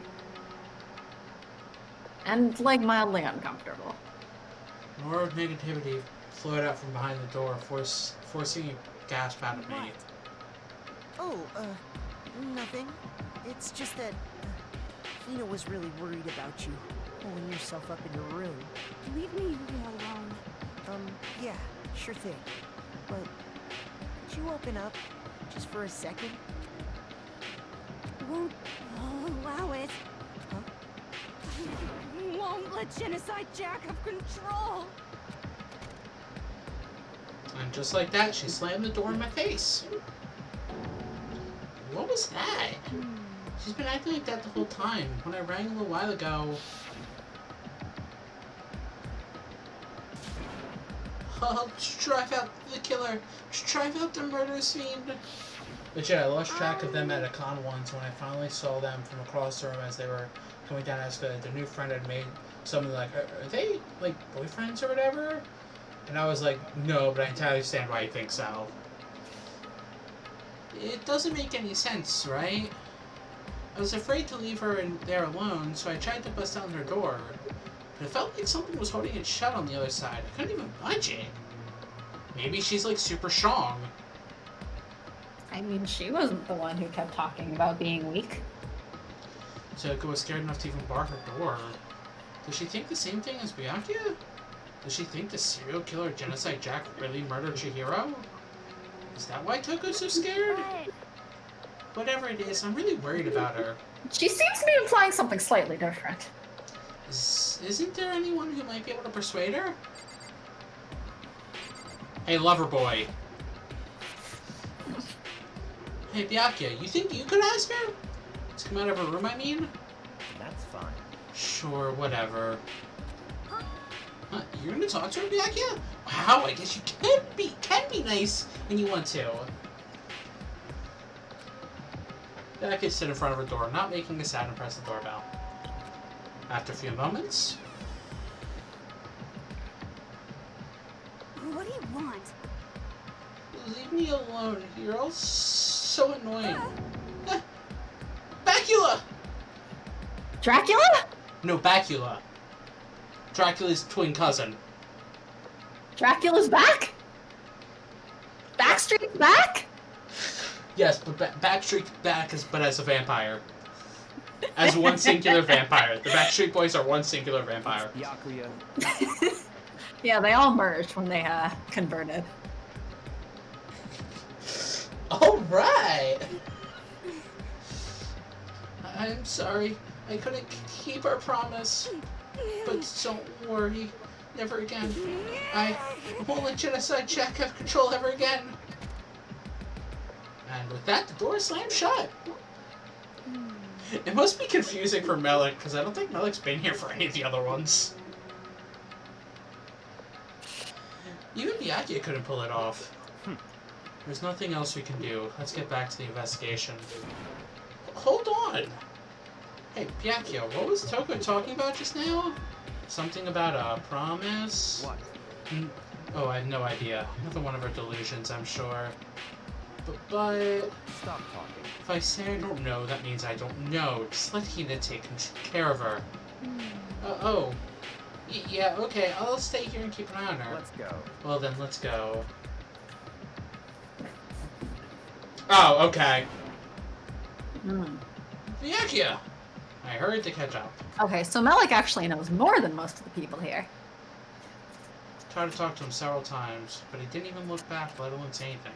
And, like, mildly uncomfortable. More negativity flowed out from behind the door, forcing a gasp out of me. What? Oh, nothing. It's just that Hina was really worried about you, pulling yourself up in your room. Leave me alone. Yeah, sure thing. But could you open up just for a second? Won't allow it. Huh? I won't let Genocide Jack have control. And just like that, she slammed the door in my face. What was that? She's been acting like that the whole time. When I rang a little while ago... Oh, drive out the killer. Drive out the murder scene. But yeah, I lost track of them at a con once when I finally saw them from across the room as they were coming down the escalator. Their new friend had made something like, are they, like, boyfriends or whatever? And I was like, no, but I entirely understand why you think so. It doesn't make any sense, right? I was afraid to leave her in there alone, so I tried to bust down her door. But it felt like something was holding it shut on the other side. I couldn't even budge it. Maybe she's, like, super strong. I mean, she wasn't the one who kept talking about being weak. Toko was scared enough to even bar her door. Does she think the same thing as Byakuya? Does she think the serial killer Genocide Jack really murdered Chihiro? Is that why Toko's so scared? Whatever it is, I'm really worried about her. She seems to be implying something slightly different. Isn't there anyone who might be able to persuade her? Hey, lover boy. Hey, Byakuya, you think you could ask her? To come out of her room, I mean? That's fine. Sure, whatever. Huh, you're gonna talk to her, Byakuya? Wow, I guess you can be nice when you want to. Byakuya stood in front of her door, not making a sound, and pressed the doorbell. After a few moments... What do you want? Leave me alone. You're all so annoying. Bacula! Dracula? No, Bacula. Dracula's twin cousin. Dracula's back? Backstreet's back? Yes, but Backstreet's back but as a vampire. As one singular vampire. The Backstreet Boys are one singular vampire. Byakuya. Yeah, they all merged when they converted. Alright! I'm sorry. I couldn't keep our promise. But don't worry. Never again. I won't let Genocide Jack have control ever again. And with that, the door slammed shut. It must be confusing for Melik, because I don't think Melik's been here for any of the other ones. Even Byakuya couldn't pull it off. There's nothing else we can do. Let's get back to the investigation. Hold on! Hey, Byakuya, what was Toko talking about just now? Something about a promise? What? Oh, I have no idea. Another one of her delusions, I'm sure. But... Stop talking. If I say I don't know, that means I don't know. Just let Hina take care of her. Yeah, okay, I'll stay here and keep an eye on her. Let's go. Well then, let's go. Oh, okay. Byakuya! I hurried to catch up. Okay, so Melik actually knows more than most of the people here. Tried to talk to him several times, but he didn't even look back, let alone say anything.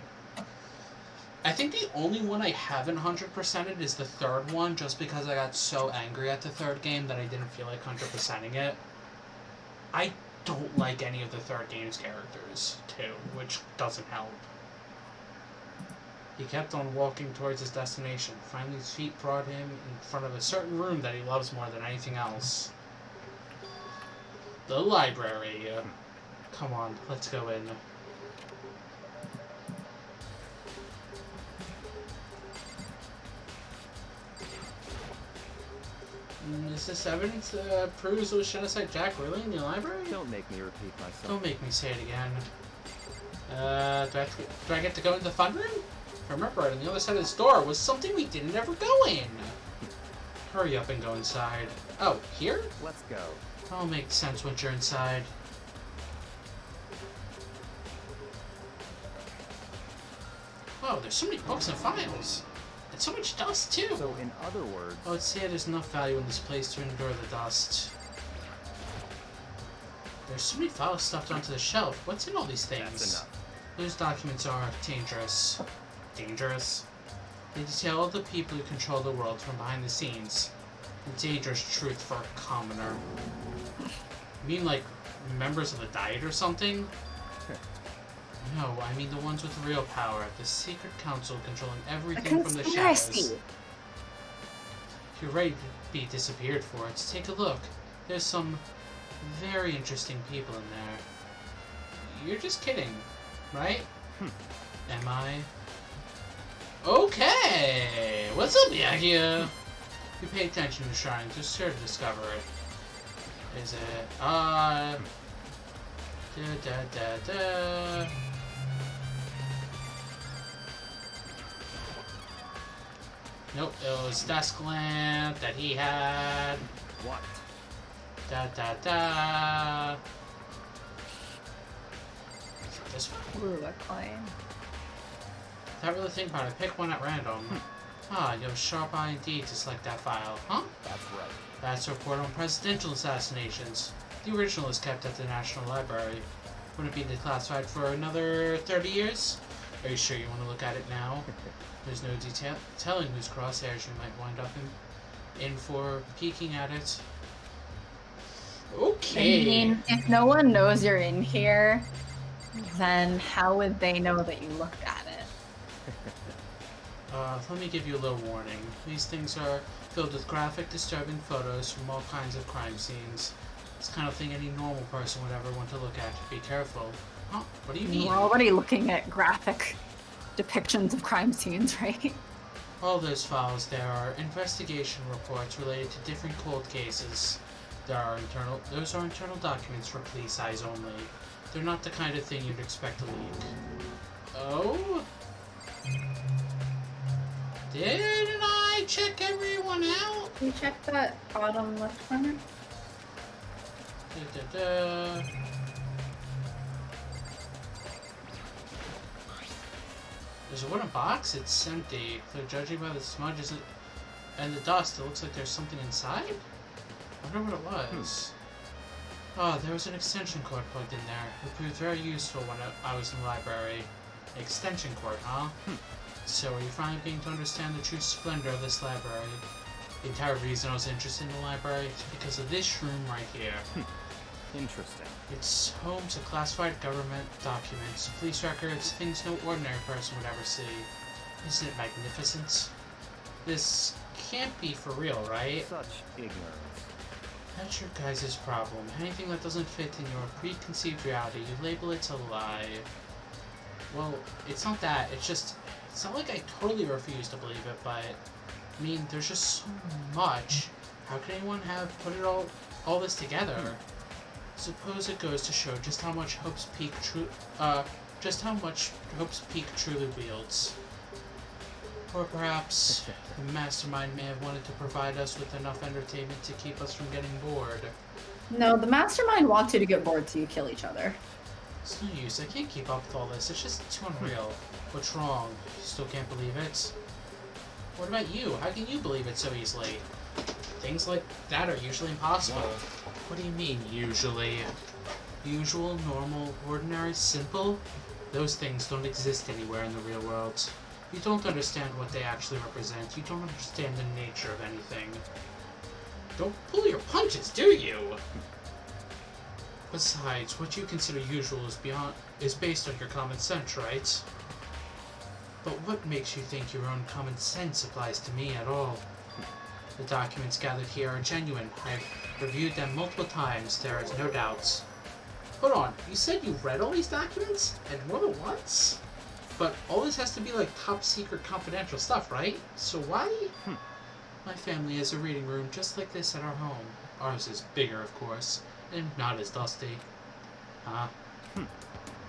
I think the only one I haven't 100%ed is the third one, just because I got so angry at the third game that I didn't feel like 100%ing it. I don't like any of the third game's characters, too, which doesn't help. He kept on walking towards his destination. Finally, his feet brought him in front of a certain room that he loves more than anything else. The library. Come on, let's go in. Is this evidence that proves it was Genocide Jack really in the library? Don't make me repeat myself. Don't make me say it again. Do I get to go in the fun room? If I remember right, on the other side of this door was something we didn't ever go in. Hurry up and go inside. Oh, here? Let's go. That'll make sense once you're inside. Whoa, there's so many books and files. And so much dust, too. So, in other words... Oh, let's say there's enough value in this place to endure the dust. There's so many files stuffed onto the shelf. What's in all these things? That's enough. Those documents are dangerous. Dangerous? They detail all the people who control the world from behind the scenes. A dangerous truth for a commoner. You mean like members of the Diet or something? No, I mean the ones with real power. The secret council controlling everything from the shadows. If you're ready to be disappeared for, let's take a look. There's some very interesting people in there. You're just kidding, right? Am I? Okay! What's up, Yakia? If you pay attention to the shrine, just sure to discover it. Is it? Da da da da. Nope, it was desk lamp that he had. What? Da da da. This one? Ooh, a coin. If I really think about it, pick one at random. Ah, you have a sharp eye indeed to select that file, huh? That's right. That's a report on presidential assassinations. The original is kept at the National Library. Wouldn't it be declassified for another 30 years? Are you sure you want to look at it now? There's no telling whose crosshairs you might wind up in for peeking at it. Okay. I mean, if no one knows you're in here, then how would they know that you looked at it? Let me give you a little warning. These things are filled with graphic, disturbing photos from all kinds of crime scenes. It's the kind of thing any normal person would ever want to look at. Be careful. Huh? What do you mean? We're already looking at graphic depictions of crime scenes, right? All those files, there are investigation reports related to different cold cases. Those are internal documents for police eyes only. They're not the kind of thing you'd expect to leak. Oh? Didn't I check everyone out? Can you check that bottom left corner? There's a wooden box, it's empty. Though judging by the smudges and the dust, it looks like there's something inside? I wonder what it was. Oh, there was an extension cord plugged in there. It proved very useful when I was in the library. Extension cord, huh? So are you finally beginning to understand the true splendor of this library? The entire reason I was interested in the library is because of this room right here. Interesting. It's home to classified government documents, police records, things no ordinary person would ever see. Isn't it magnificent? This can't be for real, right? Such ignorance. That's your guys' problem. Anything that doesn't fit in your preconceived reality, you label it a lie. Well, it's not that. It's not like I totally refuse to believe it, but I mean, there's just so much. How can anyone have put it all this together? Suppose it goes to show just how much Hope's Peak truly wields. Or perhaps the Mastermind may have wanted to provide us with enough entertainment to keep us from getting bored. No, the Mastermind wants you to get bored so you kill each other. It's no use, I can't keep up with all this, it's just too unreal. What's wrong? You still can't believe it? What about you? How can you believe it so easily? Things like that are usually impossible. What do you mean, usually? Usual, normal, ordinary, simple? Those things don't exist anywhere in the real world. You don't understand what they actually represent. You don't understand the nature of anything. Don't pull your punches, do you? Besides, what you consider usual is based on your common sense, right? But what makes you think your own common sense applies to me at all? The documents gathered here are genuine. I've reviewed them multiple times. There is no doubts. Hold on, you said you read all these documents? And more than once? But all this has to be like top secret confidential stuff, right? So why? My family has a reading room just like this at our home. Ours is bigger, of course, and not as dusty.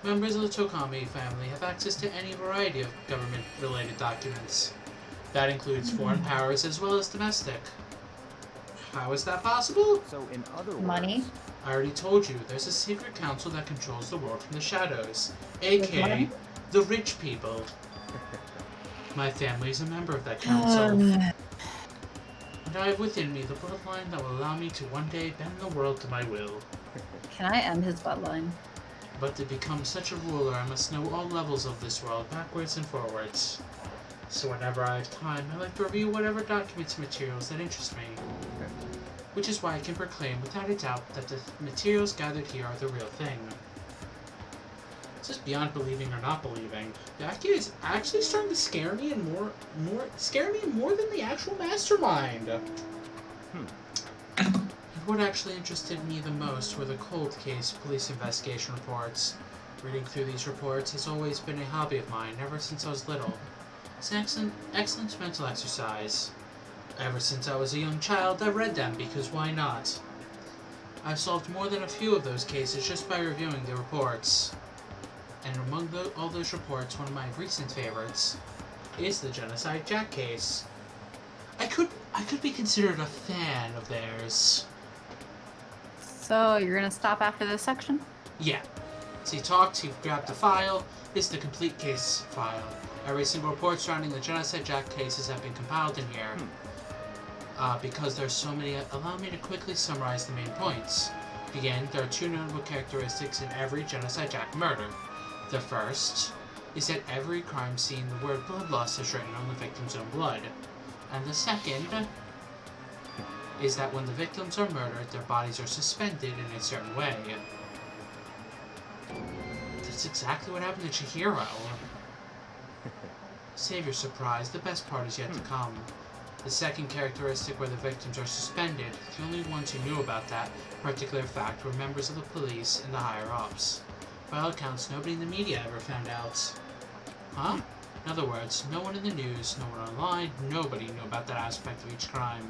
Members of the Tokami family have access to any variety of government-related documents. That includes foreign powers as well as domestic. How is that possible? So, in other words... Money? I already told you, there's a secret council that controls the world from the shadows, aka the rich people. My family is a member of that council. And I have within me the bloodline that will allow me to one day bend the world to my will. Can I end his bloodline? But to become such a ruler, I must know all levels of this world, backwards and forwards. So whenever I have time, I like to review whatever documents and materials that interest me. Which is why I can proclaim without a doubt that the materials gathered here are the real thing. It's just beyond believing or not believing. The idea is actually starting to scare me and more than the actual mastermind. And what actually interested me the most were the cold case police investigation reports. Reading through these reports has always been a hobby of mine ever since I was little. It's an excellent mental exercise. Ever since I was a young child, I read them because why not? I've solved more than a few of those cases just by reviewing the reports. And among all those reports, one of my recent favorites is the Genocide Jack case. I could be considered a fan of theirs. So you're gonna stop after this section? Yeah. So he talked, he grabbed the file. This is the complete case file. Every single report surrounding the Genocide Jack cases have been compiled in here. Because there's so many, allow me to quickly summarize the main points. Again, there are two notable characteristics in every Genocide Jack murder. The first is that every crime scene the word bloodlust is written on the victim's own blood. And the second is that when the victims are murdered, their bodies are suspended in a certain way. That's exactly what happened to Chihiro. Save your surprise, the best part is yet to come. The second characteristic where the victims are suspended, the only ones who knew about that particular fact were members of the police and the higher-ups. By all accounts, nobody in the media ever found out. Huh? In other words, no one in the news, no one online, nobody knew about that aspect of each crime.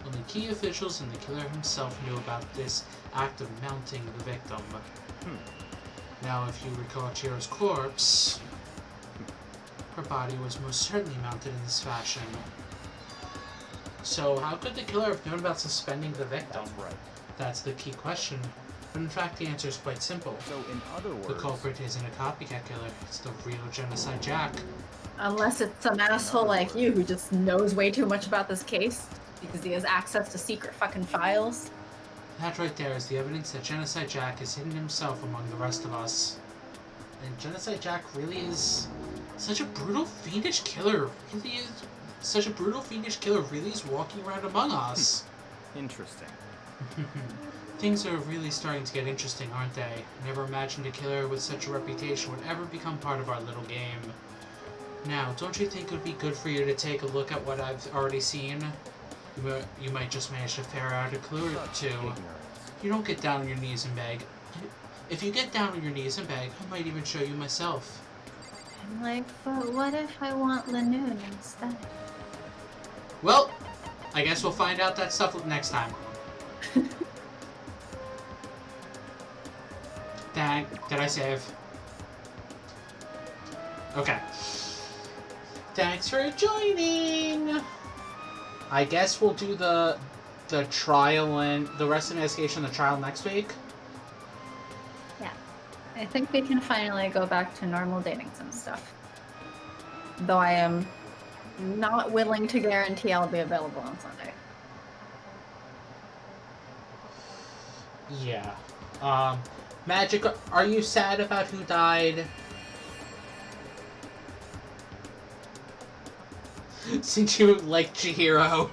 Only key officials and the killer himself knew about this act of mounting the victim. Now, if you recall Chihiro's corpse, her body was most certainly mounted in this fashion. So, how could the killer have known about suspending the victim? That's right. That's the key question. But in fact, the answer is quite simple. So, in other words... The culprit isn't a copycat killer, it's the real Genocide Jack. Unless it's some asshole like you who just knows way too much about this case because he has access to secret fucking files. That right there is the evidence that Genocide Jack has hidden himself among the rest of us. And Genocide Jack really is such a brutal, fiendish killer. Really is such a brutal, fiendish killer. Really is walking around among us. Interesting. Things are really starting to get interesting, aren't they? Never imagined a killer with such a reputation would ever become part of our little game. Now, don't you think it would be good for you to take a look at what I've already seen? You might just manage to ferret out a clue or two. You don't get down on your knees and beg. If you get down on your knees and beg, I might even show you myself. I'm like, but what if I want Lanoon instead? Well, I guess we'll find out that stuff next time. Did I save? Okay. Thanks for joining! I guess we'll do the trial and the rest of the investigation, the trial next week. Yeah. I think we can finally go back to normal datings and stuff. Though I am not willing to guarantee I'll be available on Sunday. Yeah. Magic, are you sad about who died? Since you like Chihiro.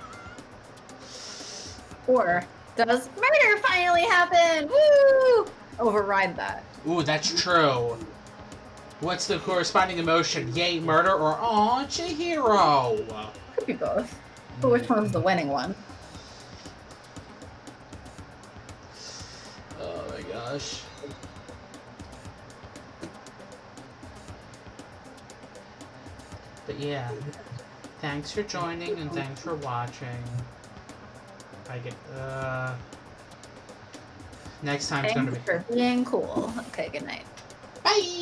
Or does murder finally happen? Woo! override that. Ooh, that's true. What's the corresponding emotion? Yay, murder, or aw, Chihiro? Could be both. But which one's the winning one? Oh my gosh. But yeah, thanks for joining and thanks for watching. Next time it's gonna be. Thanks for being cool. Okay, good night. Bye!